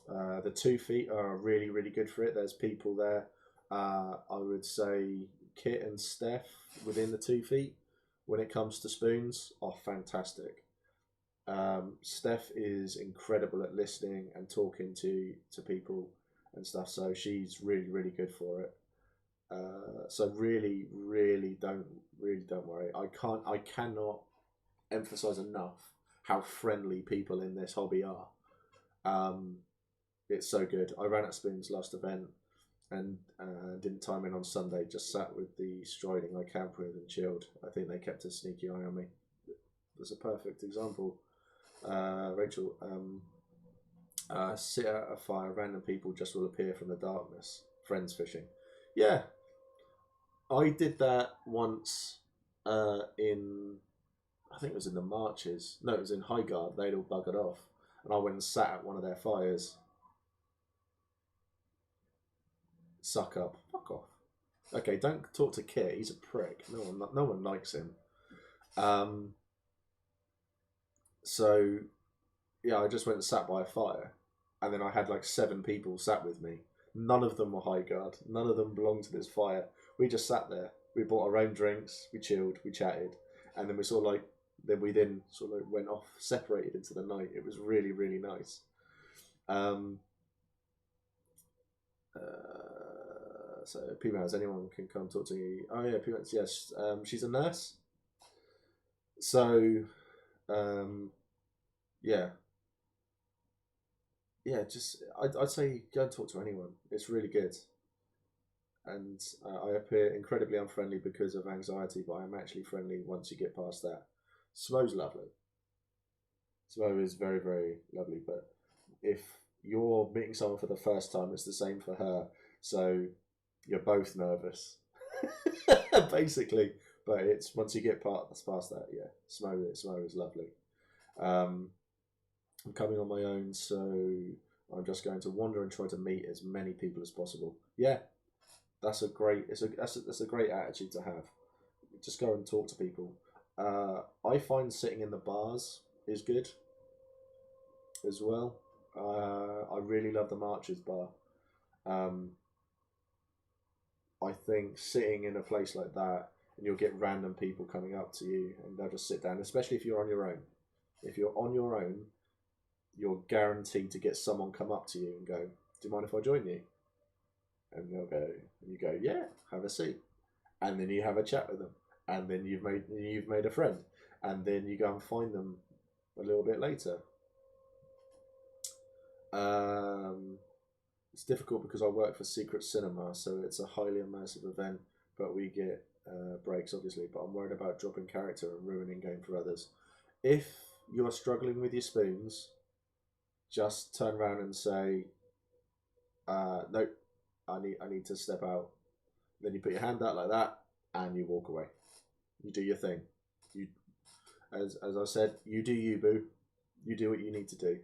the 2 feet are really, really good for it. There's people there. I would say Kit and Steph within the 2 feet when it comes to spoons are fantastic. Steph is incredible at listening and talking to people and stuff, so she's really, really good for it. So really, really don't worry. I cannot emphasize enough how friendly people in this hobby are. Um, it's so good. I ran at Spoons last event and didn't time in on Sunday. Just sat with the striding I camped with and chilled. I think they kept a sneaky eye on me. That's a perfect example. Rachel, sit at a fire. Random people just will appear from the darkness. Friends fishing. Yeah, I did that once in, I think it was in the Marches. No, it was in Highgard. They'd all buggered off. And I went and sat at one of their fires. Suck up. Fuck off. Okay, don't talk to Kit. He's a prick. No one likes him. Um, so, yeah, I just went and sat by a fire. And then I had like 7 people sat with me. None of them were Highgard. None of them belonged to this fire. We just sat there. We bought our own drinks. We chilled. We chatted. And then we then sort of went off, separated into the night. It was really, really nice. Um, so P-Maz, anyone can come talk to you. Oh yeah, P-Maz, yes. She's a nurse. So, yeah. Yeah, I'd say go and talk to anyone. It's really good. And I appear incredibly unfriendly because of anxiety, but I'm actually friendly once you get past that. Smo's lovely. Smo is very, very lovely, but if you're meeting someone for the first time, it's the same for her. So you're both nervous, basically. But it's once you get past that, yeah, Smo is lovely. Um, I'm coming on my own, so I'm just going to wander and try to meet as many people as possible. Yeah, that's a great attitude to have. Just go and talk to people. I find sitting in the bars is good as well. I really love the Marches bar. Um, I think sitting in a place like that, and you'll get random people coming up to you, and they'll just sit down. Especially if you're on your own. If you're on your own, you're guaranteed to get someone come up to you and go, "Do you mind if I join you?" And they'll go, and you go, "Yeah, have a seat." And then you have a chat with them, and then you've made a friend, and then you go and find them a little bit later. Um, it's difficult because I work for Secret Cinema, so it's a highly immersive event, but we get breaks obviously. But I'm worried about dropping character and ruining game for others. If you are struggling with your spoons, just turn around and say, "Nope, I need to step out." Then you put your hand out like that, and you walk away. You do your thing. You, as I said, you do you, boo. You do what you need to do.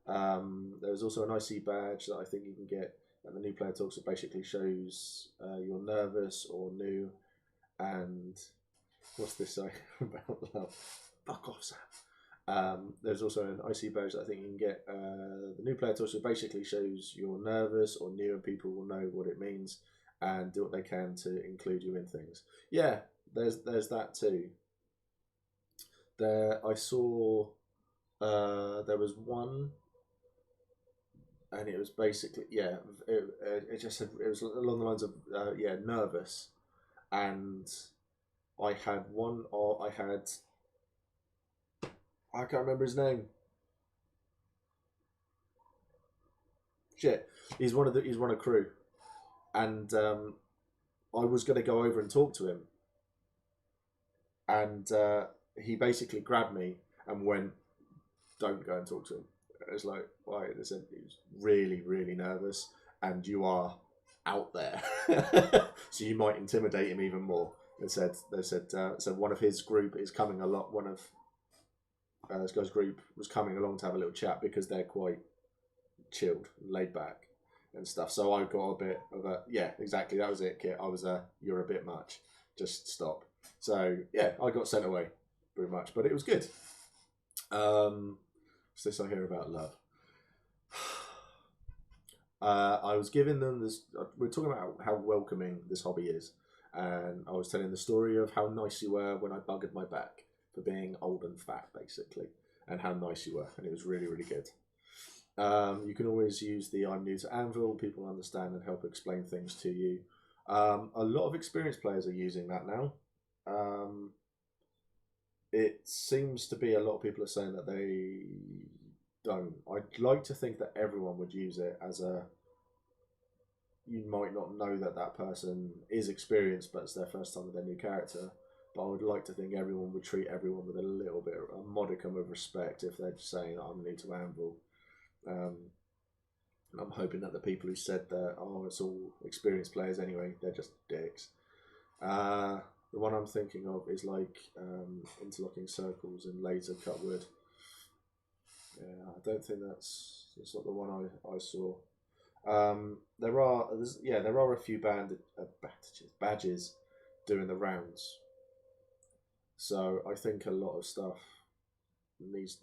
There's also an IC badge that I think you can get, and the new player talks. It basically shows you're nervous or new, and what's this say about love? Fuck off, Sam. There's also an IC badge that I think you can get. The new player talks. It basically shows you're nervous or new, and people will know what it means and do what they can to include you in things. Yeah, there's that too. There I saw there was one, and it was basically it just said it was along the lines of nervous, and I had one or I can't remember his name. Shit, he's one of crew, and I was going to go over and talk to him, and he basically grabbed me and went, "Don't go and talk to him." It's like, why? They said he was really, really nervous, and you are out there, so you might intimidate him even more. They said so one of his group is coming a lot. One of this guy's group was coming along to have a little chat because they're quite chilled, laid back, and stuff. So I got a bit of a exactly. That was it, Kit. I was you're a bit much. Just stop. So yeah, I got sent away, pretty much, but it was good. What's this I hear about love? I was giving them this. We're talking about how welcoming this hobby is, and I was telling the story of how nice you were when I buggered my back for being old and fat, basically, and how nice you were, and it was really, really good. You can always use the "I'm new to Anvil." People understand and help explain things to you. A lot of experienced players are using that now. It seems to be a lot of people are saying that they don't. I'd like to think that everyone would use it as a. You might not know that that person is experienced, but it's their first time with their new character. But I would like to think everyone would treat everyone with a little bit, a modicum of respect if they're just saying, "I'm new to Anvil." And I'm hoping that the people who said that, "Oh, it's all experienced players anyway," they're just dicks. The one I'm thinking of is like interlocking circles and laser cut wood. Yeah, I don't think that's not the one I saw. There are a few badges doing the rounds. So I think a lot of stuff needs.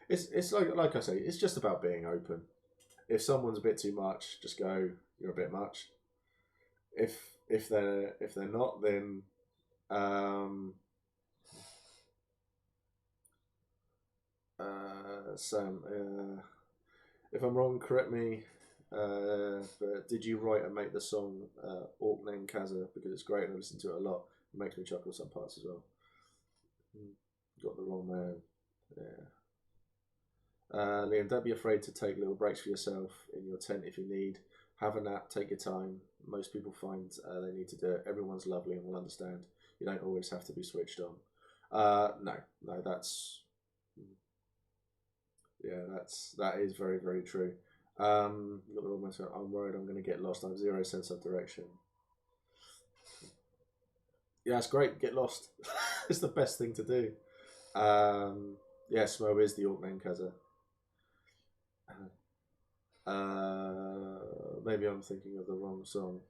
It's like I say, it's just about being open. If someone's a bit too much, just go, "You're a bit much." If they're not, then Sam, if I'm wrong, correct me. But did you write and make the song Orkney Kaza? Because it's great and I listen to it a lot. It makes me chuckle some parts as well. Got the wrong man. Yeah. Liam, don't be afraid to take little breaks for yourself in your tent if you need. Have a nap, take your time. Most people find they need to do it. Everyone's lovely and will understand. You don't always have to be switched on. No, that is very, very true. I'm worried I'm going to get lost. I have zero sense of direction. Yeah, it's great. Get lost. It's the best thing to do. Smo is the Orkney Kaza. Maybe I'm thinking of the wrong song.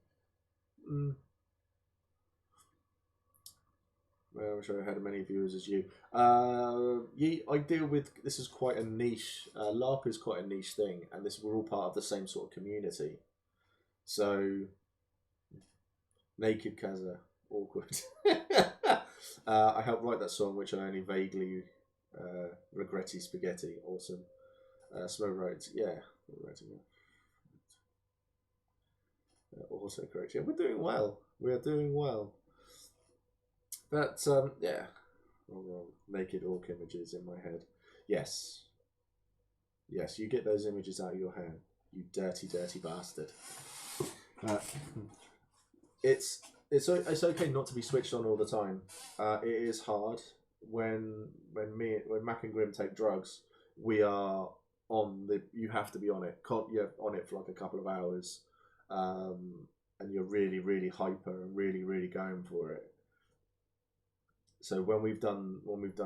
I wish I had as many viewers as you. I deal with this is quite a niche. LARP is quite a niche thing, and we're all part of the same sort of community. So, naked Kaza, awkward. I helped write that song, which I only vaguely regretty spaghetti. Awesome. Smoke wrote, also correct. Yeah, we're doing well. We are doing well. But wrong. Naked orc images in my head. Yes, you get those images out of your head, you dirty, dirty bastard. It's okay not to be switched on all the time. It is hard when Mac and Grim take drugs. We are on the. You have to be on it. You're on it for like a couple of hours, and you're really, really hyper and really, really going for it. So when we've done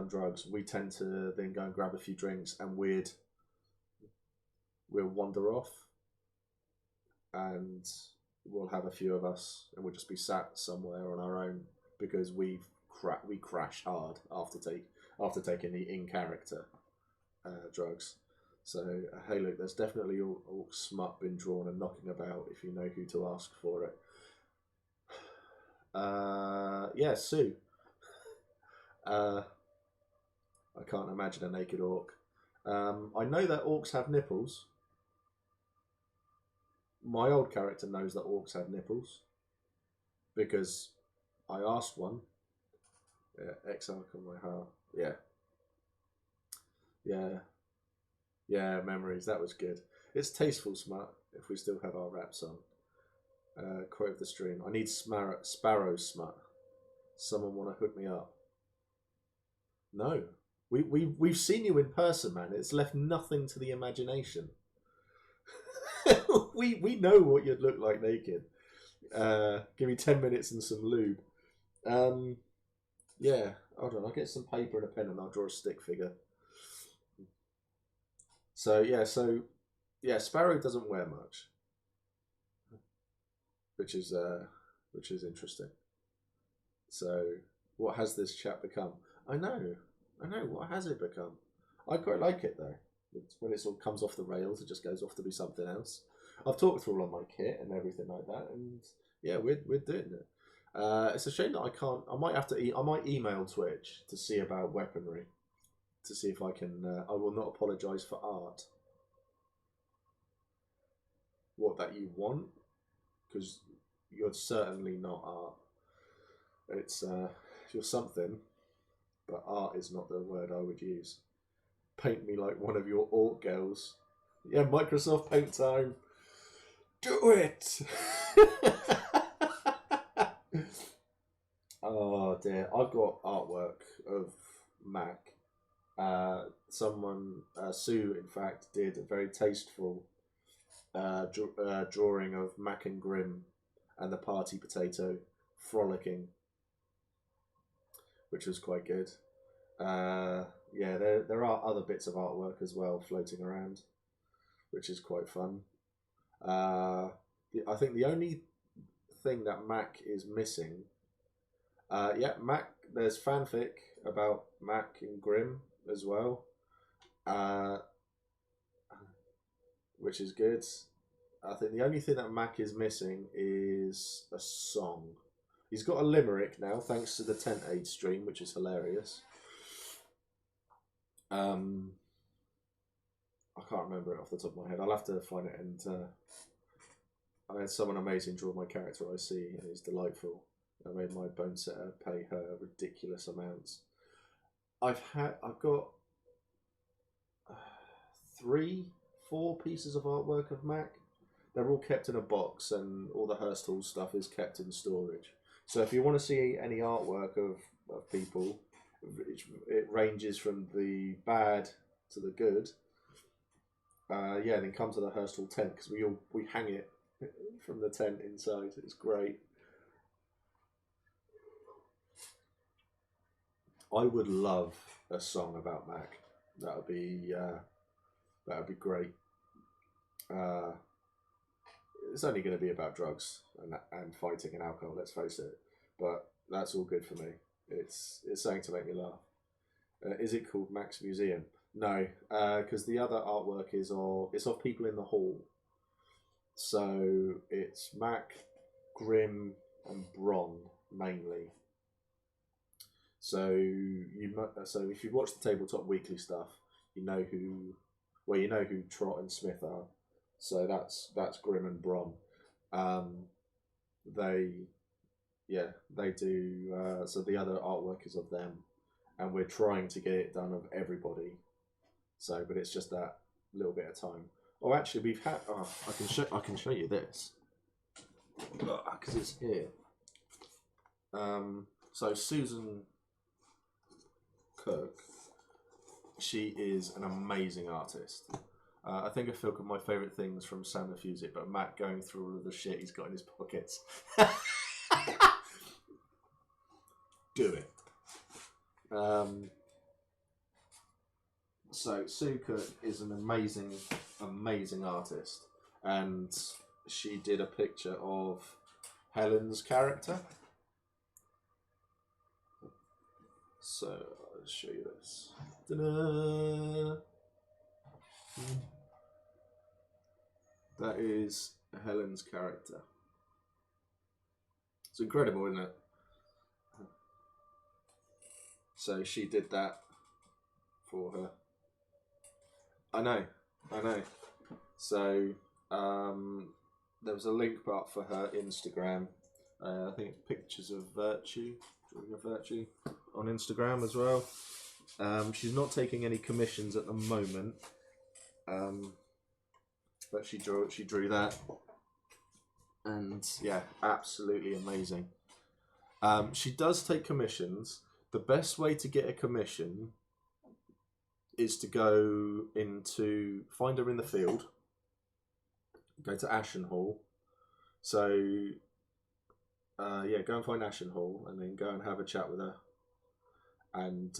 drugs, we tend to then go and grab a few drinks, and we'll wander off, and we'll have a few of us, and we'll just be sat somewhere on our own because we crash hard after taking the in character drugs. So hey, look, there's definitely all smut been drawn and knocking about if you know who to ask for it. Yeah, Sue. Uh, I can't imagine a naked orc. I know that orcs have nipples. My old character knows that orcs have nipples because I asked one. Yeah, exile on my heart. Yeah, yeah, yeah. Memories. That was good. It's tasteful smut. If we still have our raps on. Quote of the stream. I need sparrow smut. Someone want to hook me up? No. We've seen you in person, man. It's left nothing to the imagination. we know what you'd look like naked. Give me 10 minutes and some lube. Yeah, hold on. I'll get some paper and a pen and I'll draw a stick figure. So yeah, Sparrow doesn't wear much, which is interesting. So what has this chap become? I know. What has it become? I quite like it though. When it all comes off the rails, it just goes off to be something else. I've talked through all of my kit and everything like that, and yeah, we're doing it. It's a shame that I can't. I might have to. I might email Twitch to see about weaponry, to see if I can. I will not apologise for art. What that you want, because you're certainly not art. It's you're something, but art is not the word I would use. Paint me like one of your orc girls. Yeah, Microsoft Paint time. Do it! Oh dear, I've got artwork of Mac. Someone, Sue, in fact, did a very tasteful drawing of Mac and Grim and the party potato frolicking, which was quite good. Yeah, there are other bits of artwork as well floating around, which is quite fun. I think the only thing that Mac is missing, yeah, Mac. There's fanfic about Mac and Grim as well, which is good. I think the only thing that Mac is missing is a song. He's got a limerick now, thanks to the Tent Aid stream, which is hilarious. I can't remember it off the top of my head. I'll have to find it. And I had someone amazing draw my character I see, and it's delightful. I made my bone setter pay her ridiculous amounts. I've got 3-4 pieces of artwork of Mac. They're all kept in a box, and all the Hearst Hall stuff is kept in storage. So if you want to see any artwork of people, it ranges from the bad to the good. Yeah, then come to the Hearst Hall tent, because we hang it from the tent inside. It's great. I would love a song about Mac. That would be great. It's only going to be about drugs and fighting and alcohol. Let's face it. But that's all good for me. It's something to make me laugh. Is it called Mac's Museum? No, because the other artwork is of people in the hall. So it's Mac, Grim, and Bron mainly. So if you watch the Tabletop Weekly stuff, you know who Trot and Smith are. So that's Grim and Bron. They do. So the other artwork is of them, and we're trying to get it done of everybody. So, but it's just that little bit of time. Oh, actually, we've had. Oh, I can show you this because it's here. So Susan Cook, she is an amazing artist. I think I feel my favourite things from Sound of Music, but Matt going through all of the shit he's got in his pockets. Do it. So Sue Cook is an amazing artist, and she did a picture of Helen's character. So I'll show you this. Ta-da! That is Helen's character. It's incredible, isn't it? So she did that for her. I know. So there was a link up for her Instagram. I think it's pictures of virtue, drawing of virtue, on Instagram as well. She's not taking any commissions at the moment, but she drew that, and yeah, absolutely amazing. She does take commissions. The best way to get a commission is to go find her in the field, go to Ashen Hall. So, yeah, go and find Ashen Hall, and then go and have a chat with her, and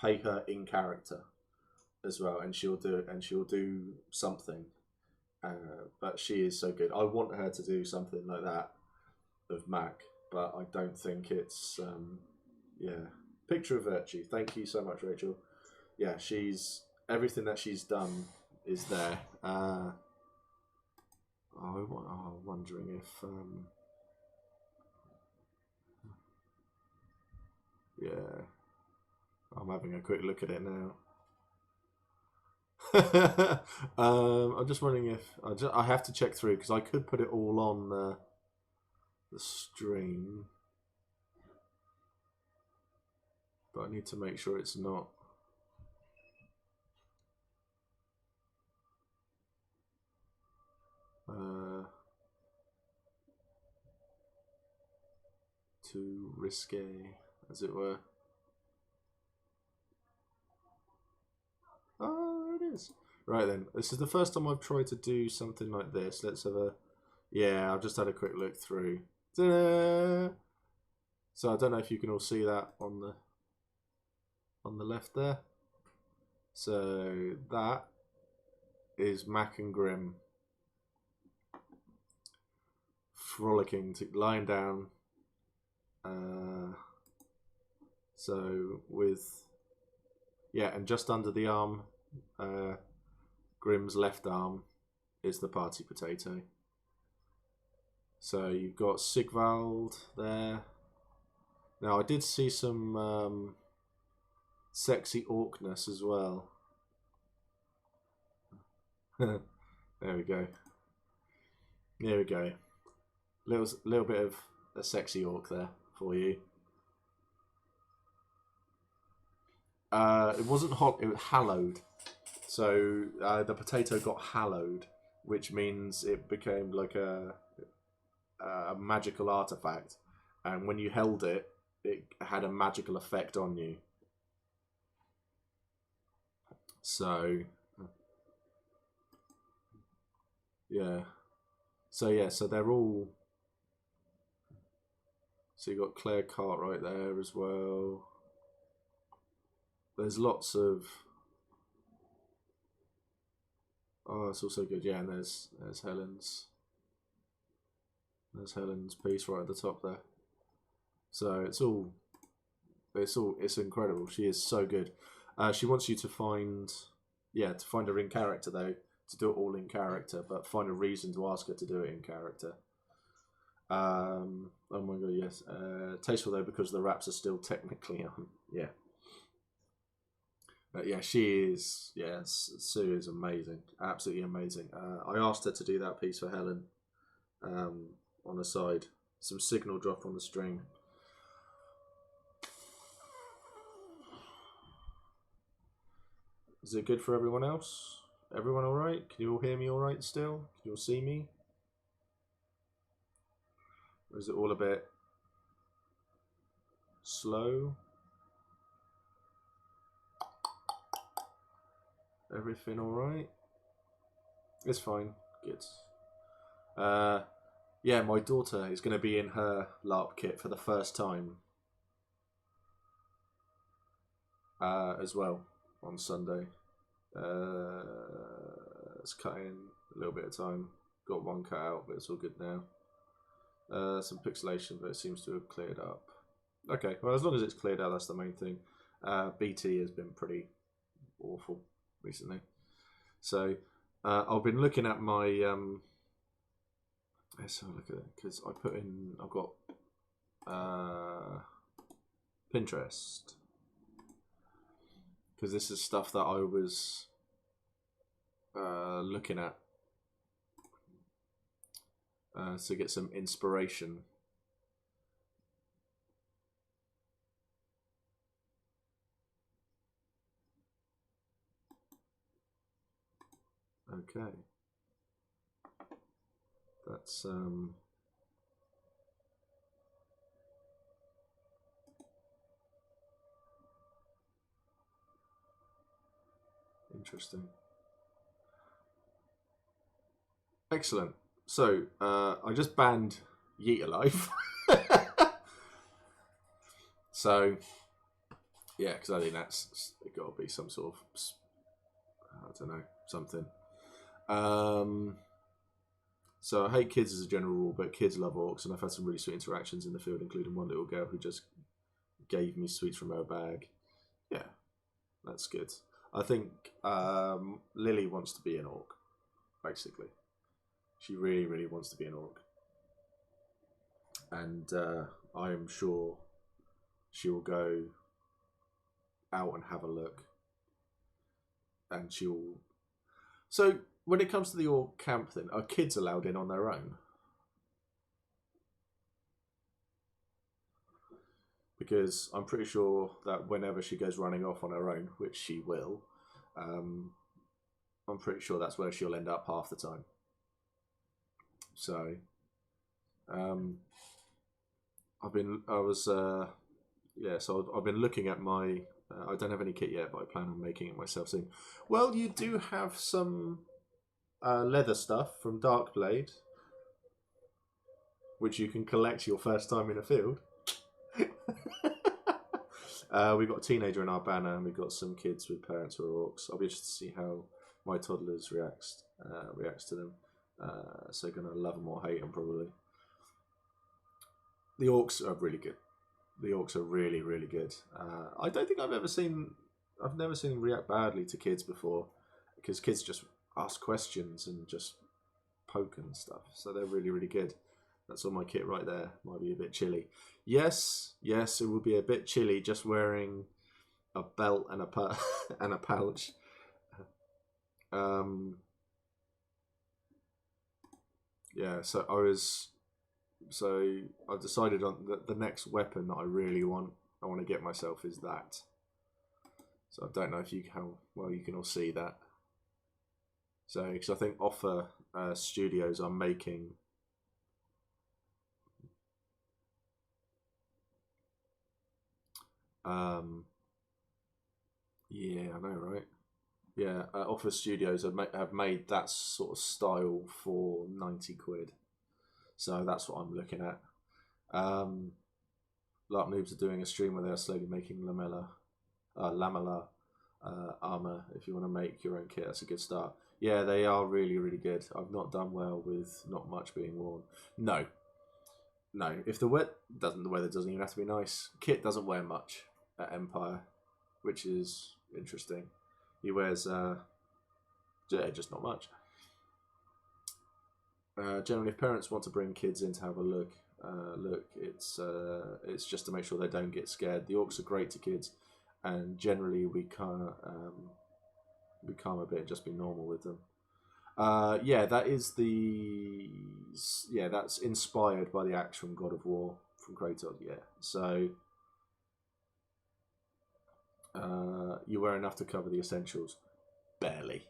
pay her in character as well, and she'll do something. But she is so good. I want her to do something like that of Mac, but I don't think it's yeah. Picture of Virtue. Thank you so much, Rachel. Yeah, she's everything that she's done is there. I'm wondering if yeah, I'm having a quick look at it now. I'm just wondering if I have to check through, because I could put it all on the stream, but I need to make sure it's not. Too risque, as it were. Oh, it is. Right then, this is the first time I've tried to do something like this. Let's have a... Yeah, I've just had a quick look through. Ta-da! So I don't know if you can all see that on the left there. So that is Mac and Grim frolicking, lying down. So with... Yeah, and just under the arm, Grimm's left arm, is the party potato. So you've got Sigvald there. Now I did see some sexy orcness as well. There we go. There we go. Little bit of a sexy orc there for you. It wasn't hot, it was hallowed. So the potato got hallowed, which means it became like a magical artifact. And when you held it, it had a magical effect on you. So, yeah. So they're all... So you've got Claire Cartwright there as well. There's lots of... Oh, it's also good. Yeah, and there's Helen's. There's Helen's piece right at the top there. So it's incredible. She is so good. She wants you to find her in character though, to do it all in character, but find a reason to ask her to do it in character. Oh my god, yes. Tasteful though, because the wraps are still technically on. Yeah. But yeah, she is. Yes, Sue is amazing, absolutely amazing. I asked her to do that piece for Helen, on the side, some signal drop on the string. Is it good for everyone else? Everyone all right? Can you all hear me all right still? Can you all see me? Or is it all a bit slow? Everything all right? It's fine. Good. Yeah, my daughter is going to be in her LARP kit for the first time as well on Sunday. It's cutting a little bit of time. Got one cut out, but it's all good now. Some pixelation, but it seems to have cleared up. Okay, well, as long as it's cleared out, that's the main thing. BT has been pretty awful recently. So I've been looking at my... let's have a look at it, because I've got Pinterest. Because this is stuff that I was looking at to get some inspiration. Okay. That's interesting. Excellent. So I just banned Yeet Alive. So yeah, because I think that's got to be some sort of, I don't know, something. So I hate kids as a general rule, but kids love orcs, and I've had some really sweet interactions in the field, including one little girl who just gave me sweets from her bag. Yeah, that's good. I think Lily wants to be an orc, basically. She really, really wants to be an orc. And I am sure she will go out and have a look. And she'll... So, when it comes to the orc camp thing, are kids allowed in on their own? Because I'm pretty sure that whenever she goes running off on her own, which she will, I'm pretty sure that's where she'll end up half the time. So, I've been looking at my. I don't have any kit yet, but I plan on making it myself soon. Well, you do have some leather stuff from Darkblade, which you can collect your first time in a field. We've got a teenager in our banner, and we've got some kids with parents who are orcs. I'll be interested to see how my toddlers reacts to them. So gonna love them or hate them probably. The orcs are really good. The orcs are really, really good. I don't think I've never seen them react badly to kids before, because kids just ask questions and just poke and stuff. So they're really, really good. That's all my kit right there. Might be a bit chilly. Yes, it will be a bit chilly just wearing a belt and a pouch. Yeah, so I've decided on the next weapon that I really want to get myself is that. So I don't know how well you can all see that. So, because I think Offer Studios are making yeah, I know, right? Yeah, Offer Studios have made that sort of style for 90 quid. So that's what I'm looking at. Lark Noobs are doing a stream where they're slowly making lamella armor. If you want to make your own kit, that's a good start. Yeah, they are really, really good. I've not done well with not much being worn. No. If the weather doesn't even have to be nice. Kit doesn't wear much at Empire, which is interesting. He wears just not much. Generally, if parents want to bring kids in to have a look, it's just to make sure they don't get scared. The orcs are great to kids, and generally we calm a bit and just be normal with them. That's inspired by the axe from God of War from Kratos. Yeah, so you wear enough to cover the essentials, barely.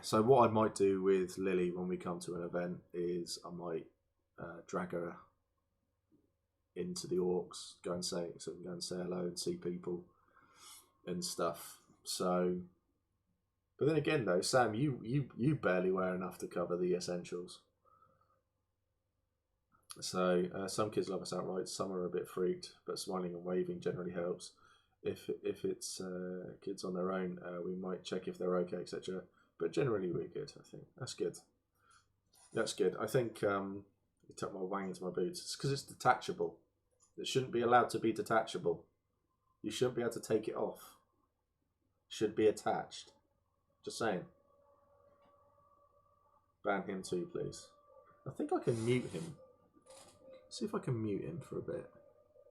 So what I might do with Lily when we come to an event is I might drag her into the orcs, go and say hello and see people and stuff. So, but then again though, Sam, you barely wear enough to cover the essentials. So some kids love us outright, some are a bit freaked, but smiling and waving generally helps. If it's kids on their own, we might check if they're okay, etc. But generally we're good, I think. That's good. I think you tuck my wang into my boots. It's because it's detachable. It shouldn't be allowed to be detachable. You shouldn't be able to take it off. It should be attached. Just saying. Ban him too, please. I think I can mute him. See if I can mute him for a bit.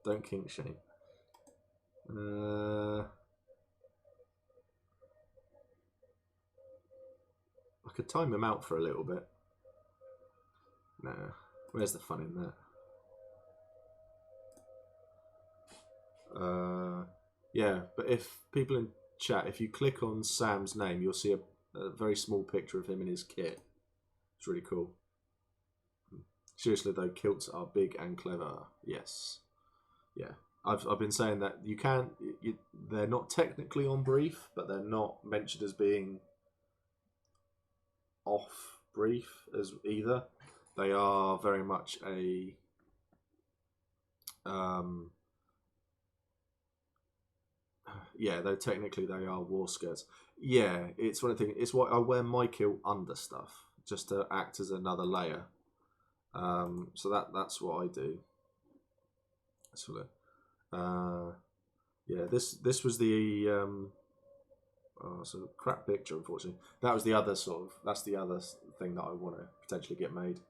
Don't kink shame. I could time him out for a little bit. Nah, where's the fun in that? Yeah, but if people in chat, if you click on Sam's name, you'll see a very small picture of him in his kit. It's really cool. Seriously though, kilts are big and clever. Yes. Yeah. I've been saying that they're not technically on brief, but they're not mentioned as being off brief as either. They are very much a yeah, though technically they are war skirts. Yeah, it's one of the things. It's what I wear my kilt under stuff just to act as another layer. So that's what I do. Sort of. Yeah, this was the oh, it's a crap picture, unfortunately. That was the other that's the other thing that I want to potentially get made.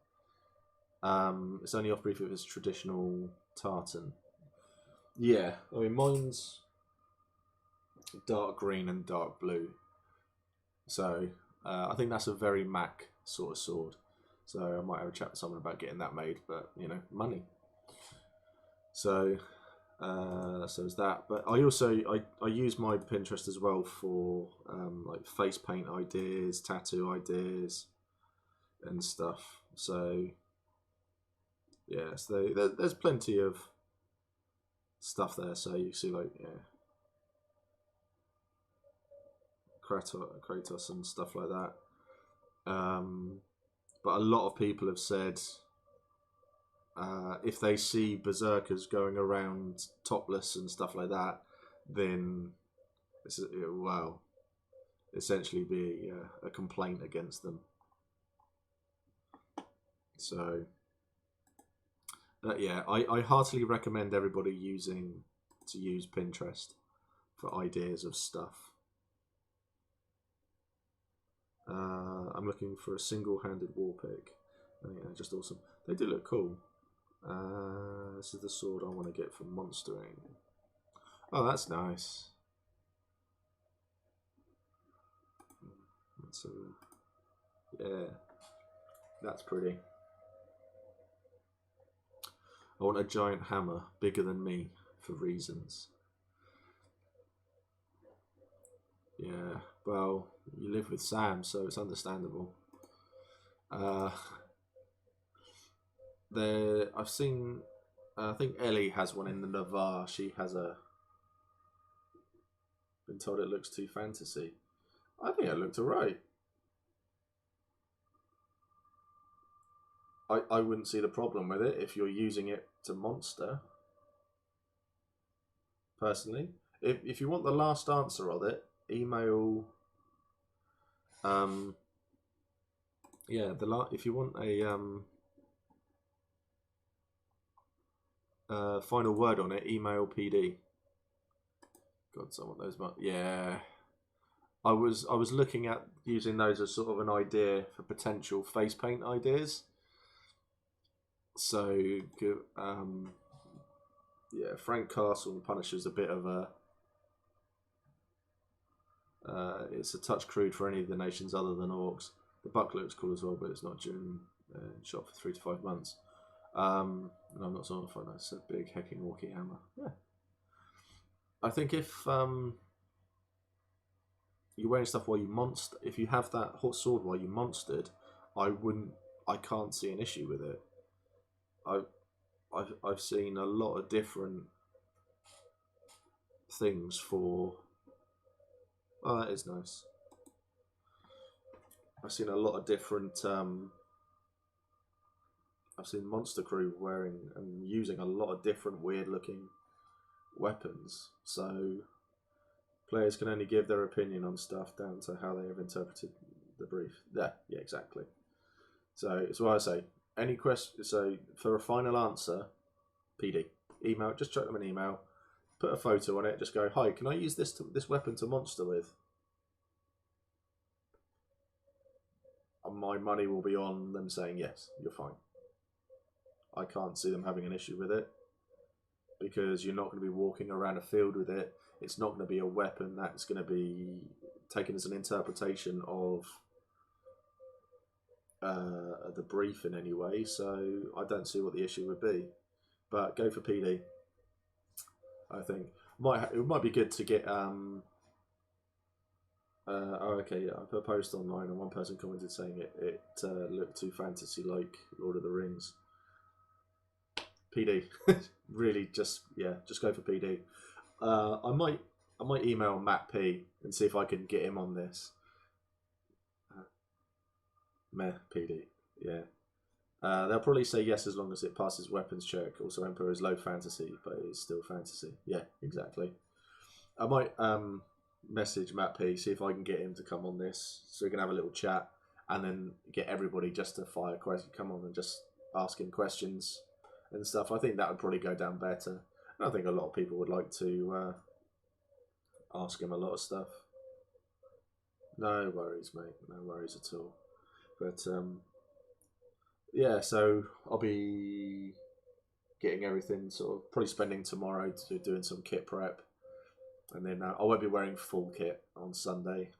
It's only off brief if it's traditional tartan. Yeah, I mean mine's dark green and dark blue. So I think that's a very Mac sort of sword. So I might have a chat with someone about getting that made, but you know, money. So so is that. But I also I use my Pinterest as well for like face paint ideas, tattoo ideas, and stuff. So yeah, so there's plenty of stuff there. So you see like Kratos and stuff like that. But a lot of people have said if they see berserkers going around topless and stuff like that, then it will essentially be a complaint against them. So yeah, I heartily recommend everybody use Pinterest for ideas of stuff. I'm looking for a single-handed war pick. Oh, yeah, just awesome. They do look cool. This is the sword I want to get for monstering. Oh, that's nice. So, yeah, that's pretty. I want a giant hammer, bigger than me, for reasons. Yeah, well, you live with Sam, so it's understandable. I've seen. I think Ellie has one in the Navarre. She has been told it looks too fantasy. I think it looked alright. I wouldn't see the problem with it if you're using it to monster. Personally, if you want the last answer of it, email. Yeah, if you want a final word on it, email PD. God, someone knows, but yeah. I was looking at using those as sort of an idea for potential face paint ideas. So, yeah, Frank Castle and Punisher's a bit of a. It's a touch crude for any of the nations other than orcs. The buck looks cool as well, but it's not during shot for 3 to 5 months. And I'm not so fun. That's a big hecking walkie hammer. Yeah. I think if you're wearing stuff while you monster, if you have that hot sword while you monstered, I can't see an issue with it. I've seen a lot of different things for. Oh, that is nice. I've seen a lot of different. I've seen Monster Crew wearing and using a lot of different weird-looking weapons. So players can only give their opinion on stuff down to how they have interpreted the brief. Yeah, exactly. So it's why I say any question. So for a final answer, PD email. Just chuck them an email. Put a photo on it. Just go, hi. Can I use this weapon to monster with? And my money will be on them saying yes. You're fine. I can't see them having an issue with it. because you're not going to be walking around a field with it. It's not going to be a weapon that's going to be taken as an interpretation of the brief in any way. So I don't see what the issue would be. But go for PD. I think it might be good to get. Okay, yeah. I put a post online and one person commented saying it looked too fantasy like Lord of the Rings. PD, really, just go for PD. I might email Matt P and see if I can get him on this. Meh, PD, yeah. They'll probably say yes as long as it passes weapons check. Also, Emperor is low fantasy, but it's still fantasy. Yeah, exactly. I might message Matt P, see if I can get him to come on this, so we can have a little chat, and then get everybody just to fire questions, come on and just ask him questions and stuff. I think that would probably go down better. And I think a lot of people would like to ask him a lot of stuff. No worries, mate. No worries at all. But yeah, so I'll be getting everything sort of probably spending tomorrow to doing some kit prep, and then I won't be wearing full kit on Sunday.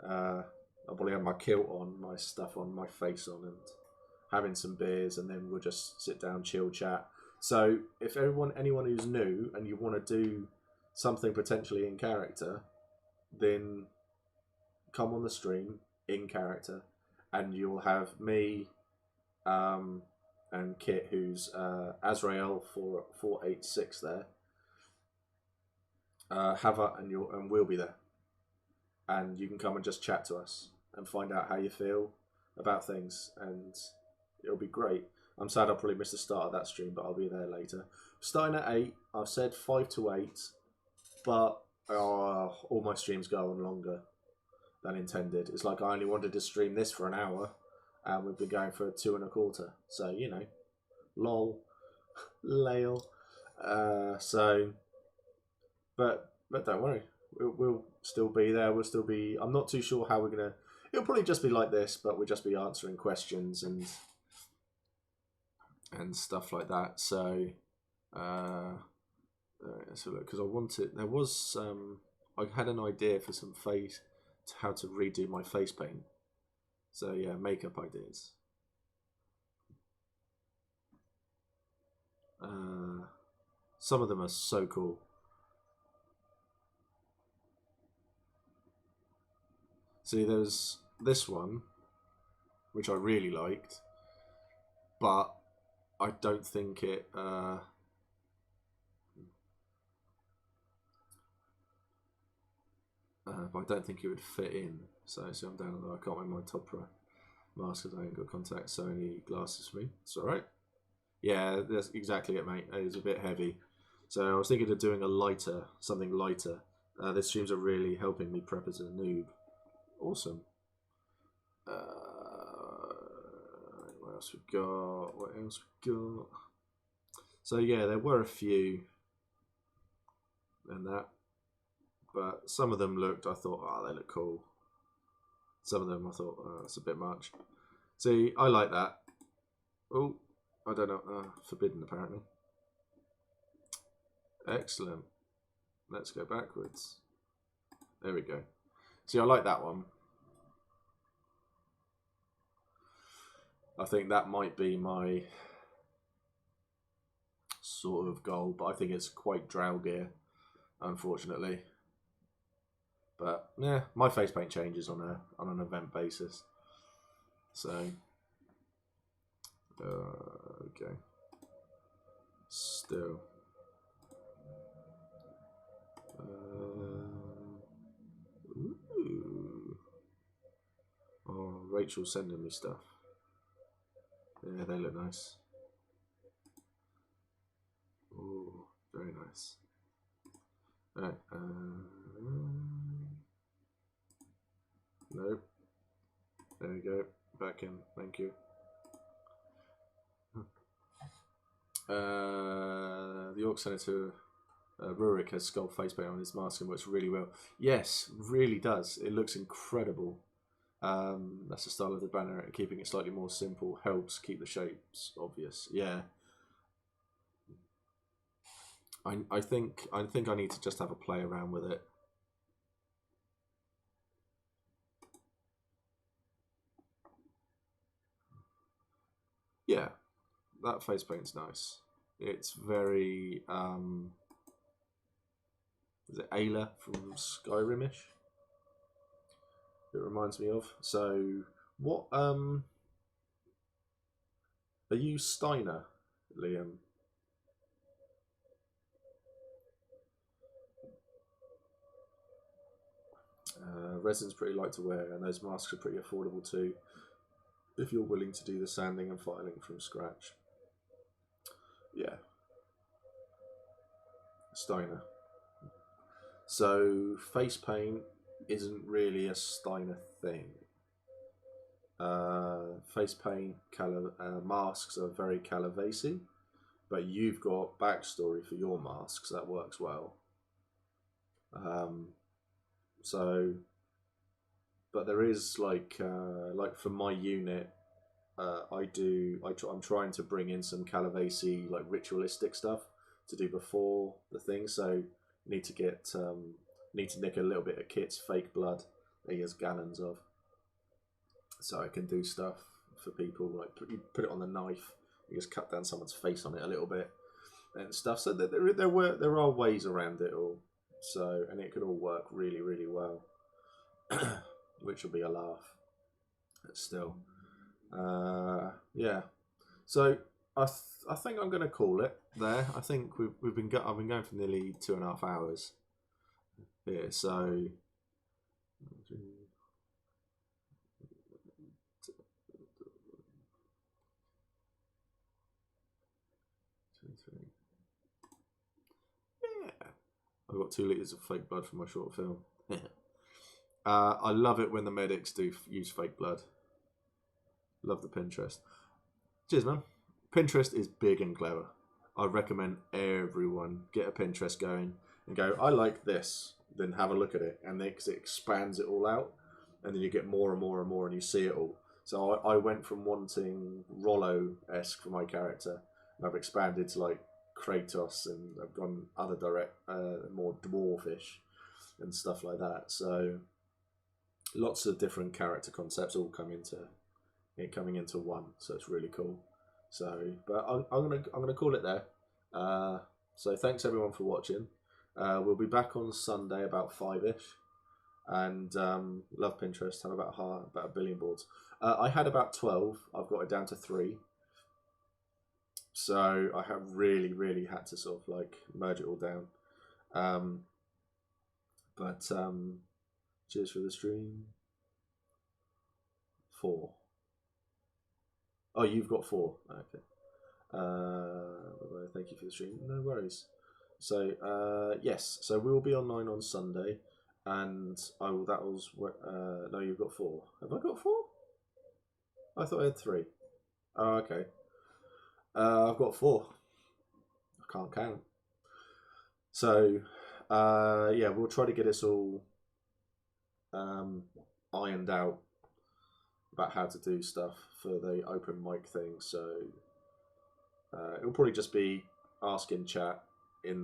I'll probably have my kilt on, my stuff on, my face on, and having some beers, and then we'll just sit down, chill, chat. So if anyone who's new and you want to do something potentially in character, then come on the stream in character, and you'll have me and Kit, who's Azrael 486 there. Hava and we'll be there, and you can come and just chat to us and find out how you feel about things, and it'll be great. I'm sad I'll probably miss the start of that stream, but I'll be there later. Starting at 8, I've said 5 to 8, but all my streams go on longer than intended. It's like I only wanted to stream this for an hour, and we've been going for 2 1/4. So, you know, lol, lale. But don't worry, we'll still be there. We'll still be. I'm not too sure how we're gonna. It'll probably just be like this, but we'll just be answering questions and stuff like that. So, let's look, because I wanted. There was I had an idea for some how to redo my face paint. So yeah, makeup ideas. Some of them are so cool. See, there's this one, which I really liked, but I don't think it. But I don't think it would fit in. So I'm down. I can't wear my top mask because I ain't got contact Sony glasses for me. It's all right. Yeah, that's exactly it, mate. It's a bit heavy. So I was thinking of doing something lighter. The streams are really helping me prep as a noob. Awesome. What else we got? What else we got? So yeah, there were a few and that, but some of them I thought, oh, they look cool. Some of them I thought, oh, that's a bit much. See, I like that. Oh, I don't know. Forbidden, apparently. Excellent. Let's go backwards. There we go. See, I like that one. I think that might be my sort of goal, but I think it's quite drow gear, unfortunately. But yeah, my face paint changes on an event basis. So okay. Still. Ooh. Oh, Rachel's sending me stuff. Yeah, they look nice. Oh, very nice. Alright, nope. There we go. Back in. Thank you. The Orc Senator Rurik has skull face paint on his mask and works really well. Yes, really does. It looks incredible. That's the style of the banner, and keeping it slightly more simple helps keep the shapes obvious. Yeah. I think I need to just have a play around with it. Yeah, that face paint's nice. It's very is it Ayla from Skyrimish? It reminds me of. So what are you Steiner, Liam? Resin's pretty light to wear, and those masks are pretty affordable too, if you're willing to do the sanding and filing from scratch. Yeah, Steiner. So face paint isn't really a Steiner thing. Face paint masks are very Calavesi, but you've got backstory for your masks that works well. So, but there is like for my unit, I'm trying to bring in some Calavesi like ritualistic stuff to do before the thing. So need to nick a little bit of Kit's fake blood that he has gallons of, so I can do stuff for people like you put it on the knife, you just cut down someone's face on it a little bit and stuff. So there are ways around it all. So, and it could all work really, really well, which will be a laugh. But still, yeah. So I think I'm going to call it there. I think I've been going for nearly 2.5 hours here. So. Yeah, I've got 2 litres of fake blood for my short film. I love it when the medics do use fake blood. Love the Pinterest. Cheers, man. Pinterest is big and clever. I recommend everyone get a Pinterest going and go, I like this. Then have a look at it, and it expands it all out, and then you get more and more and more, and you see it all. So I went from wanting Rollo-esque for my character, and I've expanded to like Kratos, and I've gone other more dwarfish and stuff like that. So lots of different character concepts all coming into one. So it's really cool. So, but I'm gonna call it there. So thanks everyone for watching. We'll be back on Sunday about 5ish, and love Pinterest. Have about a billion boards. I had about 12. I've got it down to 3. So I have really had to sort of like merge it all down. But cheers for the stream. 4. Oh, you've got 4. Okay. Thank you for the stream. No worries. So yes, so we will be online on Sunday, and I will. That was no, you've got 4. Have I got 4? I thought I had 3. Oh, okay. I've got 4. I can't count. So yeah, we'll try to get this all ironed out about how to do stuff for the open mic thing. So it'll probably just be ask in chat in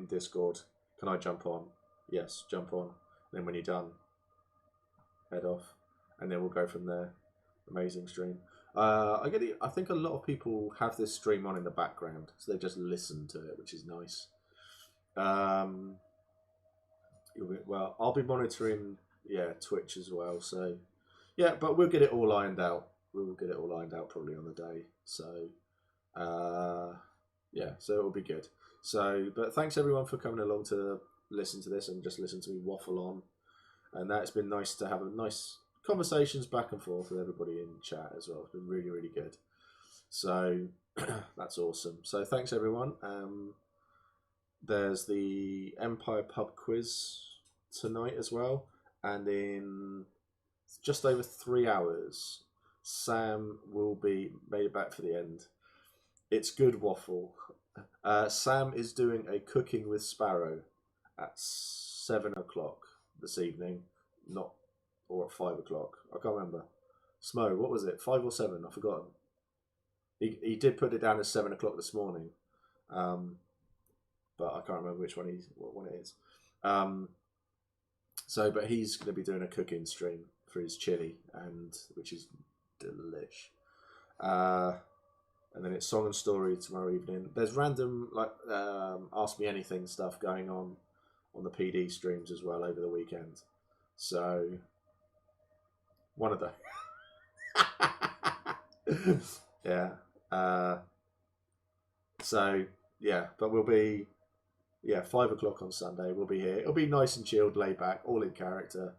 Discord. Can I jump on? Yes, jump on. And then when you're done, head off, and then we'll go from there. Amazing stream. I think a lot of people have this stream on in the background, so they just listen to it, which is nice. Well, I'll be monitoring Twitch as well. So yeah, but we'll get it all ironed out. We'll get it all ironed out probably on the day. So yeah, so it'll be good. So, but thanks everyone for coming along to listen to this and just listen to me waffle on. And that's been nice to have a nice conversations back and forth with everybody in chat as well. It's been really, really good. So that's awesome. So thanks everyone. There's the Empire Pub quiz tonight as well, and in just over 3 hours, Sam will be made it back for the end. It's good waffle. Sam is doing a cooking with Sparrow at 7 o'clock this evening, or at 5 o'clock. I can't remember. Smo, what was it? 5 or 7? I've forgotten. He did put it down as 7 o'clock this morning. but I can't remember which one what one it is. But he's going to be doing a cooking stream for his chili, which is delish. And then it's song and story tomorrow evening. There's random Ask Me Anything stuff going on the PD streams as well over the weekend. So one of those. Yeah. But we'll be 5 o'clock on Sunday. We'll be here. It'll be nice and chilled, laid back, all in character,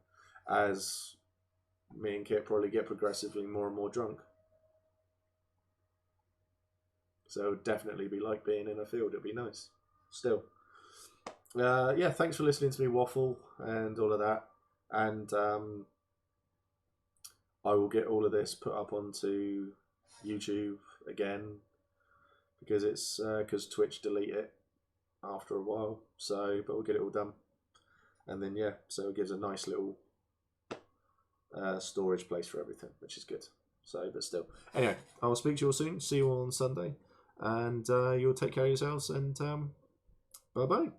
as me and Kit probably get progressively more and more drunk. So it'll definitely be like being in a field. It'll be nice. Still. Thanks for listening to me waffle and all of that. And I will get all of this put up onto YouTube again, because Twitch delete it after a while. So, but we'll get it all done. And then so it gives a nice little storage place for everything, which is good. So, but still. Anyway, I will speak to you all soon. See you all on Sunday. And you'll take care of yourselves, and bye-bye.